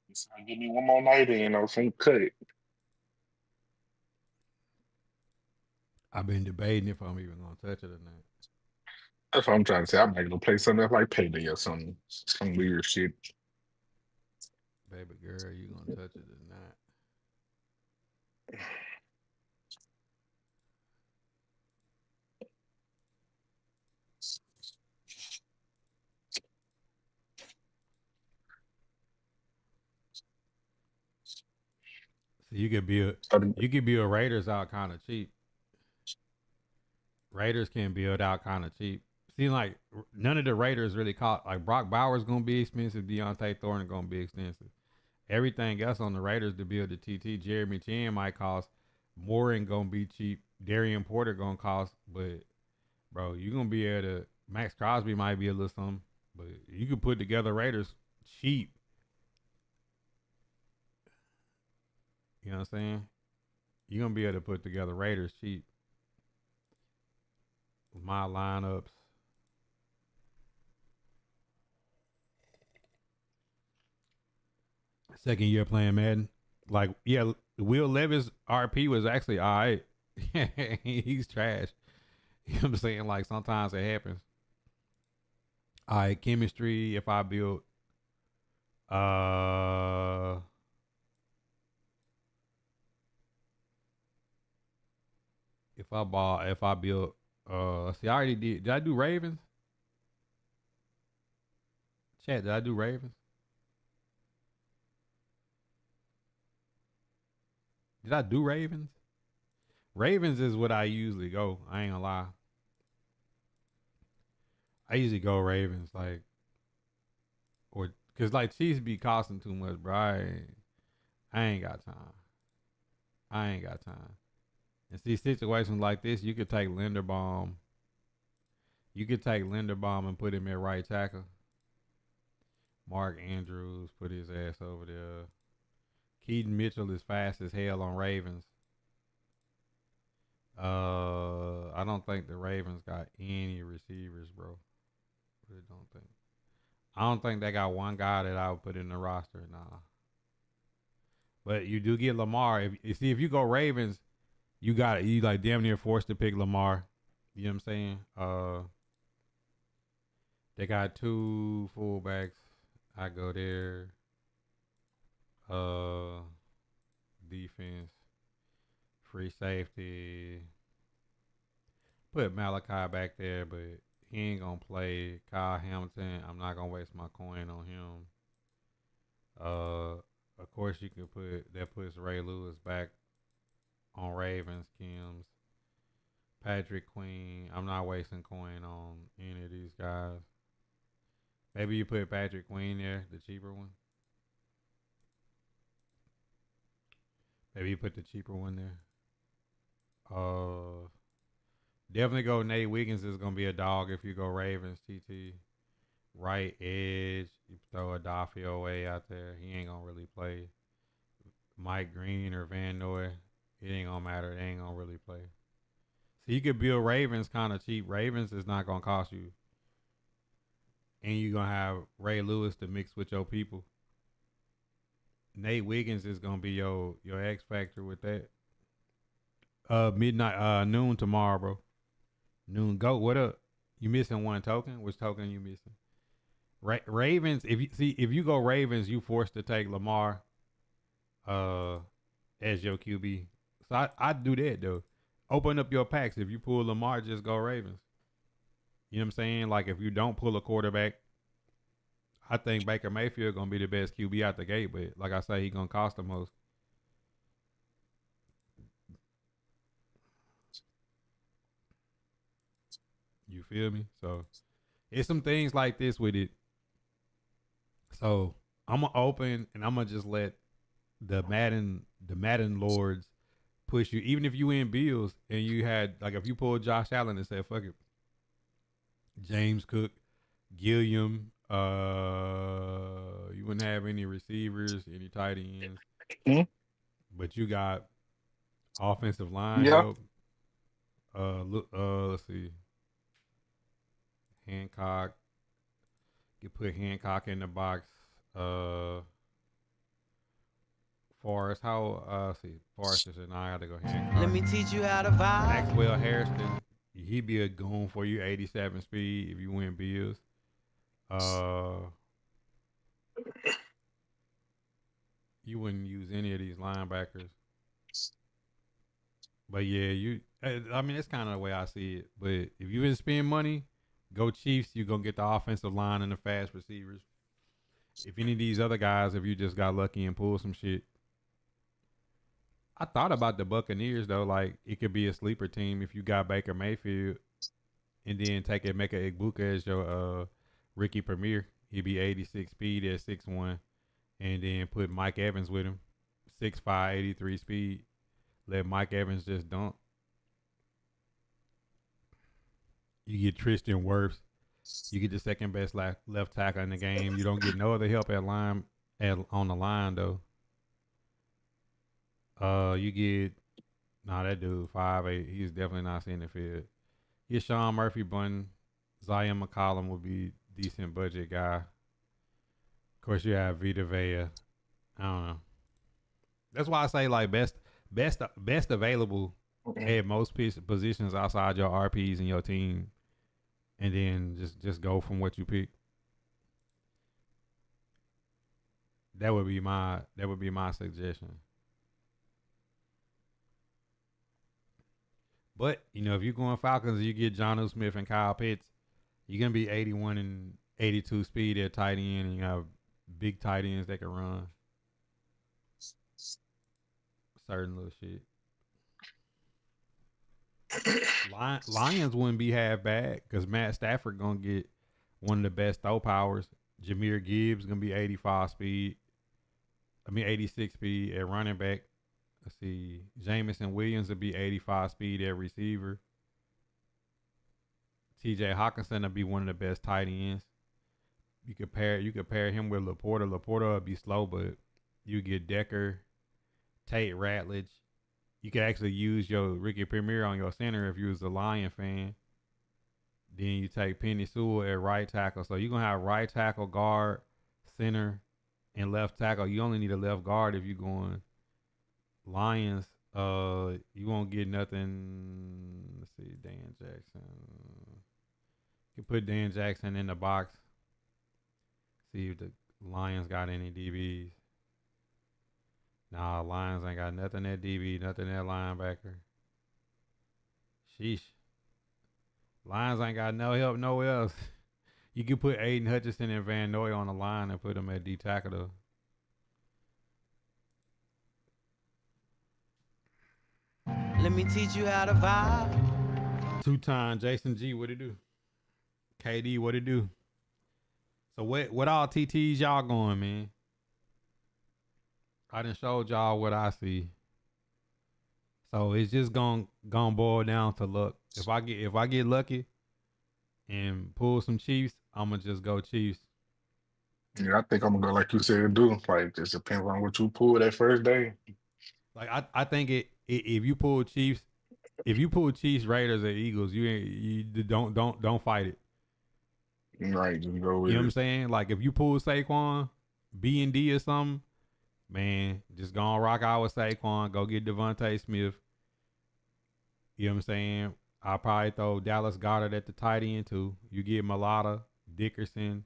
He said, "Give me one more night in, some cut it." I've been debating if I'm even gonna touch it or not. That's what I'm trying to say. I might go play something else like Payday or something. Some weird shit. Baby girl, you gonna touch it or not? So you could build Raiders out kind of cheap. Raiders can build out kind of cheap. Seems like none of the Raiders really cost. Like Brock Bowers gonna be expensive. Deontay Thornton gonna be expensive. Everything else on the Raiders to build the TT. Jeremy Chin might cost more and gonna be cheap. Darian Porter gonna cost, but bro, you gonna be able to. Max Crosby might be a little something, but you could put together Raiders cheap You know what I'm saying? You're gonna be able to put together Raiders cheap. My lineups. Second year playing Madden. Like, yeah, Will Levis RP was actually all right. He's trash. You know what I'm saying? Like, sometimes it happens. All right, chemistry. If I build, uh, if I build, see, I already did. Did I do Ravens? Chat, did I do Ravens? Did I do Ravens? Ravens is what I usually go. I ain't gonna lie. I usually go Ravens, like, or cause like Chiefs be costing too much, bro. I ain't got time. I ain't got time. And see situations like this, you could take Linderbaum. You could take Linderbaum and put him at right tackle. Mark Andrews put his ass over there. Keaton Mitchell is fast as hell on Ravens. I don't think the Ravens got any receivers, bro. Really don't think. I don't think they got one guy that I would put in the roster. Nah. But you do get Lamar. If you go Ravens, you like damn near forced to pick Lamar. You know what I'm saying? They got two fullbacks. I go there. Defense, free safety. Put Malachi back there, but he ain't gonna play. Kyle Hamilton, I'm not gonna waste my coin on him. Of course you can puts Ray Lewis back on Ravens, Kim's. Patrick Queen, I'm not wasting coin on any of these guys. Maybe you put Patrick Queen there, the cheaper one. Maybe you put the cheaper one there. Definitely go Nate Wiggins is gonna be a dog if you go Ravens. TT right edge. You throw a Daffy away out there. He ain't gonna really play. Mike Green or Van Noy. It ain't gonna matter. They ain't gonna really play. So you could build Ravens kind of cheap. Ravens is not gonna cost you, and you're gonna have Ray Lewis to mix with your people. Nate Wiggins is gonna be your X factor with that. Midnight, noon tomorrow, bro. Noon. Go. What up? You missing one token? Which token you missing? Ravens. If you go Ravens, you forced to take Lamar, as your QB. So I do that though. Open up your packs. If you pull Lamar, just go Ravens. You know what I'm saying? Like if you don't pull a quarterback, I think Baker Mayfield gonna be the best QB out the gate. But like I say, he gonna cost the most. You feel me? So it's some things like this with it. So I'm gonna open and I'm gonna just let the Madden lords push you. Even if you in Bills and you had like if you pulled Josh Allen and said fuck it, James Cook, Gilliam, you wouldn't have any receivers, any tight ends, but you got offensive line Yeah. help. Let's see, Hancock. You put Hancock in the box. Forrest, Forrest is now I got to go Hancock. Let me teach you how to vibe. Maxwell Harrison, he be a goon for you, 87 speed if you win Bills. You wouldn't use any of these linebackers. But yeah, I mean, it's kind of the way I see it. But if you didn't spend money, go Chiefs. You're going to get the offensive line and the fast receivers. If any of these other guys, if you just got lucky and pulled some shit. I thought about the Buccaneers, though. Like, it could be a sleeper team if you got Baker Mayfield and then take Emeka Egbuka as your Ricky Premier. He'd be 86 speed at 6'1", and then put Mike Evans with him, 6'5", 83 speed. Let Mike Evans just dunk. You get Tristan Wirfs. You get the second best left tackle in the game. You don't get no other help on the line though. You get that dude 5'8". He's definitely not seeing the field. Yeah, Sean Murphy, Bun, Zion McCollum would be decent budget guy. Of course, you have Vita Vea. I don't know. That's why I say like best available at most positions outside your RPs and your team, and then just go from what you pick. That would be my suggestion. But if you're going Falcons, you get Jonnu Smith and Kyle Pitts. You're gonna be 81 and 82 speed at tight end, and you have big tight ends that can run certain little shit. Lions wouldn't be half bad because Matt Stafford gonna get one of the best throw powers. Jameer Gibbs gonna be 85 speed. 86 speed at running back. Let's see. Jamison Williams will be 85 speed at receiver. TJ Hawkinson will be one of the best tight ends. You could pair him with Laporta. Laporta will be slow, but you get Decker, Tate Ratledge. You could actually use your Ricky Premier on your center if you was a Lion fan. Then you take Penny Sewell at right tackle. So you're going to have right tackle, guard, center, and left tackle. You only need a left guard if you're going Lions. You won't get nothing. Let's see, Dan Jackson. You can put Dan Jackson in the box. See if the Lions got any DBs. Nah, Lions ain't got nothing at DB, nothing at linebacker. Sheesh. Lions ain't got no help nowhere else. You could put Aiden Hutchinson and Van Noy on the line and put them at D tackle though. Let me teach you how to vibe. Two-time Jason G, what it do? KD, what it do? So what all TTs y'all going, man? I done showed y'all what I see. So it's just gonna boil down to luck. If I get lucky and pull some Chiefs, I'ma just go Chiefs. Yeah, I think I'm gonna go like you said, do. Like, just depends on what you pull that first day. Like I think if you pull Chiefs, Raiders, or Eagles, you don't fight it. Right, just go with You know what I'm it. saying? Like if you pull Saquon, B and D or something, man, just go on rock out with Saquon. Go get Devontae Smith. You know what I'm saying? I'll probably throw Dallas Goedert at the tight end too. You get Mulata, Dickerson,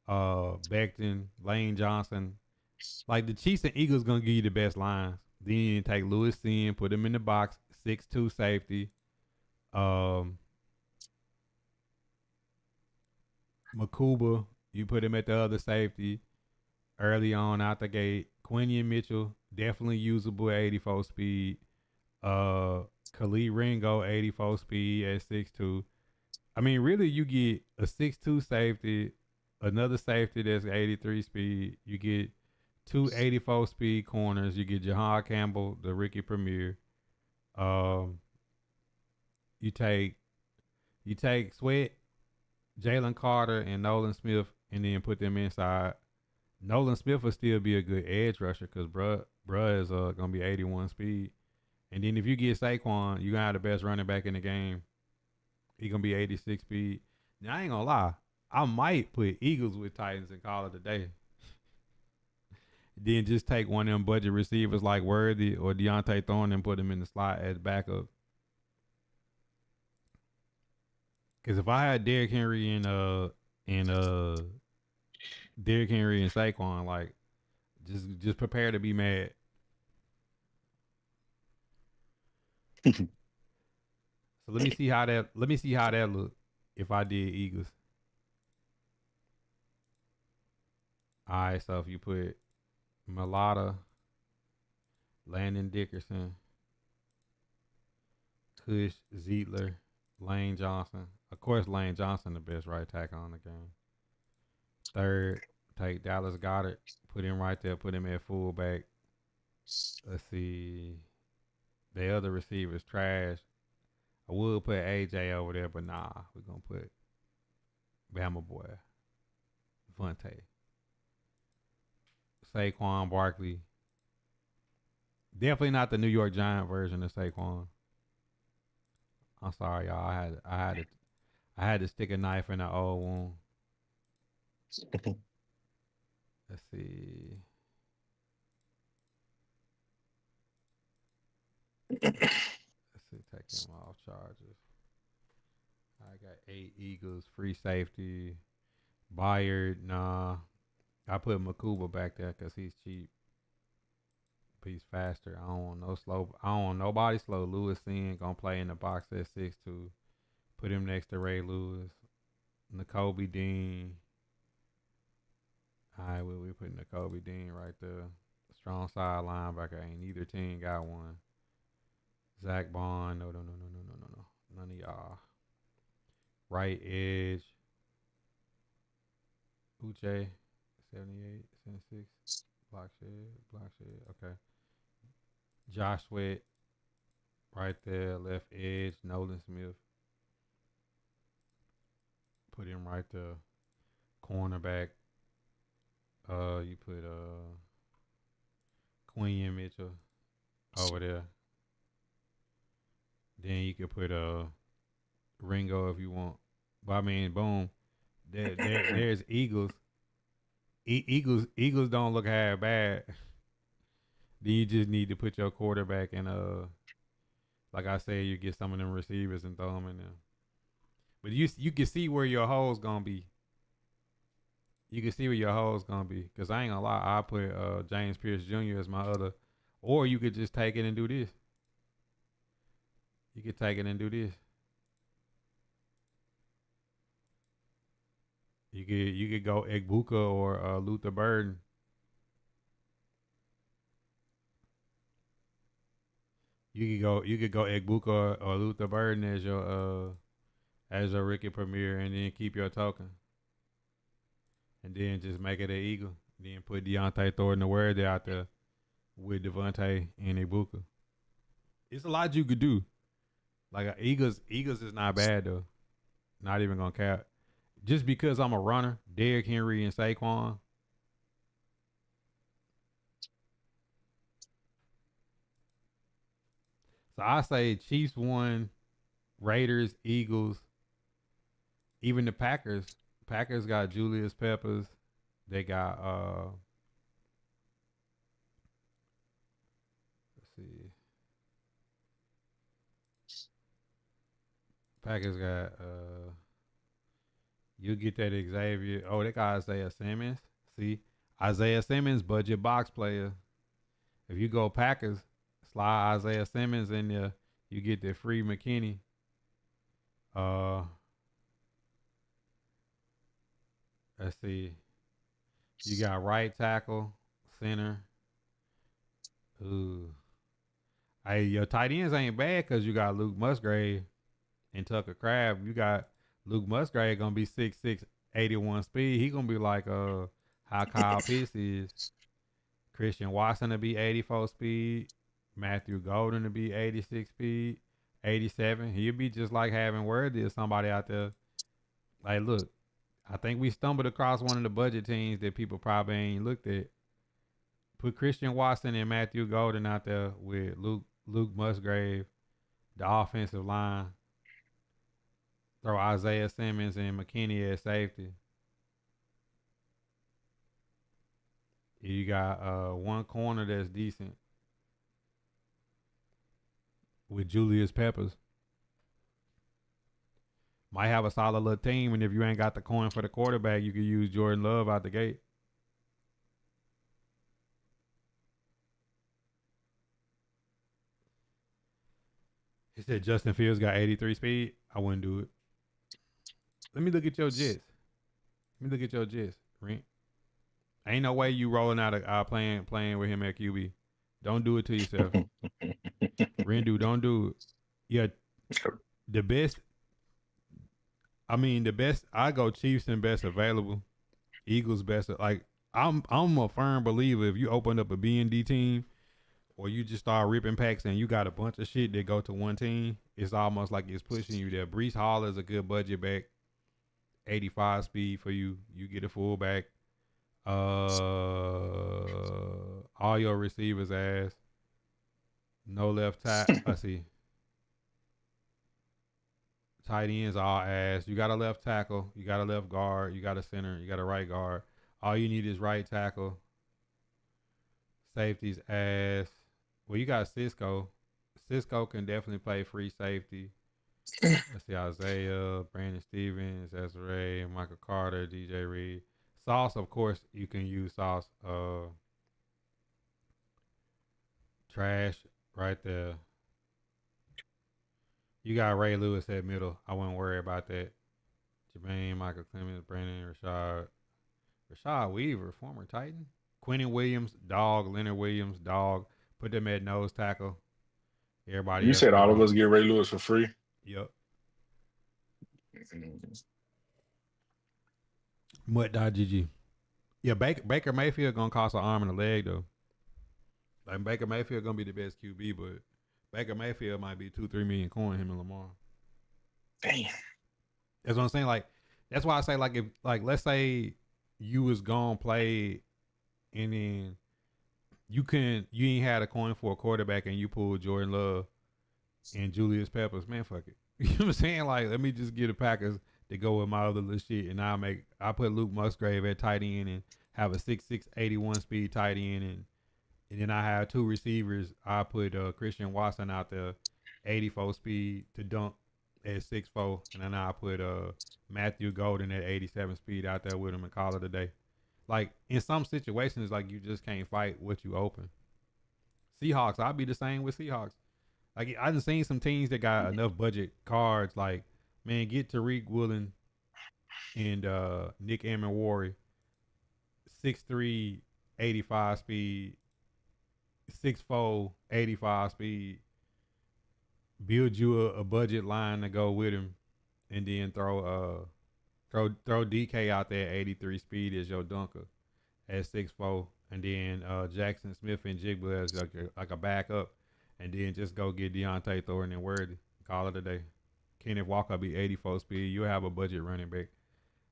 Becton, Lane Johnson. Like the Chiefs and Eagles gonna give you the best lines. Then you take Lewis Sin, put him in the box, 6'2" safety. Makuba, you put him at the other safety early on out the gate. Quinion Mitchell, definitely usable at 84 speed. Khalid Ringo, 84 speed at 6'2". I mean, really, you get a 6'2" safety, another safety that's 83 speed. You get two 84 speed corners. You get Jahan Campbell, the Ricky Premier. You take Sweat, Jalen Carter, and Nolan Smith, and then put them inside. Nolan Smith will still be a good edge rusher because bruh is gonna be 81 speed. And then if you get Saquon, you gonna have the best running back in the game. He gonna be 86 speed. Now I ain't gonna lie, I might put Eagles with Titans and call it a day. Then just take one of them budget receivers like Worthy or Deontay Thorne and put him in the slot as backup. Because if I had Derrick Henry and Saquon, like just prepare to be mad. So let me see how that look if I did Eagles. All right, so if you put Mulata, Landon Dickerson, Kush, Zietler, Lane Johnson. Of course, Lane Johnson the best right tackle on the game. Third, take Dallas Goedert, put him right there, put him at fullback. Let's see. The other receivers trash. I would put AJ over there, but nah, we're gonna put Bama boy, Vontae, Saquon Barkley, Definitely not the New York Giant version of Saquon. I'm sorry, y'all. I had to stick a knife in an old wound. Let's see. Let's see. Take him off charges. I got 8 Eagles, free safety. Bayard, nah. I put Makuba back there because he's cheap. He's faster. I don't want no slow. I don't want nobody slow. Lewis Sin gonna play in the box at 6'2". Put him next to Ray Lewis. N'Kobe Dean. All right, well, we put N'Kobe Dean right there. Strong side linebacker. Ain't either team got one. Zach Bond. No. None of y'all. Right edge. Uche. 78, 76. Block shed. Okay. Josh Sweat. Right there. Left edge. Nolan Smith. Put him right there. Cornerback. You put Quinn Mitchell over there. Then you could put Ringo if you want. But I mean, boom. There's Eagles. Eagles don't look half bad. Then you just need to put your quarterback in like I said, you get some of them receivers and throw them in there. But you can see where your hole's gonna be. You can see where your hole's gonna be. Cause I ain't gonna lie, I put James Pierce Jr. as my other, or you could just take it and do this. You could take it and do this. You could go Egbuka or Luther Burden. You could go Egbuka or Luther Burden as your rookie premier, and then keep your token, and then just make it an Eagle. Then put Deontay Thornton the word out there with Devontae and Egbuka. It's a lot you could do. Like Eagles is not bad though. Not even gonna cap. Just because I'm a runner, Derrick Henry and Saquon. So I say Chiefs 1, Raiders, Eagles, even the Packers. Packers got Julius Peppers. They got let's see. Packers got you get that Xavier. Oh, they got Isaiah Simmons. See? Isaiah Simmons, budget box player. If you go Packers, slide Isaiah Simmons in there, you get the free McKinney. Let's see. You got right tackle, center. Ooh. Hey, your tight ends ain't bad because you got Luke Musgrave and Tucker Craft. You got Luke Musgrave gonna be 6'6", 81 speed. He gonna be like how Kyle Pitts is. Christian Watson to be 84 speed. Matthew Golden to be 86 speed. 87. He'll be just like having Worthy or somebody out there. Like, look, I think we stumbled across one of the budget teams that people probably ain't looked at. Put Christian Watson and Matthew Golden out there with Luke Musgrave, the offensive line. Throw Isaiah Simmons and McKinney at safety. You got one corner that's decent with Julius Peppers. Might have a solid little team, and if you ain't got the coin for the quarterback, you could use Jordan Love out the gate. He said Justin Fields got 83 speed. I wouldn't do it. Let me look at your Jets. Rent. Ain't no way you rolling out playing with him at QB. Don't do it to yourself. Rendu, don't do it. Yeah, the best. I go Chiefs and best available. Eagles best. Like I'm a firm believer. If you open up a B&D team, or you just start ripping packs and you got a bunch of shit that go to one team, it's almost like it's pushing you there. Breece Hall is a good budget back. 85 speed for you. You get a fullback. All your receivers ass. No left tackle. I see. Tight ends all ass. You got a left tackle. You got a left guard. You got a center. You got a right guard. All you need is right tackle. Safety's ass. Well, you got Cisco. Cisco can definitely play free safety. Let's see, Isaiah, Brandon Stevens, Ezra, Michael Carter, DJ Reed. Sauce, of course, you can use Sauce. Trash right there. You got Ray Lewis at middle. I wouldn't worry about that. Jermaine, Michael Clemens, Brandon, Rashad Weaver, former Titan. Quentin Williams, dog. Leonard Williams, dog. Put them at nose tackle. Everybody You else said can all of go. us get Ray Lewis for free. Yep. Mutt.gg. Yeah, Baker Mayfield gonna cost an arm and a leg though. Like Baker Mayfield gonna be the best QB, but Baker Mayfield might be 2-3 million coin him and Lamar. Damn. That's what I'm saying. Like that's why I say like if like let's say you was gonna play and then you ain't had a coin for a quarterback and you pulled Jordan Love and Julius Peppers, man, fuck it. You know what I'm saying? Like let me just get the Packers to go with my other little shit and I put Luke Musgrave at tight end and have a 6'6", 81 speed tight end and then I have two receivers. I put Christian Watson out there, 84 speed to dunk at 6'4", and then I put Matthew Golden at 87 speed out there with him and call it a day. Like in some situations, like you just can't fight what you open. Seahawks, I'll be the same with Seahawks. Like I done seen some teams that got enough budget cards. Like man, get Tariq Woolen and Nick Amenwari, 6'3", 85 speed. 6'4", 85 speed. Build you a budget line to go with him, and then throw DK out there at 83 speed as your dunker at 6'4", and then Jackson Smith and Jigba as like a backup, and then just go get Deontay Thornton and Worthy. Call it a day. Kenneth Walker be 84 speed. You have a budget running back.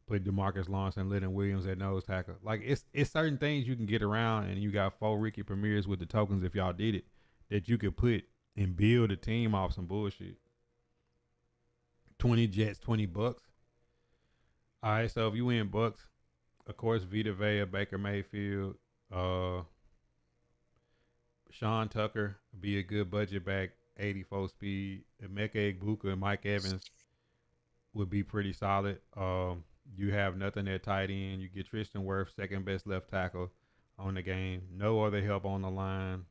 Put DeMarcus Lawrence and Lennon Williams at nose tackle. Like it's certain things you can get around, and you got 4 Ricky Premiers with the tokens if y'all did it that you could put and build a team off some bullshit. 20 Jets, 20 Bucks. All right, so if you win Bucks, of course Vita Vea, Baker Mayfield, Sean Tucker be a good budget back, 84 speed. Emeka Egbuka and Mike Evans would be pretty solid. You have nothing at tight end. You get Tristan Wirfs, second best left tackle on the game. No other help on the line.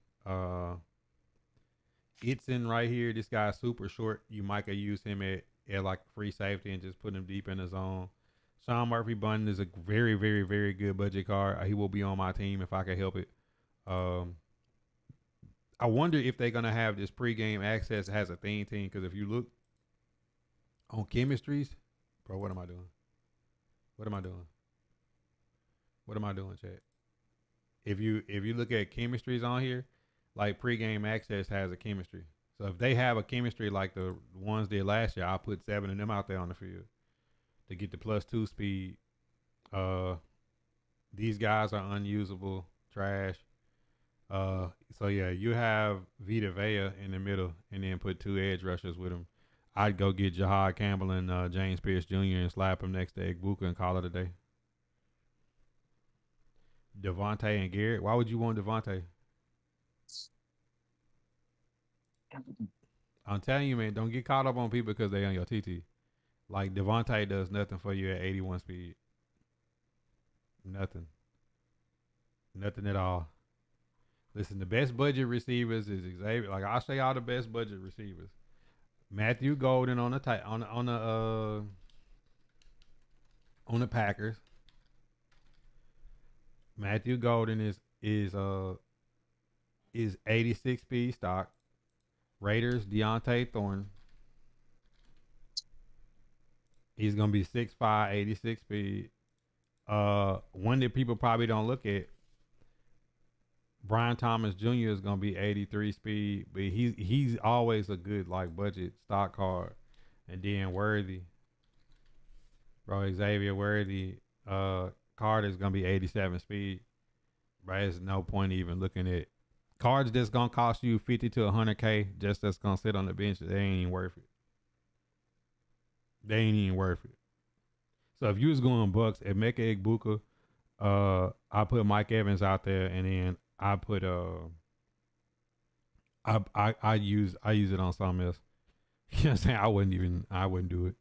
It's in right here. This guy's super short. You might could use him at like free safety and just put him deep in the zone. Sean Murphy Bunton is a very, very, very good budget card. He will be on my team if I can help it. I wonder if they're going to have this pregame access as a theme team, because if you look on chemistries, bro, what am I doing? What am I doing? What am I doing, chat? If you look at chemistries on here, like pregame access has a chemistry. So if they have a chemistry like the ones did last year, I'll put 7 of them out there on the field to get the +2 speed. These guys are unusable, trash. So yeah, you have Vita Vea in the middle, and then put 2 edge rushers with him. I'd go get Jahad Campbell and James Pierce Jr. and slap him next to Egbuka and call it a day. Devontae and Garrett. Why would you want Devontae? I'm telling you, man, don't get caught up on people because they on your TT. Like Devontae does nothing for you at 81 speed. Nothing. Nothing at all. Listen, the best budget receivers is Xavier. Like I'll say all the best budget receivers. Matthew Golden on the Packers. Matthew Golden is 86 speed stock. Raiders Deontay Thornton. He's gonna be 6'5", 86 speed. One that people probably don't look at. Brian Thomas Jr. is gonna be 83 speed, but he's always a good like budget stock card. And then Worthy, bro, Xavier Worthy, card is gonna be 87 speed. Bro, there's no point even looking at Cards that's gonna cost you 50 to 100K just that's gonna sit on the bench. They ain't even worth it. They ain't even worth it. So if you was going Bucks at Mecca Egbuka, I put Mike Evans out there, and then I put I use it on something else. You know what I'm saying? I wouldn't do it.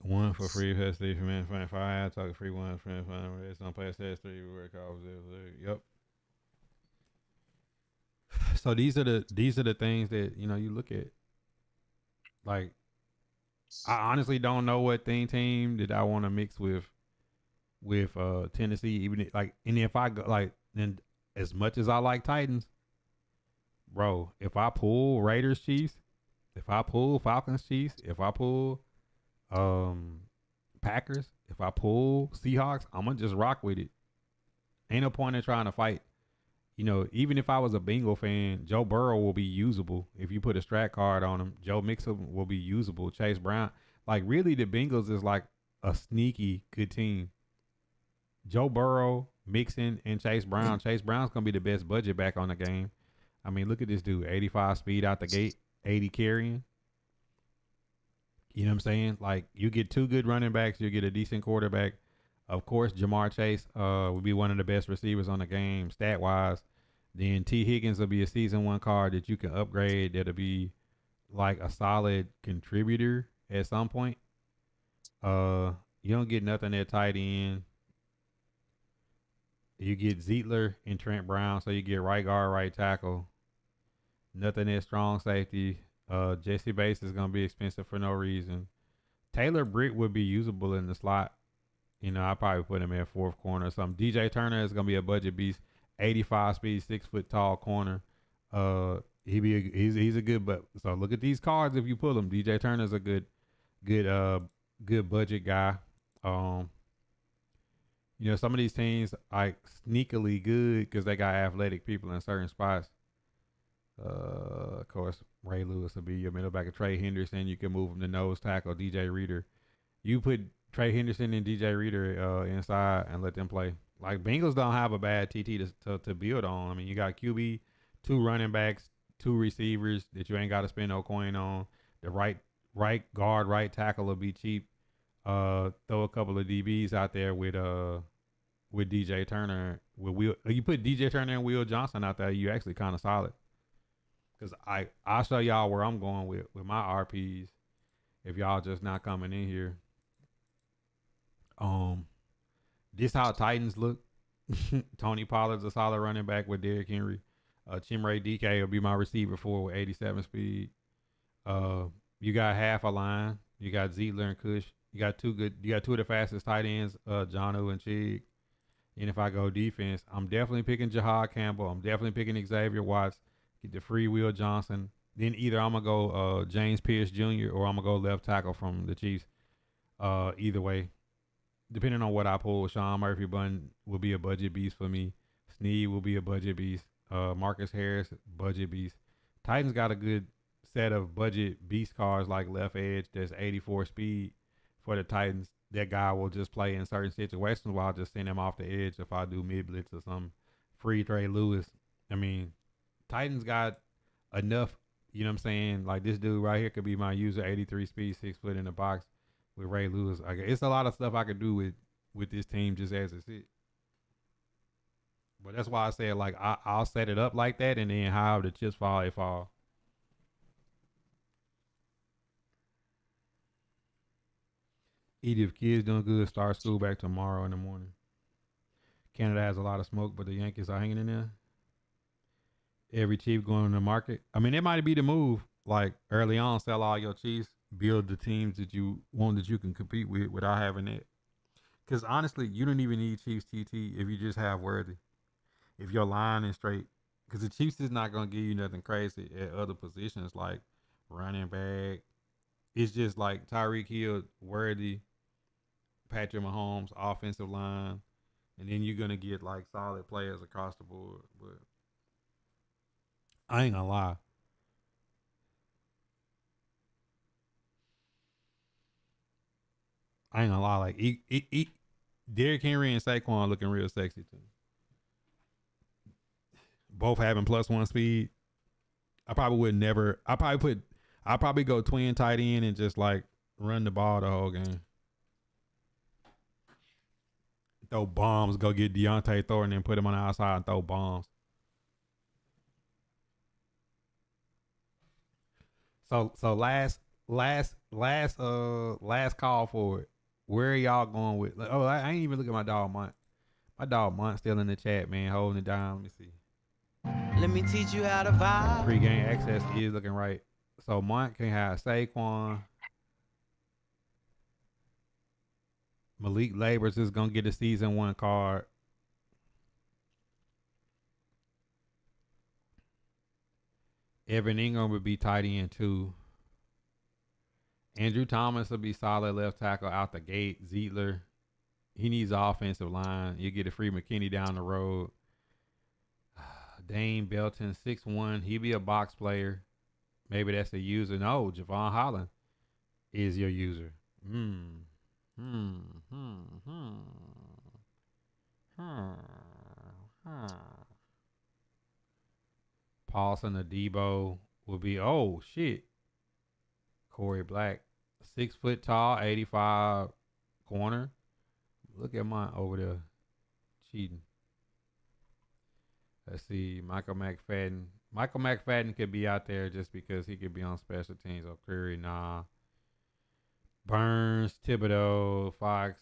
One for free, has three for man, 5. Talk free one, friend, 5. It's on play stats 3. Work off. Yep. So these are the things that you look at. Like, I honestly don't know what team that I want to mix with Tennessee. Even and if I go then as much as I like Titans, bro, if I pull Raiders Chiefs, if I pull Falcons Chiefs, if I pull Packers, if I pull Seahawks, I'm gonna just rock with it. Ain't no point in trying to fight. Even if I was a Bengal fan, Joe Burrow will be usable. If you put a strat card on him, Joe Mixon will be usable. Chase Brown, really the Bengals is like a sneaky good team. Joe Burrow, Mixon, and Chase Brown. Chase Brown's gonna be the best budget back on the game. I mean, look at this dude, 85 speed out the gate, 80 carrying. You know what I'm saying? Like, you get 2 good running backs, you get a decent quarterback. Of course, Jamar Chase will be one of the best receivers on the game, stat-wise. Then T. Higgins will be a season 1 card that you can upgrade. That'll be like a solid contributor at some point. You don't get nothing at tight end. You get Zietler and Trent Brown, so you get right guard, right tackle. Nothing at strong safety. Jesse Bates is gonna be expensive for no reason. Taylor Britt would be usable in the slot. I probably put him at 4th corner or something. DJ Turner is gonna be a budget beast. 85 speed, 6 foot tall corner. He's a good, but so look at these cards if you pull them. DJ Turner's a good budget guy. Some of these teams like sneakily good because they got athletic people in certain spots. Of course, Ray Lewis will be your middle backer. Trey Henderson, you can move him to nose tackle. DJ Reader, you put Trey Henderson and DJ Reader inside and let them play. Like, Bengals don't have a bad TT to build on. I mean, you got QB, 2 running backs, 2 receivers that you ain't got to spend no coin on. The right guard, right tackle will be cheap. Throw a couple of DBs out there with DJ Turner. You put DJ Turner and Will Johnson out there, you actually kind of solid. Because I'll show y'all where I'm going with my RPs if y'all just not coming in here. This how Titans look. Tony Pollard's a solid running back with Derrick Henry. Chimere DK will be my receiver 4 with 87 speed. You got half a line. You got Zietler and Kush. You got 2 of the fastest tight ends, Jonnu and Chig. And if I go defense, I'm definitely picking Jahad Campbell. I'm definitely picking Xavier Watts. Get the free Will Johnson. Then either I'm going to go James Pierce Jr. or I'm going to go left tackle from the Chiefs. Either way, depending on what I pull, Sean Murphy Bunn will be a budget beast for me. Snead will be a budget beast. Marcus Harris, budget beast. Titans got a good set of budget beast cards like left edge that's 84 speed for the Titans. That guy will just play in certain situations while I'll just send him off the edge if I do mid blitz or something. Free Trey Lewis. I mean, Titans got enough, you know what I'm saying? Like, this dude right here could be my user, 83 speed, 6 foot in the box with Ray Lewis. It's a lot of stuff I could do with this team just as it's it. But that's why I said, like, I'll set it up like that, and then however the chips fall, they fall. Edith, kids doing good. Start school back tomorrow in the morning. Canada has a lot of smoke, but the Yankees are hanging in there. Every chief going in the market. I mean, it might be the move. Like, early on, sell all your Chiefs, build the teams that you want that you can compete with without having that. Because honestly, you don't even need Chiefs TT if you just have Worthy. If your line is straight. Because the Chiefs is not going to give you nothing crazy at other positions like running back. It's just like Tyreek Hill, Worthy, Patrick Mahomes, offensive line. And then you're going to get like solid players across the board. But I ain't gonna lie. Like, Derrick Henry and Saquon looking real sexy too. Both having +1 speed. I probably would never. I probably go twin tight end and just like run the ball the whole game. Throw bombs. Go get Deontay Thornton and put him on the outside and throw bombs. So last call for it. Where are y'all going with? Oh, I ain't even looking at my dog Mont. My dog Mont still in the chat, man, holding it down. Let me see. Let me teach you how to vibe. Pre-game access is looking right. So Mont can have Saquon. Malik Labors is gonna get a season 1 card. Evan Ingram would be tight end 2. Andrew Thomas will be solid left tackle out the gate. Zietler, he needs offensive line. You get a free McKinney down the road. Dane Belton, 6'1". He'll be a box player. Maybe that's a user. No, Javon Holland is your user. Paulson Adebo will be, oh shit. Corey Black, 6 foot tall, 85 corner. Look at mine over there cheating. Let's see, Michael McFadden. Michael McFadden could be out there just because he could be on special teams. Or Curry, nah. Burns, Thibodeau, Fox.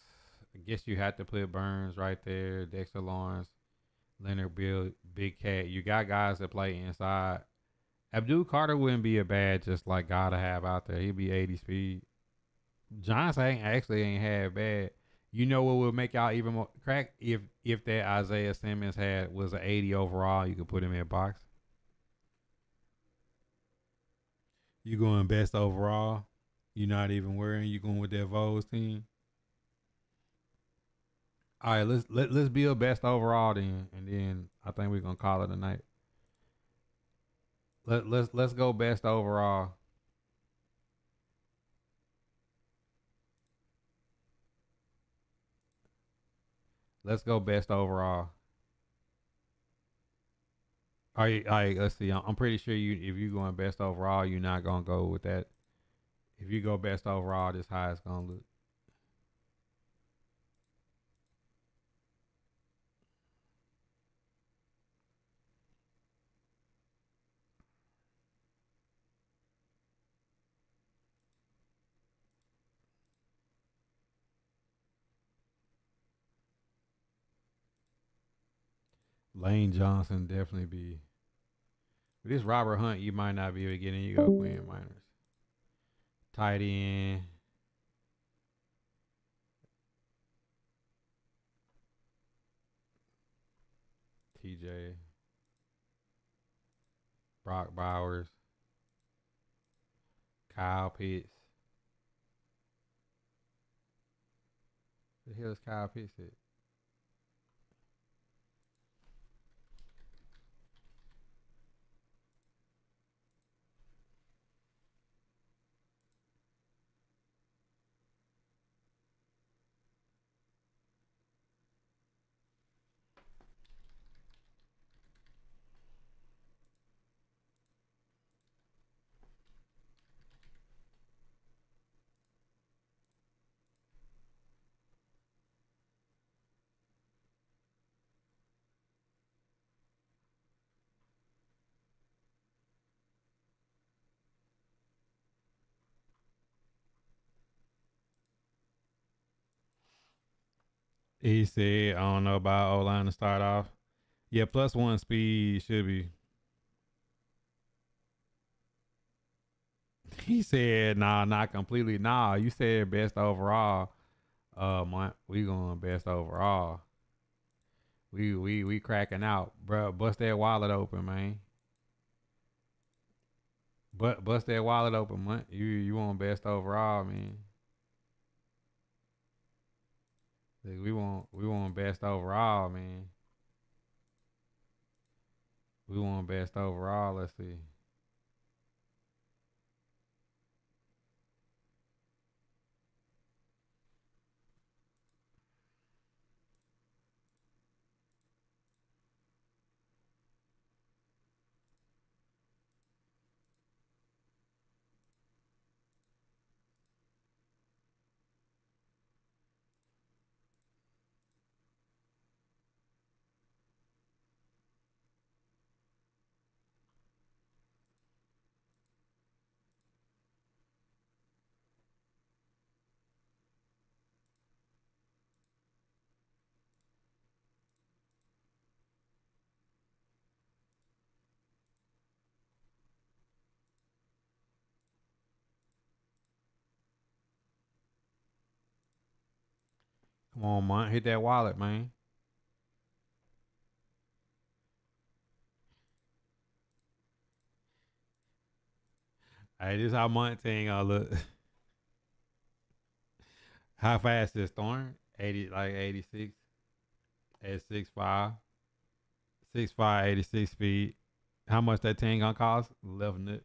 I guess you have to put Burns right there. Dexter Lawrence, Leonard Bill, Big Cat. You got guys that play inside. Abdul Carter wouldn't be a bad just like guy to have out there. He'd be 80 speed. Johnson ain't had bad. You know what would make y'all even more crack if that Isaiah Simmons was an 80 overall, you could put him in a box. You going best overall. You're not even worrying. You going with that Vols team. All right, let's build best overall then, and then I think we're gonna call it a night. Let's go best overall. Let's go best overall. All right, let's see. I'm pretty sure if you going best overall, you're not gonna go with that. If you go best overall, this how it's gonna look. Lane Johnson definitely be. But this Robert Hunt, you might not be able to get in. You go Quinn Miners. Tight end. TJ. Brock Bowers. Kyle Pitts. The hell is Kyle Pitts at? He said, I don't know about O-line to start off. Yeah, +1 speed should be. He said, nah, not completely. Nah, you said best overall. We going best overall. We cracking out, bro. Bust that wallet open, man. Bust that wallet open, man. You want best overall, man. Like, we want best overall, man. We want best overall. Let's see. Come on, man. Hit that wallet, man. Hey, this how Monte gonna look. How fast is Thorn? 80, like 86 at 6'5". 6'5", 86 speed. How much that thing gonna cost? 11 it.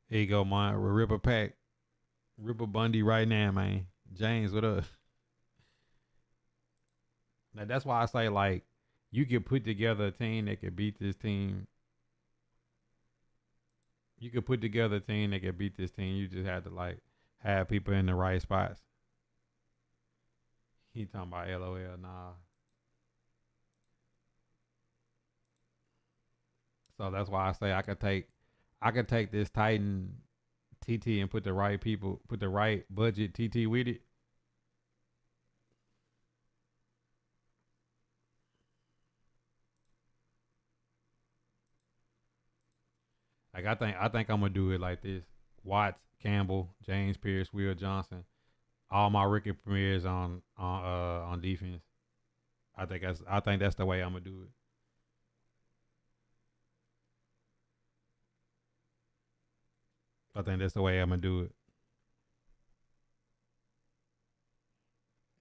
Here you go, man. We'll rip a pack. Rip a Bundy right now, man. James, what up? Now that's why I say like you could put together a team that could beat this team. You could put together a team that could beat this team. You just have to like have people in the right spots. He talking about LOL, nah. So that's why I say I could take this Titan TT and put the right people, put the right budget TT with it. Like I think I'm gonna do it like this: Watts, Campbell, James Pierce, Will Johnson, all my rookie premieres on defense. I think that's the way I'm gonna do it. I think that's the way I'm gonna do it.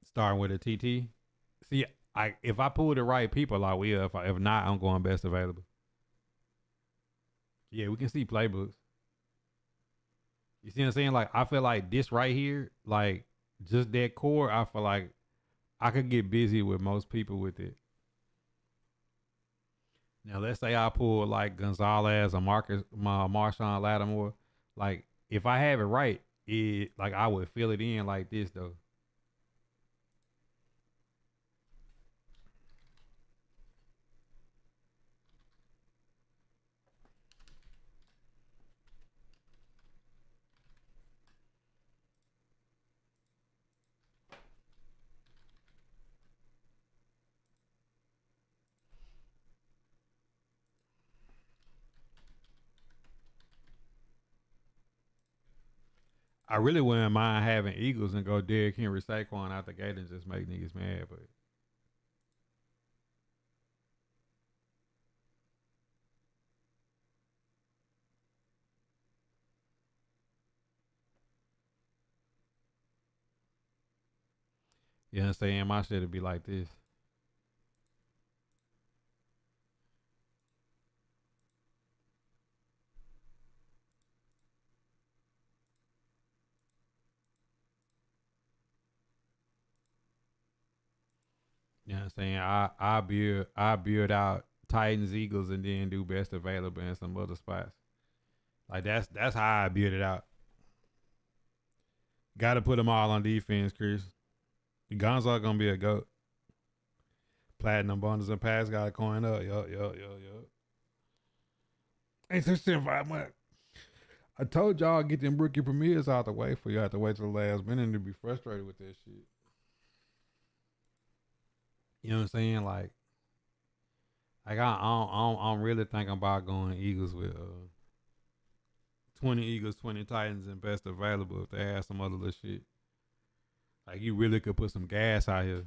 Starting with a TT. See, I if I pull the right people, I will. If not, I'm going best available. Yeah, we can see playbooks. You see what I'm saying? Like I feel like this right here, like just that core, I feel like I could get busy with most people with it. Now let's say I pull like Gonzalez or Marshawn Lattimore. Like if I have it right, it like I would fill it in like this though. I really wouldn't mind having Eagles and go Derrick Henry, Saquon out the gate and just make niggas mad, but you know what I'm saying? My shit would be like this. You know what I'm saying? I build out Titans, Eagles, and then do best available in some other spots. Like that's how I build it out. Got to put them all on defense, Chris. Gonzo gonna be a goat. Platinum bundles and pass got a coin up. Yo. Ain't this shit 5 months? I told y'all get them rookie premieres out the way for you. Have to wait till the last minute to be frustrated with that shit. You know what I'm saying? I'm really thinking about going Eagles with 20 Eagles, 20 Titans, and best available if they have some other little shit. Like you really could put some gas out here.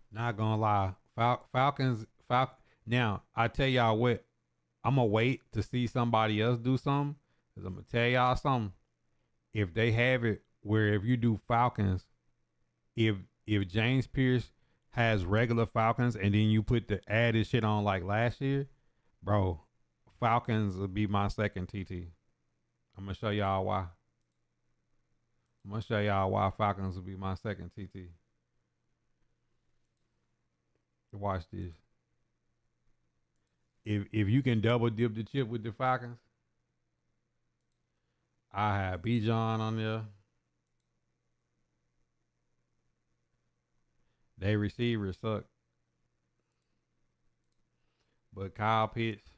Not gonna lie, Falcons. Now I tell y'all what, I'm gonna wait to see somebody else do something. Cause I'm gonna tell y'all something. If they have it where if you do Falcons, if if James Pierce has regular Falcons and then you put the added shit on like last year, bro, Falcons will be my second TT. I'm gonna show y'all why. I'm gonna show y'all why Falcons will be my second TT. Watch this. If you can double dip the chip with the Falcons, I have B John on there. They receivers suck. But Kyle Pitts,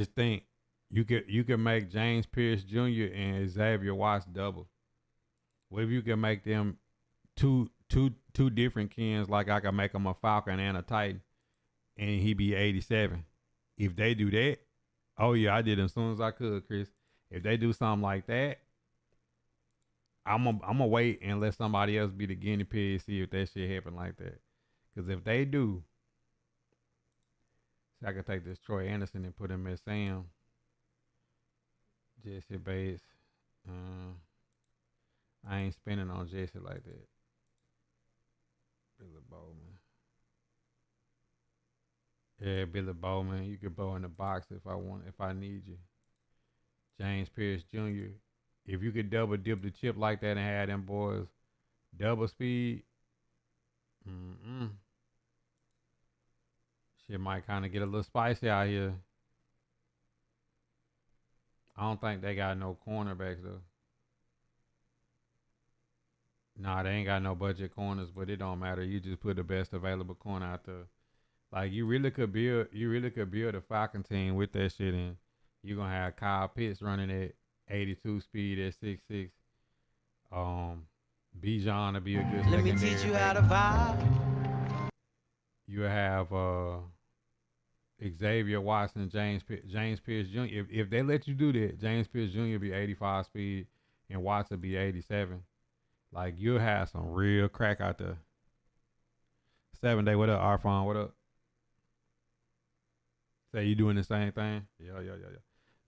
Just think, you could make James Pierce Jr. and Xavier Watts double. What if you can make them two different Kens? Like I could make them a Falcon and a Titan, and he be 87. If they do that, oh yeah, I did it as soon as I could, Chris. If they do something like that, I'm gonna wait and let somebody else be the guinea pig, see if that shit happen like that. Because if they do, so I could take this Troy Anderson and put him at Sam. Jesse Bates. I ain't spending on Jesse like that. Billy Bowman. Yeah, Billy Bowman. You could blow in the box if I need you. James Pierce Jr. If you could double dip the chip like that and have them boys double speed, shit might kind of get a little spicy out here. I don't think they got no cornerbacks though. Nah, they ain't got no budget corners, but it don't matter. You just put the best available corner out there. Like you really could build a Falcon team with that shit, and you're gonna have Kyle Pitts running at 82 speed at 6'6". Bijan to be a good Let me secondary teach you back. how to vibe. You have Xavier Watson, James Pierce Jr. If they let you do that, James Pierce Jr. be 85 speed and Watson be 87. Like you'll have some real crack out there. 7 Day, what up, Arfon? What up? Say you doing the same thing? Yeah.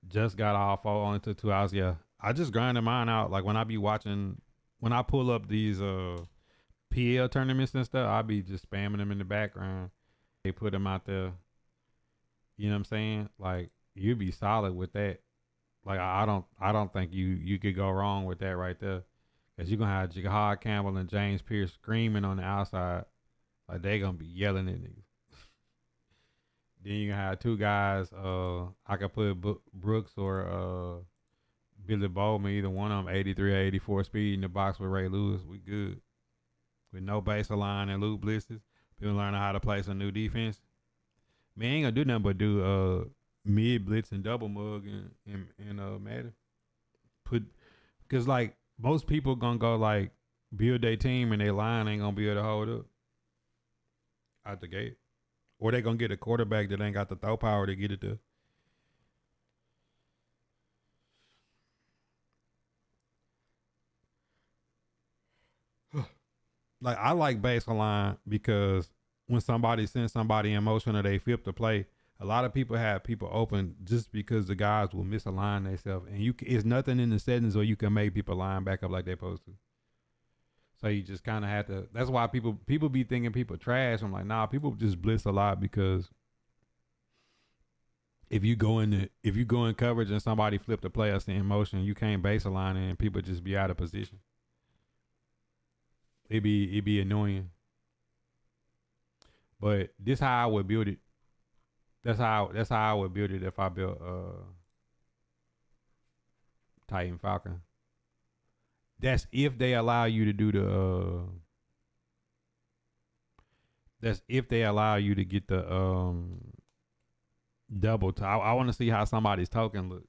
Just got off. Only took 2 hours. Yeah, I just grinded mine out. Like when I be watching, when I pull up these PL tournaments and stuff, I be just spamming them in the background. They put them out there. You know what I'm saying? Like you be solid with that. Like I don't think you could go wrong with that right there. Cause you're gonna have Jahad Campbell and James Pierce screaming on the outside. Like they gonna be yelling at niggas. Then you gonna have 2 guys. I could put Brooks or Billy Bowman, either one of them, 83 or 84 speed in the box with Ray Lewis. We good. With no baseline and loop blitzes. People learning how to play some new defense. Man, ain't gonna do nothing but do mid blitz and double mug and Madden. Cause like most people gonna go like build their team and their line ain't gonna be able to hold up out the gate. Or they gonna get a quarterback that ain't got the throw power to get it there. Like I like baseline because when somebody sends somebody in motion or they flip the play, a lot of people have people open just because the guys will misalign themselves, and it's nothing in the settings where you can make people line back up like they're supposed to. So you just kind of have to. That's why people be thinking people trash. I'm like, nah, people just blitz a lot because if you go in coverage and somebody flip the play or in motion, you can't baseline it and people just be out of position. It be annoying. But this how I would build it. That's how I would build it if I built Titan Falcon. That's if they allow you to do the that's if they allow you to get the double I want to see how somebody's token look.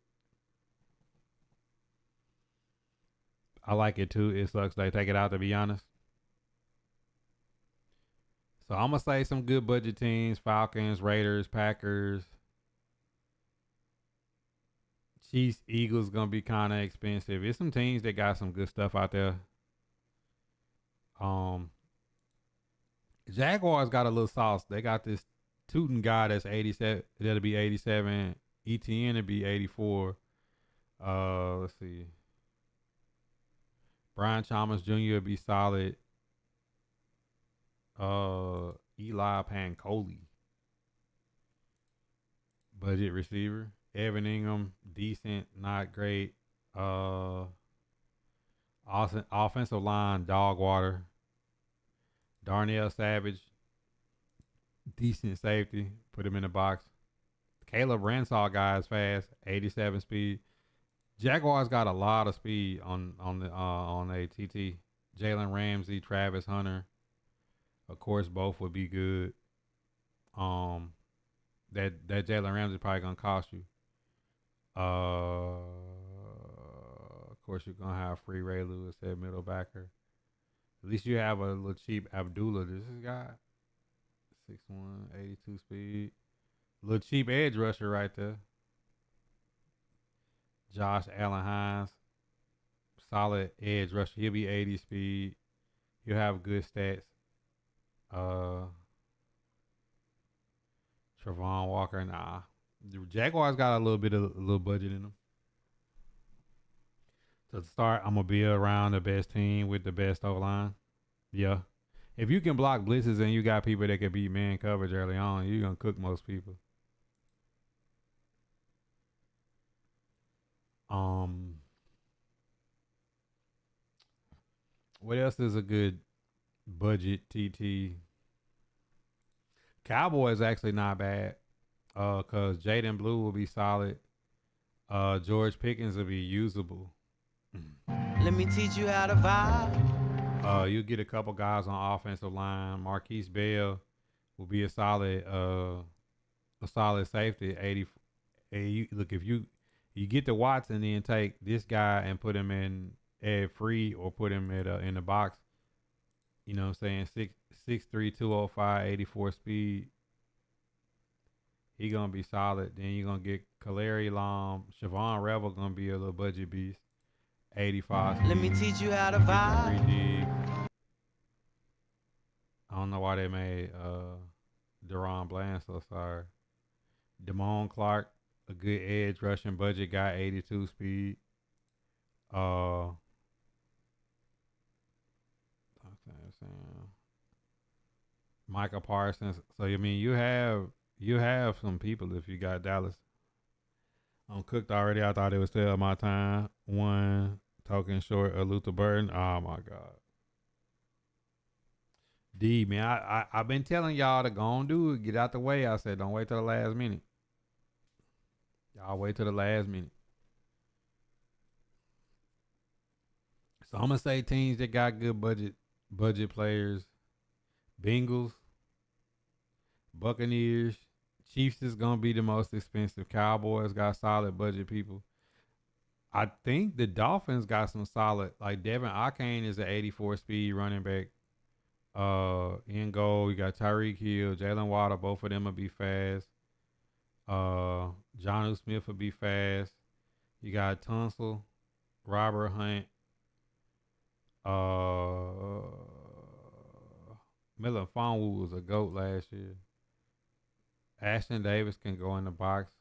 I like it too. It sucks they take it out, to be honest. So I'm gonna say some good budget teams: Falcons, Raiders, Packers, Chiefs, Eagles. Gonna be kind of expensive. It's some teams that got some good stuff out there. Jaguars got a little sauce. They got this Tootin guy that's 87. That'll be 87. ETN will be 84. Let's see. Brian Chalmers Jr. will be solid. Eli Pancoli, budget receiver. Evan Ingham, decent, not great. Offensive line, dog water. Darnell Savage, decent safety. Put him in the box. Caleb Ransaw guy is fast, 87 speed. Jaguars got a lot of speed on a TT. Jalen Ramsey, Travis Hunter. Of course, both would be good. That Jalen Ramsey probably gonna cost you. Of course, you're gonna have free Ray Lewis at middle backer. At least you have a little cheap Abdullah. This is guy 6'1", 82 speed. Little cheap edge rusher right there. Josh Allen Hines, solid edge rusher. He'll be 80 speed. He'll have good stats. Uh, Travon Walker, nah. The Jaguars got a little budget in them. To start, I'm gonna be around the best team with the best O line. Yeah. If you can block blitzes and you got people that can beat man coverage early on, you're gonna cook most people. Um, what else is a good budget TT? Cowboys actually not bad. Cause Jaden Blue will be solid. George Pickens will be usable. Let me teach you how to vibe. You get a couple guys on offensive line. Marquise Bell will be a solid safety. 80. Look, if you get to Watson, then take this guy and put him in at free or put him at in the box. You know what I'm saying? 6'3", 205, 84 speed. He gonna be solid. Then you're gonna get Kaleri Long. Siobhan Revel gonna be a little budget beast. 85 speed. Let me teach you how to Get the vibe. free dig. I don't know why they made Deron Bland so sorry. Damone Clark, a good edge rushing budget guy, 82 speed. I'm saying Micah Parsons. So I mean you have some people if you got Dallas. I'm cooked already. I thought it was still my time. One token short of Luther Burton. Oh my God. D man, I've been telling y'all to go on do it. Get out the way. I said don't wait till the last minute. Y'all wait till the last minute. So I'm gonna say teams that got good budget players. Bengals, Buccaneers, Chiefs is gonna be the most expensive. Cowboys got solid budget people. I think the Dolphins got some solid. Like Devin Akane is an 84 speed running back. In goal, you got Tyreek Hill, Jalen Waddle. Both of them will be fast. Jonnu Smith will be fast. You got Tunsil, Robert Hunt, Miller Fonwu was a GOAT last year. Ashton Davis can go in the box.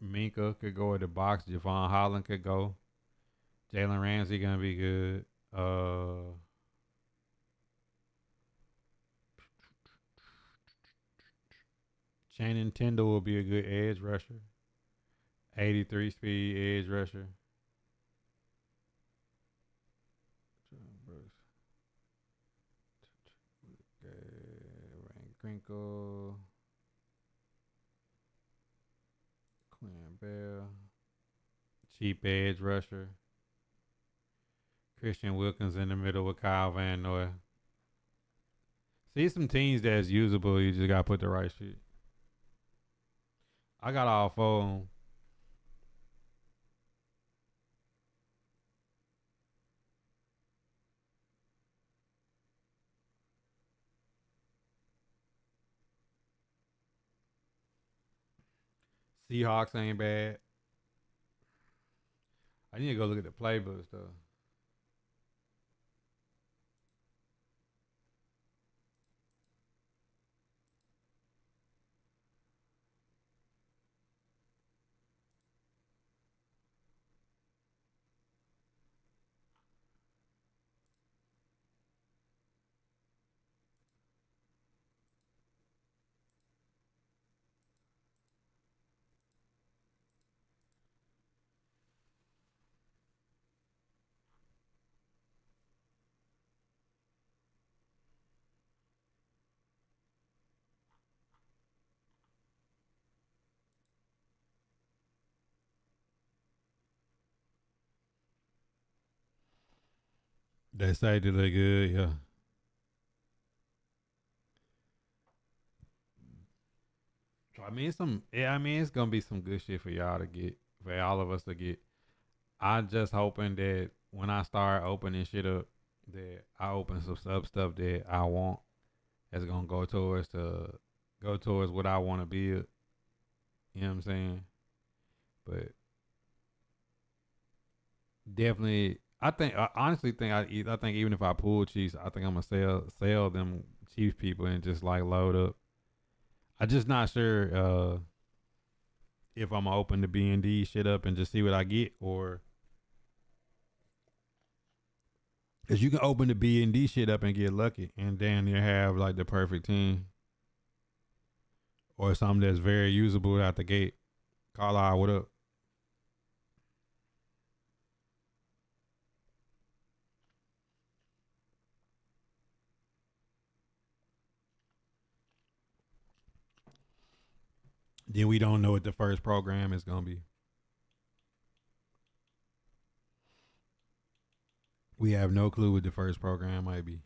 Minka could go in the box. Javon Holland could go. Jalen Ramsey gonna be good. Shannon Tindall will be a good edge rusher. 83 speed edge rusher. Crinkle. Quinn Bell. Cheap edge rusher. Christian Wilkins in the middle with Kyle Van Noy. See some teams that's usable. You just gotta put the right shit. I got all four of them. Seahawks ain't bad. I need to go look at the playbooks though. They say that they good, yeah. I mean, it's gonna be some good shit for y'all to get, for all of us to get. I just hoping that when I start opening shit up, that I open some stuff that I want that's gonna go towards what I want to build. You know what I'm saying? But definitely, I honestly think I think even if I pull Chiefs, I think I'm gonna sell them Chiefs people and just like load up. I just not sure if I'm gonna open the B&D shit up and just see what I get, or because you can open the B&D shit up and get lucky, and then you have like the perfect team or something that's very usable out the gate. Carlisle, what up? Then we don't know what the first program is gonna be. We have no clue what the first program might be.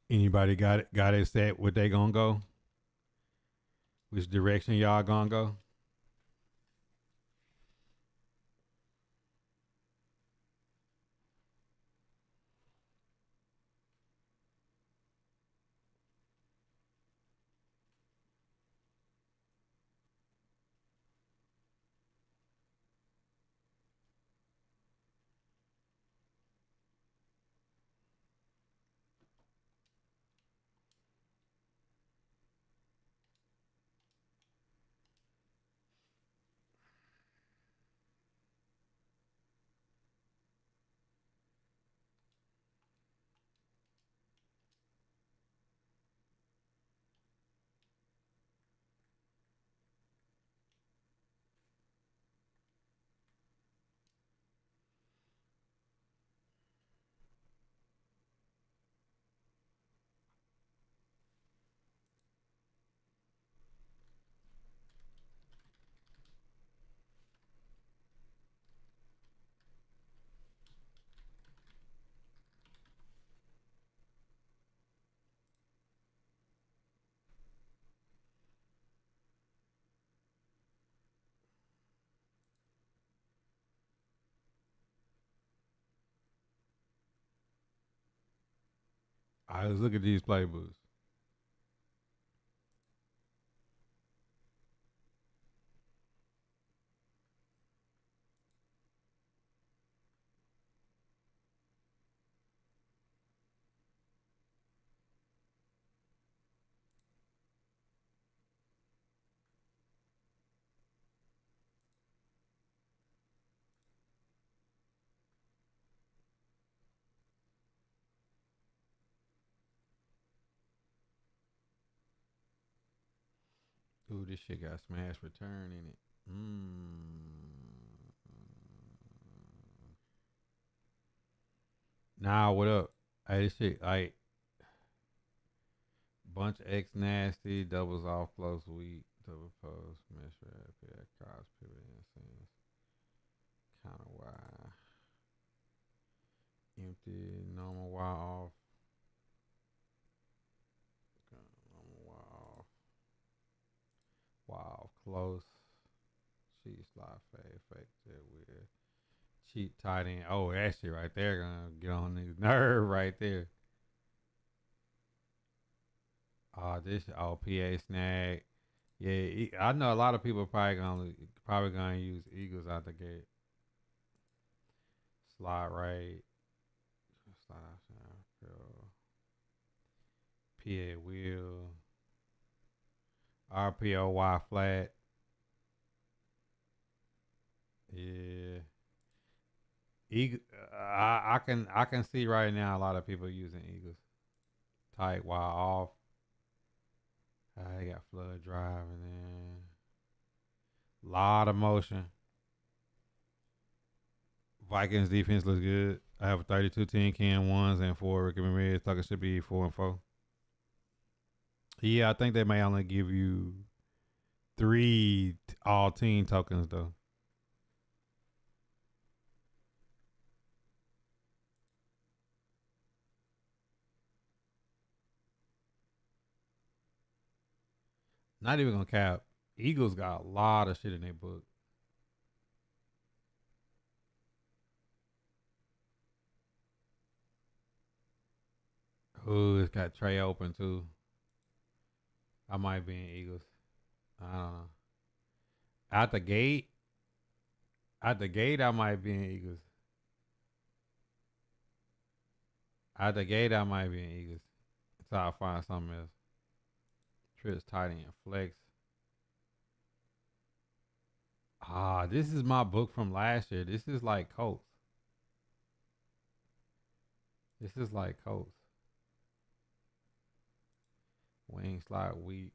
Anybody got it set what they gonna go? Which direction y'all gonna go? All right, let's look at these playbooks. Ooh, this shit got smash return in it. Nah, what up? Hey, this shit like bunch X nasty, doubles off flow sweet, double post, mesh rapid, cross pivot instance, counter Y, empty, normal Y off, normal Y off, Y off close, cheat slot fade, fake that weird, cheat tight end. Oh, that shit right there gonna get on niggas' nerve right there. PA snag. Yeah, I know a lot of people probably gonna use Eagles out the gate. Slide right, slide outside, PA wheel, RPOY flat. Yeah, Eagle. I can see right now a lot of people using Eagles. Tight Y off. They got flood drive and then lot of motion. Vikings defense looks good. I have a 32 10 can ones and 4 Ricky Ramirez. Tucker should be 4-4. Yeah, I think they may only give you 3 all team tokens though. Not even gonna cap. Eagles got a lot of shit in their book. Ooh, it's got Trey open too. I might be in Eagles. I don't know. Out the gate, I might be in Eagles. Out the gate, I might be in Eagles. Until I find something else. Trips tight end flex. Ah, this is my book from last year. This is like Colts. This is like Colts. Wing slot weak.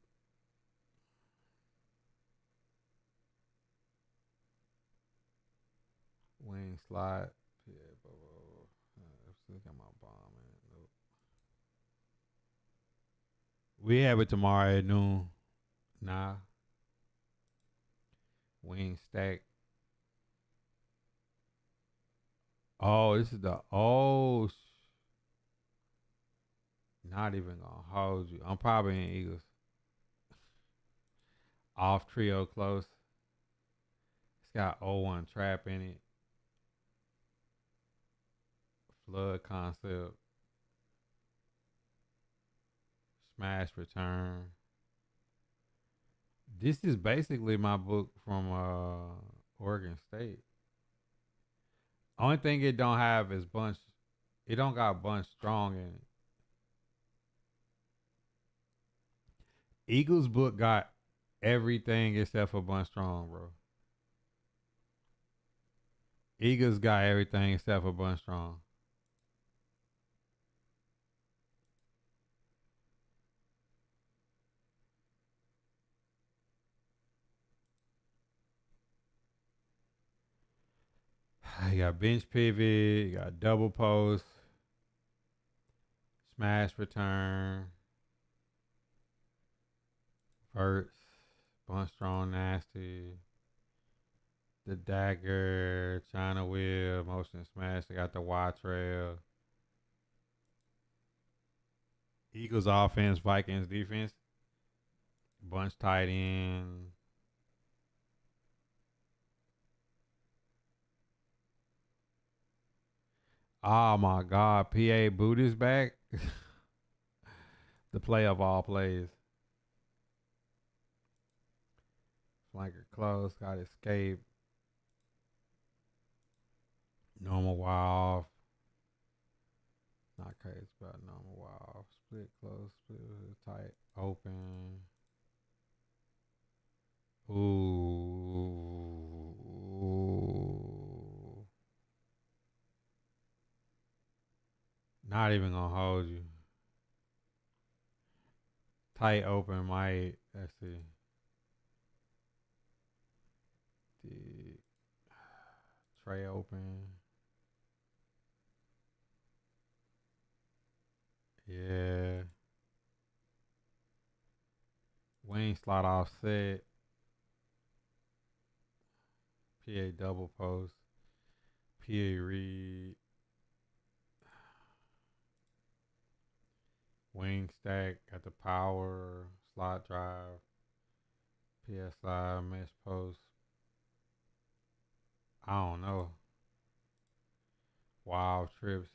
Wing slot. Yeah, let's look at my bomb. Nope. We have it tomorrow at noon. Nah. Wing stack. Oh, this is the not even gonna hold you. I'm probably in Eagles. Off trio close. It's got 0-1 trap in it. Flood concept. Smash return. This is basically my book from Oregon State. Only thing it don't have is bunch. It don't got bunch strong in it. Eagles book got everything except for bunch strong, bro. Eagles got everything except for bunch strong. You got bench pivot, you got double post, smash return, verts, bunch strong nasty, the dagger, China wheel, motion smash. They got the Y trail. Eagles offense, Vikings defense, bunch tight end. Oh my God, PA Boot is back. The play of all plays. Flanker close, got escape. Normal wild. Not crazy about normal wild. Split close, split tight, open. Ooh. Not even gonna hold you. Tight open might. Let's see. The tray open. Yeah. Wing slot offset. PA double post. PA read. Wing stack. Got the power. Slot drive. PSI mesh post. I don't know. Wild trips.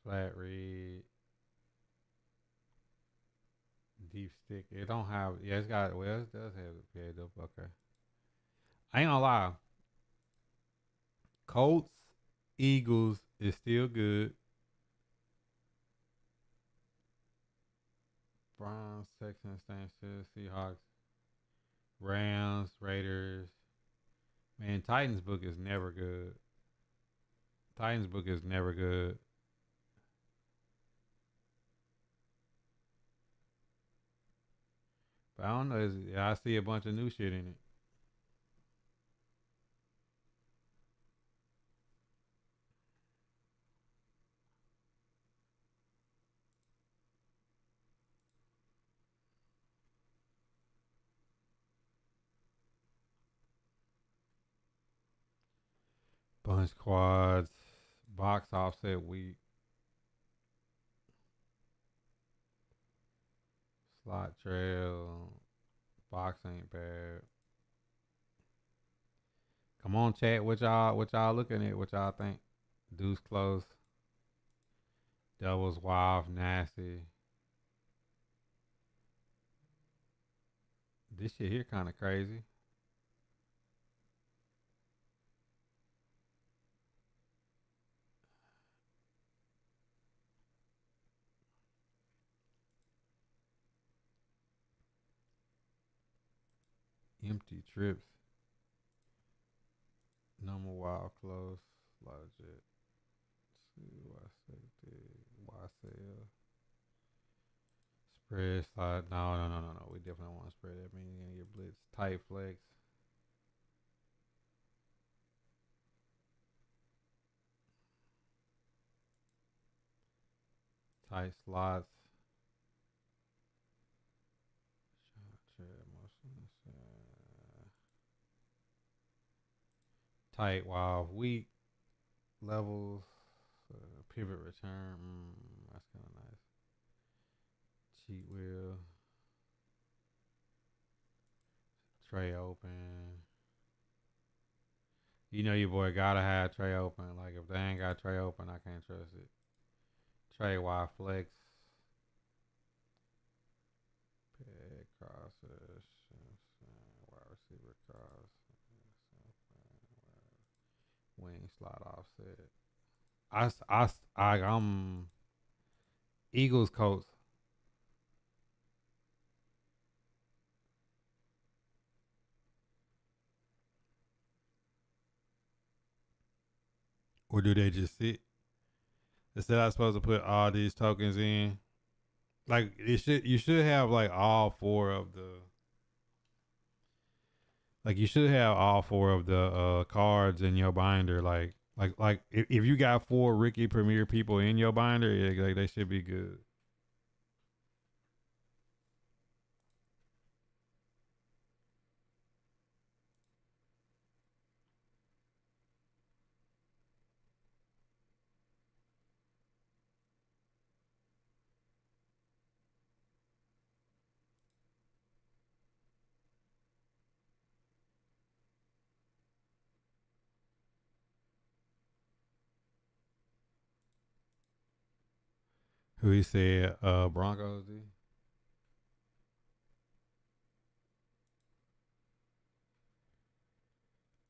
Flat read. Deep stick. It don't have. Yeah, it's got. Well, it does have the PA double. Okay. I ain't gonna lie. Colts, Eagles is still good. Browns, Texans, Saints, Seahawks, Rams, Raiders. Man, Titans book is never good. Titans book is never good. But I don't know. I see a bunch of new shit in it. Bunch quads, box offset week. Slot trail. Box ain't bad. Come on, chat. What y'all looking at? What y'all think? Deuce close. Doubles wild, nasty. This shit here kind of crazy. Empty trips. Number wild close. Lot of jet. See why safety. Why sell. Spread slide. No. We definitely want to spread that. Means you're gonna get blitz. Tight flex. Tight slots. Tight wild weak levels. Pivot return. That's kind of nice. Cheat wheel. Tray open. You know your boy gotta have tray open. Like if they ain't got tray open, I can't trust it. Tray wide flex. Peg crosses. Wide receiver cross. Wing slot offset. I'm Eagles Colts. Or do they just sit? Instead, I'm supposed to put all these tokens in. Like you should have like all four of the. Like you should have all four of the cards in your binder. Like if you got 4 Ricky Premier people in your binder, yeah, like they should be good. Who he said Broncos D?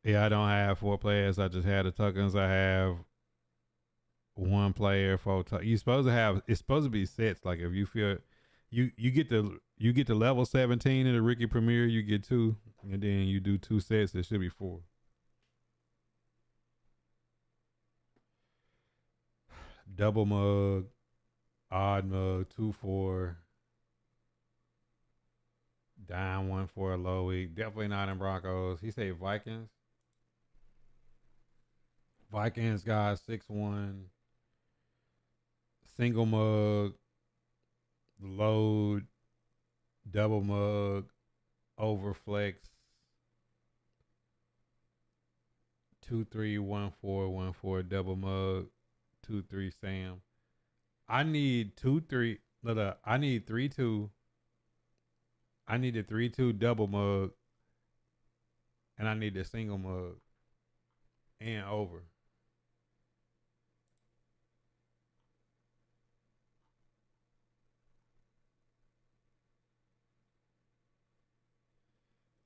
Yeah, I don't have 4 players. I just had the tokens. I have 1 player, 4 tokens. You supposed to have. It's supposed to be sets. Like if you feel, you get the level 17 in the Ricky Premier. You get 2, and then you do 2 sets. It should be 4. Double mug, odd mug, 2-4. Down 1 for a low week. Definitely not in Broncos. He said Vikings. Vikings got 6-1. Single mug, load, double mug, overflex, 2-3-1-4-1-4 double mug, 2-3 Sam. I need 2-3. Look, I need 3-2. I need a 3-2 double mug, and I need a single mug and over.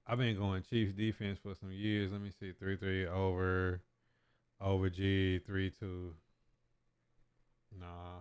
I've been going Chiefs defense for some years. Let me see. 3-3 over G, 3-2. Nah.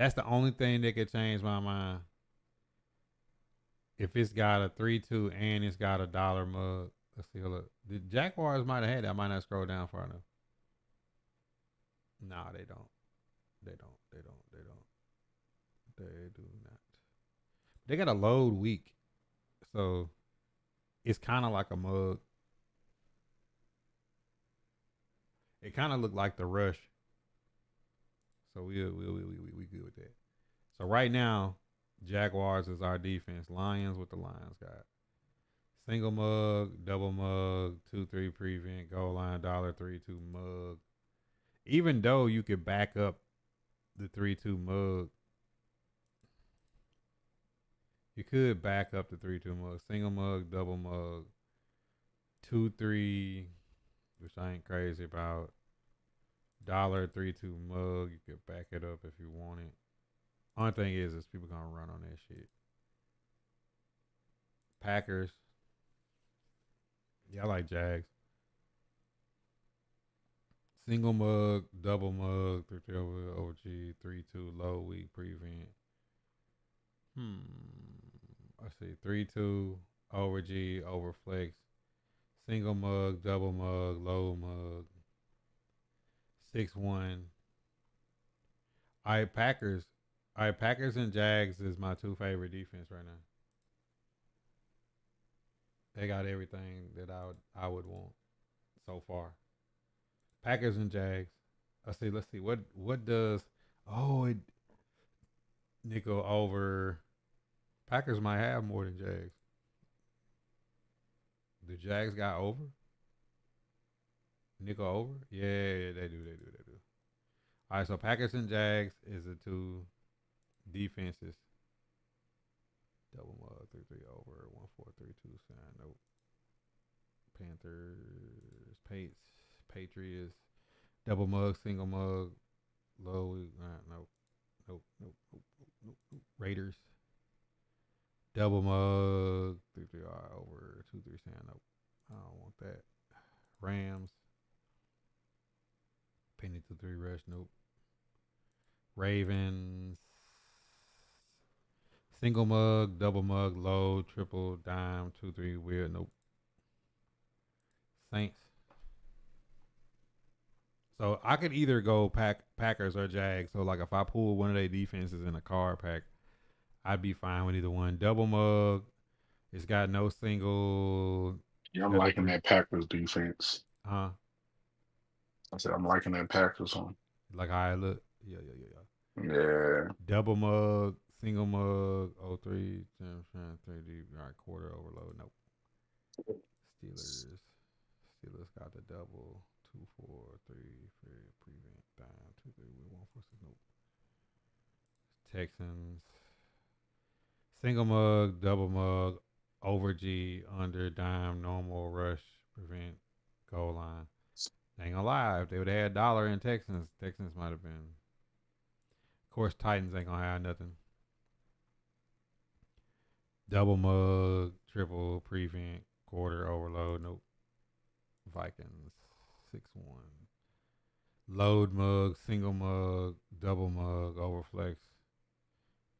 That's the only thing that could change my mind. If it's got a 3-2 and it's got a dollar mug. Let's see. Look, the Jaguars might have had that. I might not scroll down far enough. Nah, they don't. They don't. They don't. They don't. They do not. They got a load week, so it's kind of like a mug. It kind of looked like the rush. So we good with that. So right now, Jaguars is our defense. Lions, what the Lions got? Single mug, double mug, 2-3 prevent, goal line, dollar 3-2 mug. Even though you could back up the 3-2 mug, you could back up the 3-2 mug. Single mug, double mug, 2-3, which I ain't crazy about. Dollar 3-2 mug, you could back it up if you want it. Only thing is people gonna run on that shit. Packers. Yeah, I like Jags. Single mug, double mug, 3-3 over OG, 3-2 low week prevent. Let's see, 3-2 over G, over flex. Single mug, double mug, low mug. 6-1. All right, Packers. All right, Packers and Jags is my two favorite defense right now. They got everything that I would want so far. Packers and Jags. Let's see. What does it nickel over? Packers might have more than Jags. The Jags got over? Nickel over? Yeah, they do. All right, so Packers and Jags is the two defenses. Double mug, 3-3 over, 1-4-3-2 sign. Nope. Panthers, Patriots, double mug, single mug, low. Nope. Raiders, double mug, 3-3 over, 2-3 sign. Nope. I don't want that. Rams, penny 2-3 rush. Nope. Ravens, single mug, double mug, low, triple, dime, 2-3 weird. Nope. Saints. So I could either go Packers or Jags. So like if I pull one of their defenses in a card pack, I'd be fine with either one. Double mug. It's got no single. Yeah, I'm liking that Packers defense. I said I'm liking that Packers one. Like I look. Yeah. Yeah. Double mug, single mug, 03, 3D, all right, quarter overload. Nope. Steelers got the double, 2-4-3, prevent, dime, 2-3, 1-4-6. Nope. Texans, single mug, double mug, over G, under dime, normal rush, prevent, goal line. I ain't gonna lie, if they would have had dollar in Texans might have been. Of course, Titans ain't gonna have nothing. Double mug, triple prevent, quarter overload. Nope. Vikings 6-1. Load mug, single mug, double mug, overflex.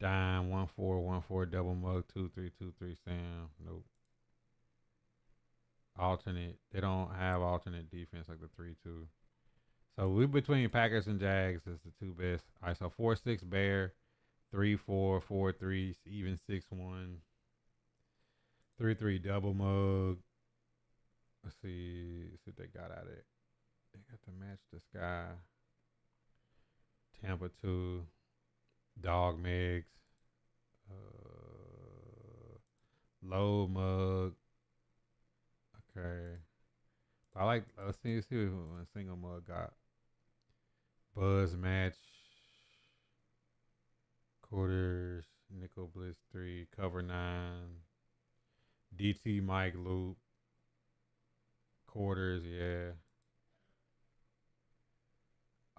Dime 1-4-1-4, double mug 2-3-2-3 Sam. Nope. Alternate. They don't have alternate defense like the 3-2. So we between Packers and Jags is the two best. All right, so 4-6 Bear, 3-4, 4-3, even 6-1, 3-3 double mug. Let's see what they got out of it. They got to match the sky. Tampa 2, dog megs, low mug. Okay. Let's see what single mug got. Buzz match, quarters, nickel blitz 3, cover 9, DT Mike loop, quarters, yeah.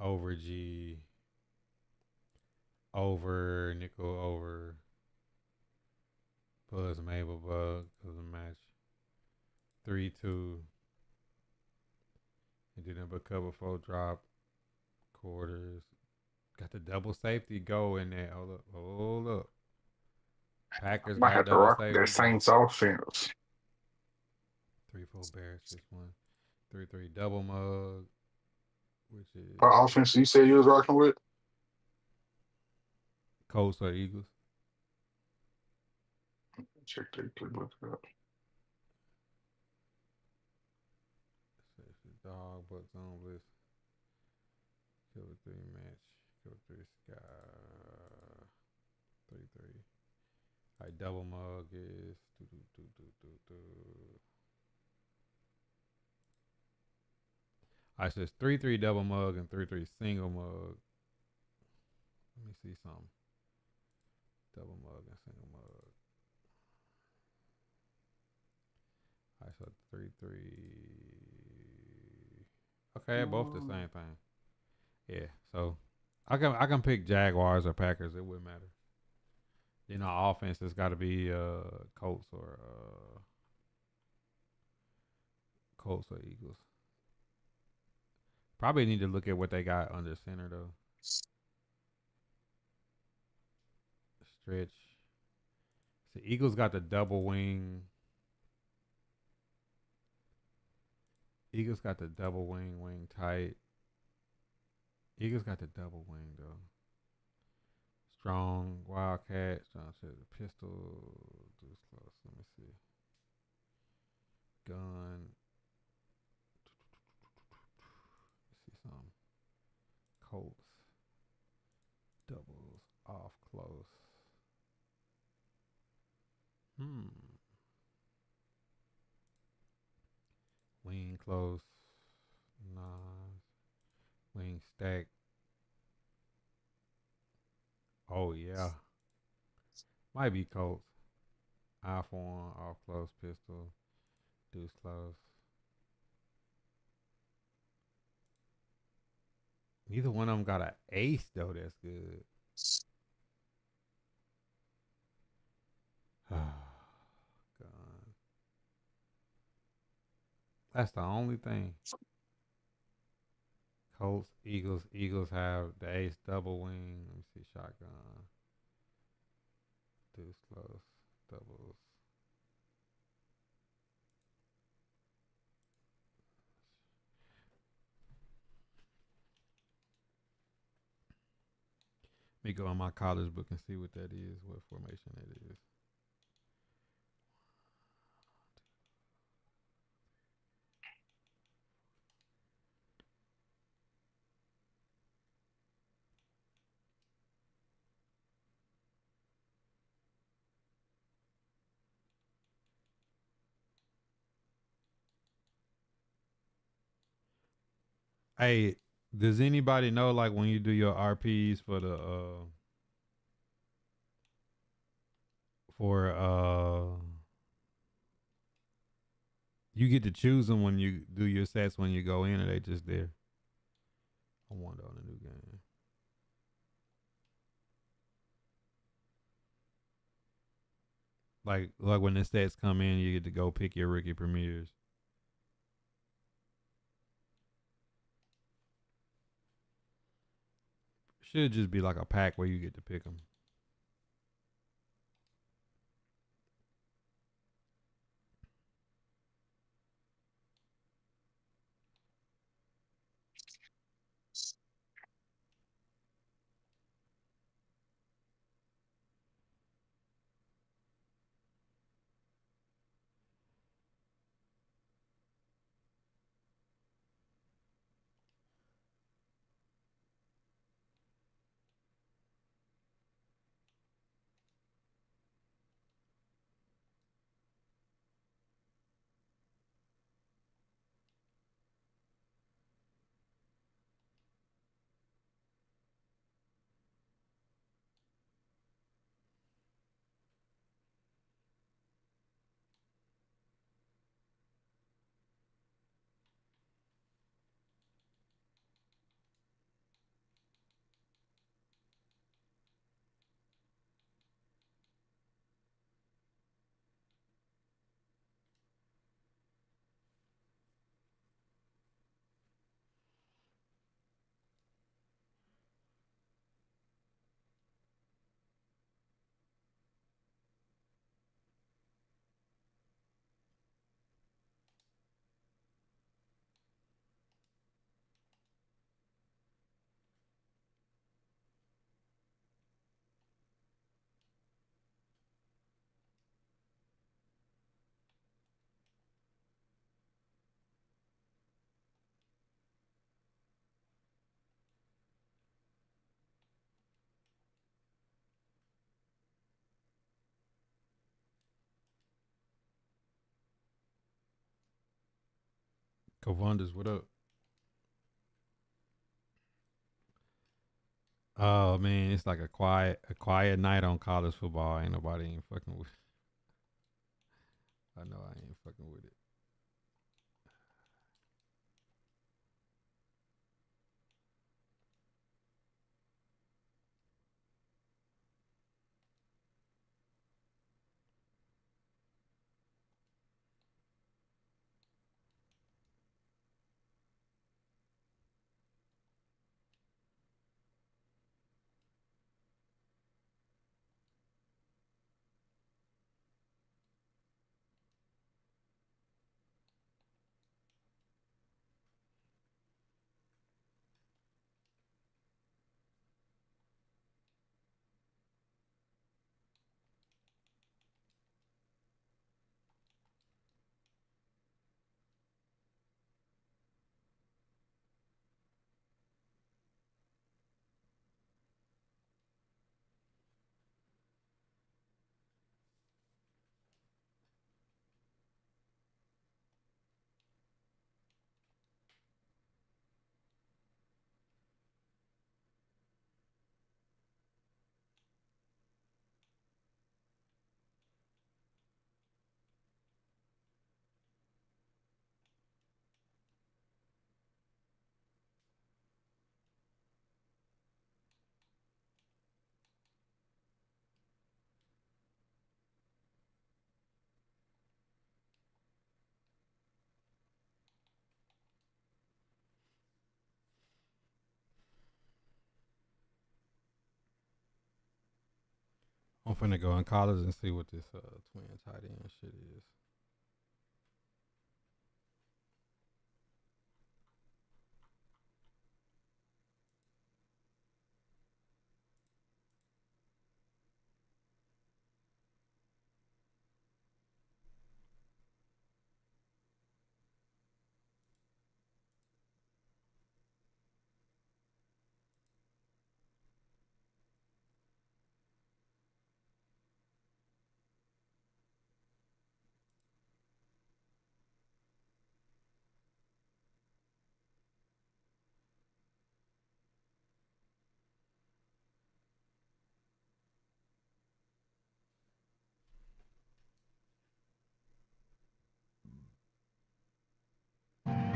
Over G, over nickel over, Buzz Mabel bug doesn't match. 3-2. It didn't but cover 4 drop. Quarters. Got the double safety go in there. Hold up. Hold up. I Packers might got have to double rock that safety go. Saints offense. 3-4 Bears, 6-1. 3-3 double mug, which What is offense you said you was rocking with? Colts or Eagles. Check that playbook out. Safety dog, but zone list. Killer 3 match. Killer 3 sky. 3-3. Alright, double mug is. Alright, so it's 3-3 double mug and 3-3 single mug. Let me see something. Double mug and single mug. Alright, so 3-3. Okay, both the same thing. Yeah, so I can pick Jaguars or Packers. It wouldn't matter. You know, offense has got to be Colts or Eagles. Probably need to look at what they got under center though. Stretch. The Eagles got the double wing. Eagles got the double wing tight. Eagles got the double wing though. Strong Wildcat. Strong says the pistol. Deuce close. Let me see. Gun. Let's see some. Colts. Doubles off close. Wing close. Nah. Wing stack. Oh yeah. Might be Colts. Eye for one, off close pistol. Deuce close. Neither one of them got an ace though. That's good. God. That's the only thing. Colts, Eagles. Eagles have the ace double wing. Let me see. Shotgun. Deuce close. Doubles. Let me go on my college book and see what that is, what formation that is. Hey, does anybody know like when you do your RPs for the for you get to choose them when you do your sets when you go in, or they just there? I wonder on the new game. Like when the stats come in, you get to go pick your rookie premieres. Should just be like a pack where you get to pick them. Cavundus, what up? Oh man, it's like a quiet night on college football. Ain't nobody ain't fucking with. I know I ain't fucking with it. I'm finna go in college and see what this twin tight end shit is.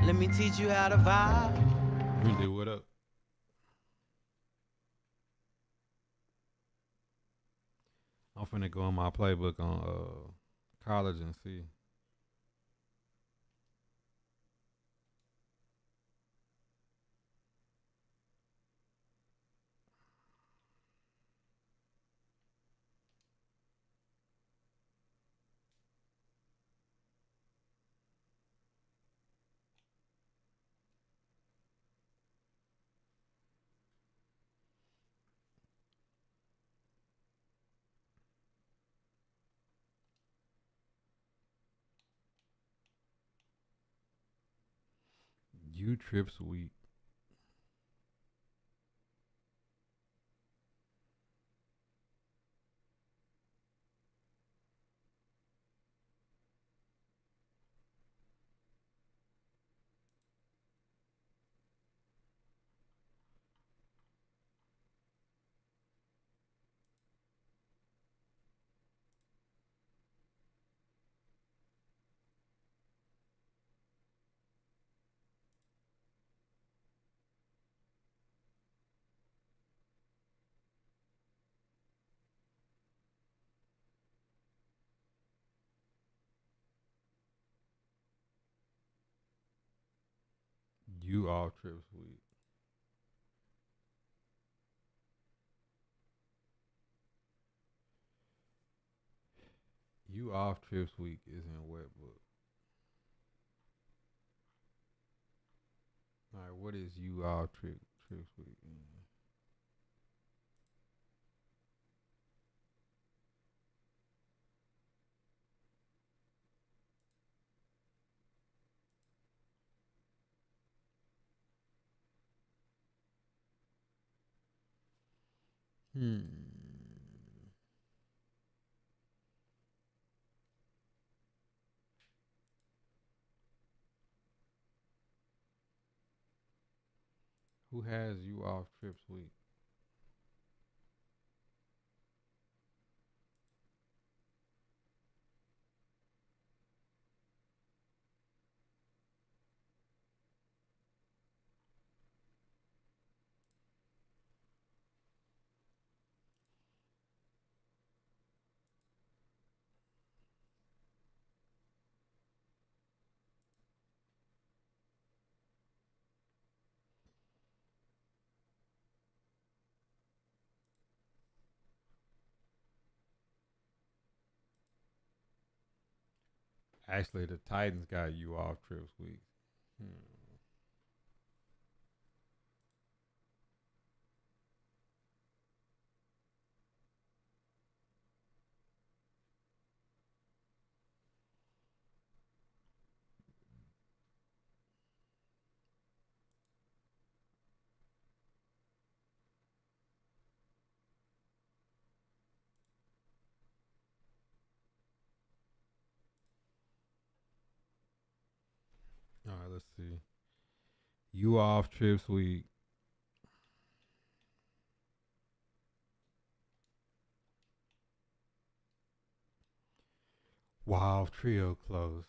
Let me teach you how to vibe. Really, what up? I'm finna go in my playbook on college and see. U trips week. U off trips week. U off trips week is in wet book. All right, what is U off trips week? Hmm. Who has you off trips week? Actually, the Titans got you off trips week. Hmm. All right, let's see. You off trips week. Wild trio close.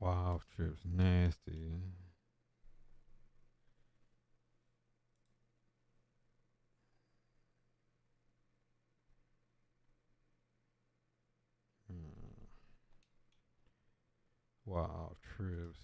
Wild trips nasty. Hmm. Wild trips.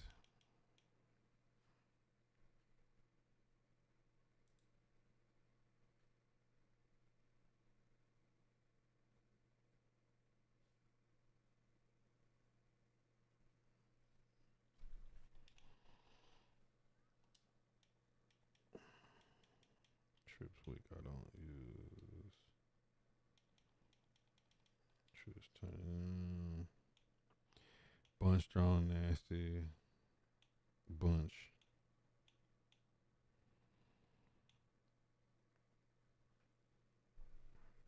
Trips week I don't use. Trips turn. Bunch strong nasty. Bunch.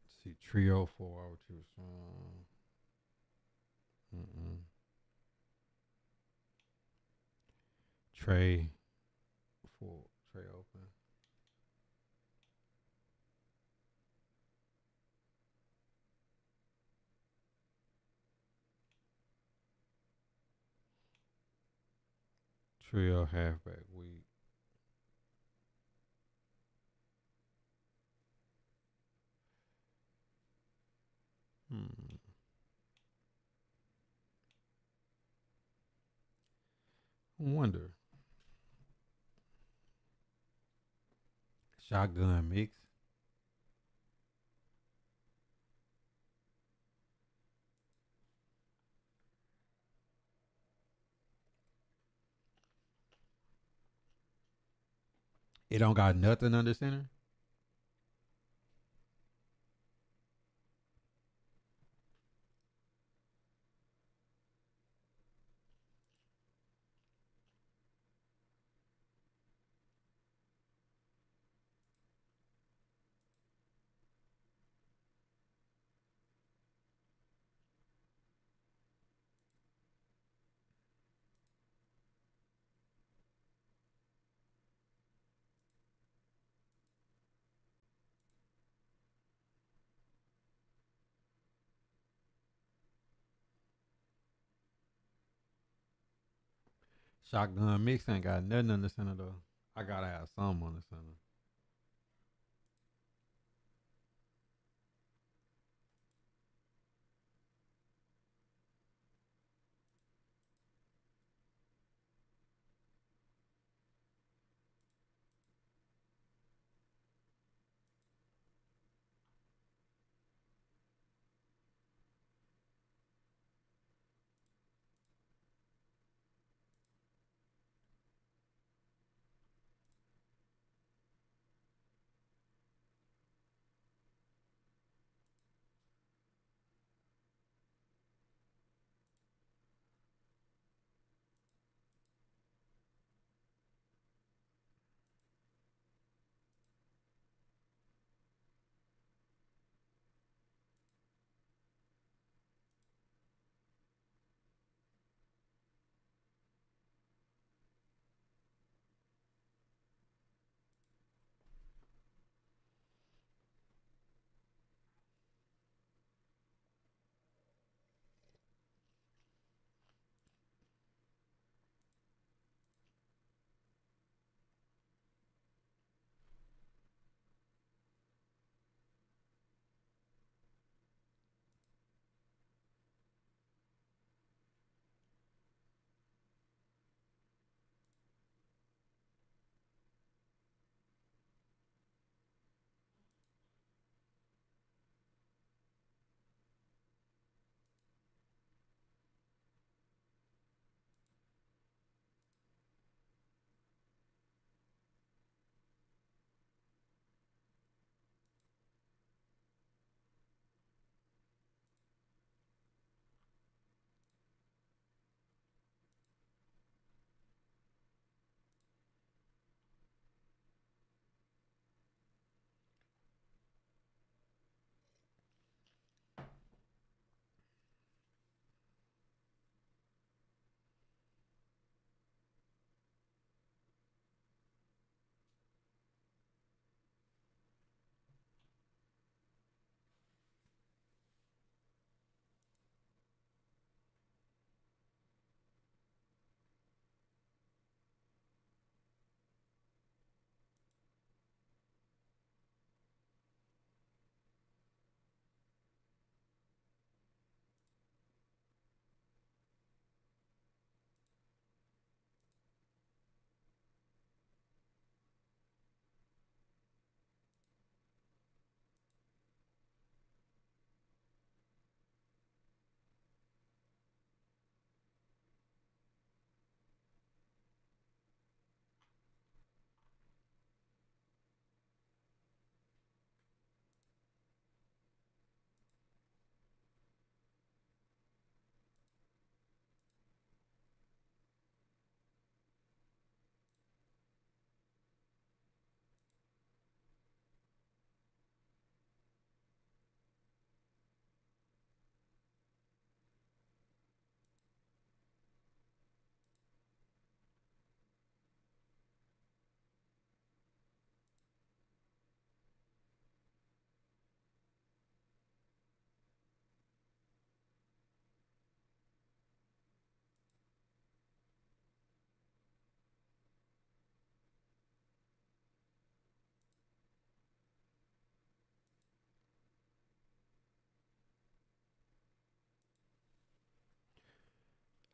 Let's see, trio 4 hour trips strong. Mm-mm. Tray. Full tray open. Trio halfback week. Hmm. Wonder. Shotgun mix. It don't got nothing under center. Shotgun mix ain't got nothing under center though. I gotta have some on the center.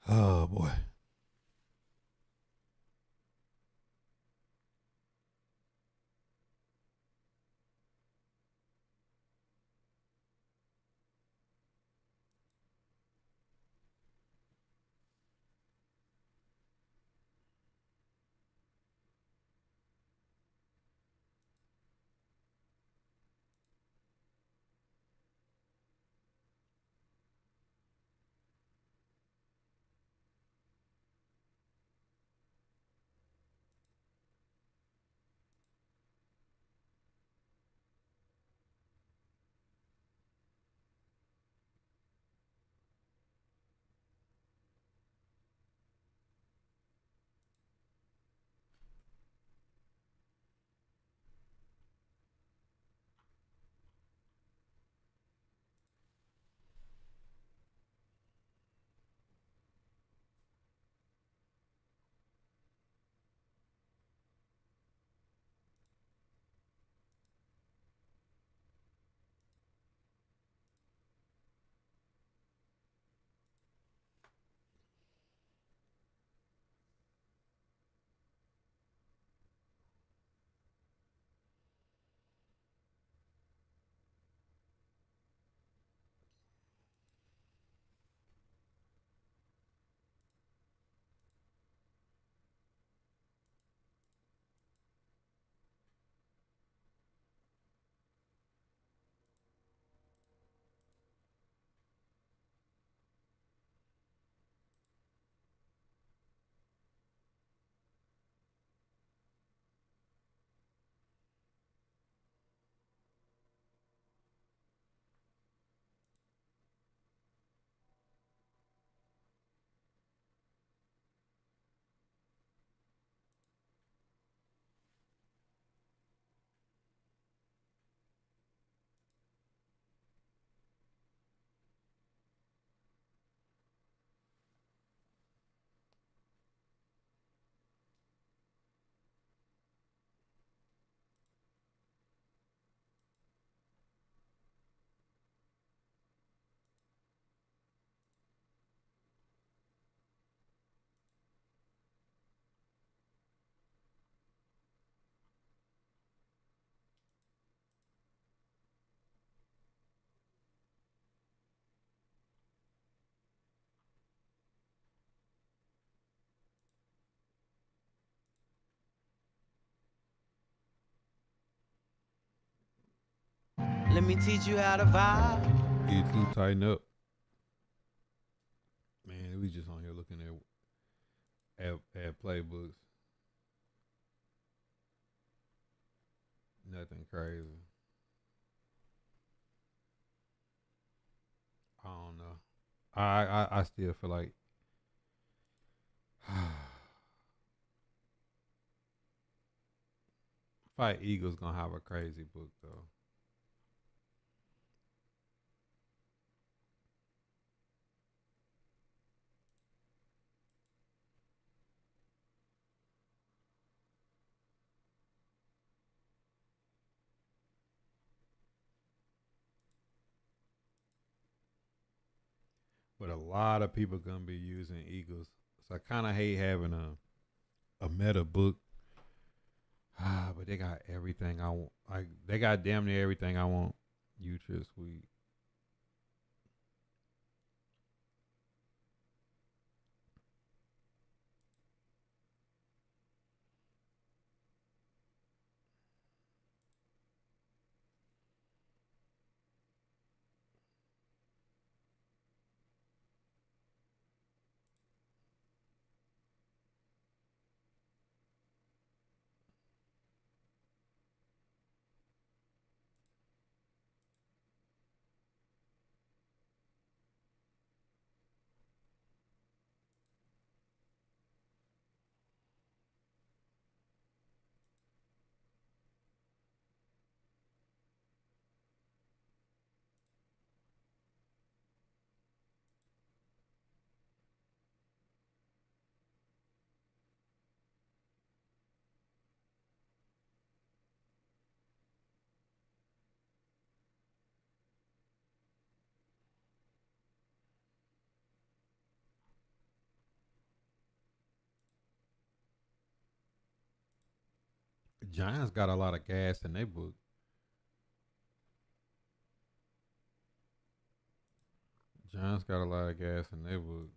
Oh boy. Let me teach you how to vibe. E2 tighten up. Man, we just on here looking at playbooks. Nothing crazy. I don't know. I still feel like Fight Eagles gonna have a crazy book though. But a lot of people gonna be using Eagles. So I kinda hate having a meta book. But they got everything I want. Like they got damn near everything I want. Ultra sweet. Giants got a lot of gas in their book. Giants got a lot of gas in their book.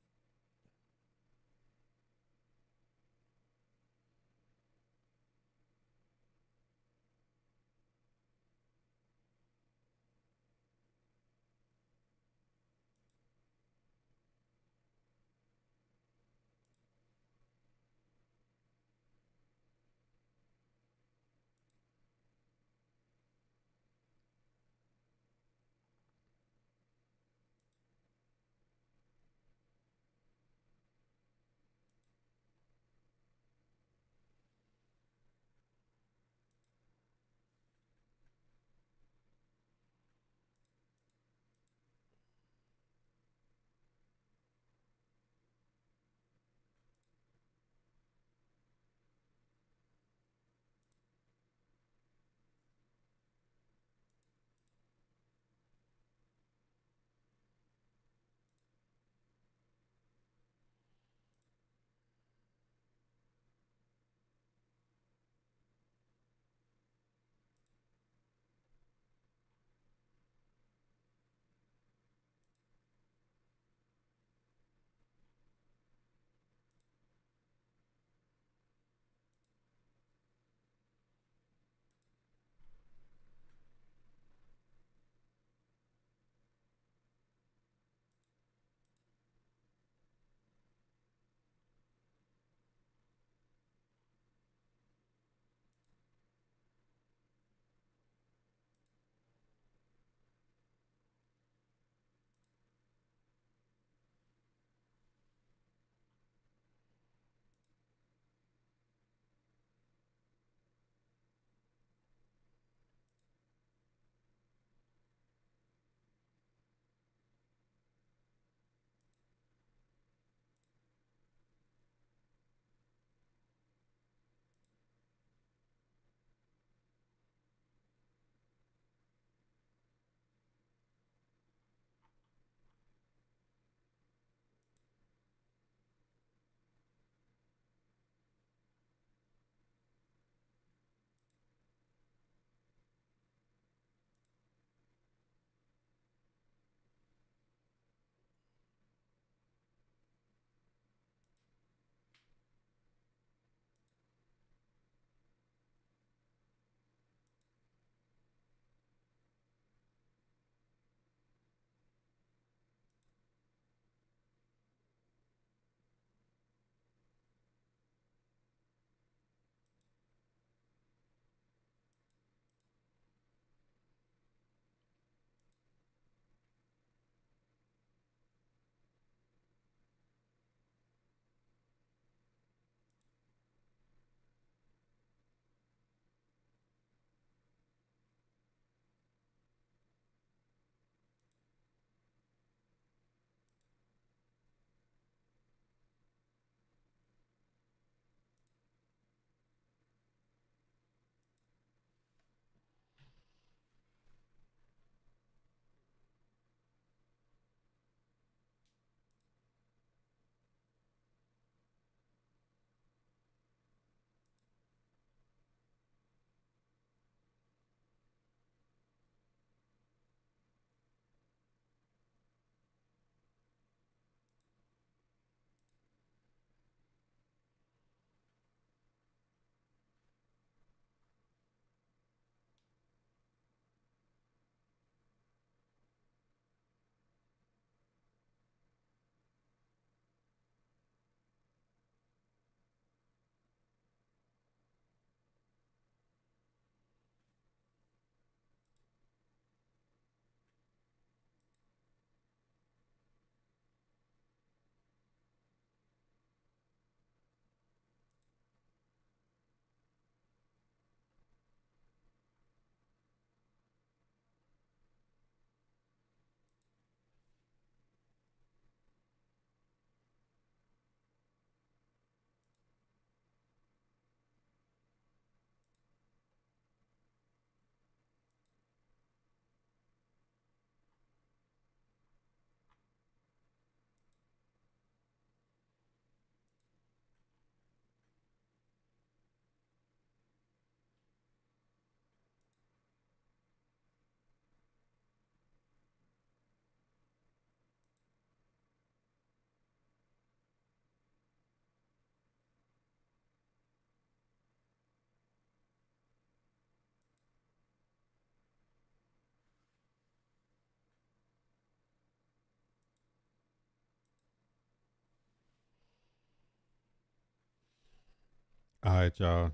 All right, y'all.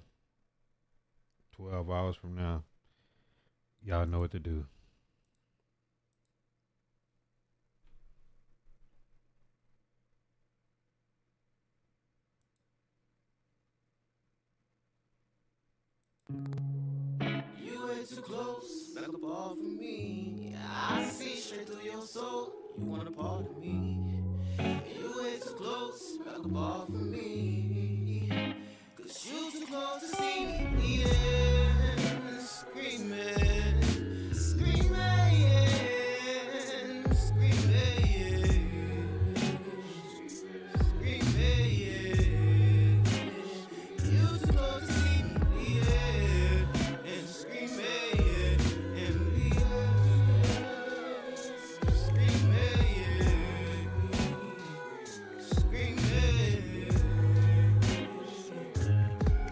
12 hours from now, y'all know what to do. You way too close, back up off of me. I see straight through your soul. You want a part of me. You way too close, back up off of me.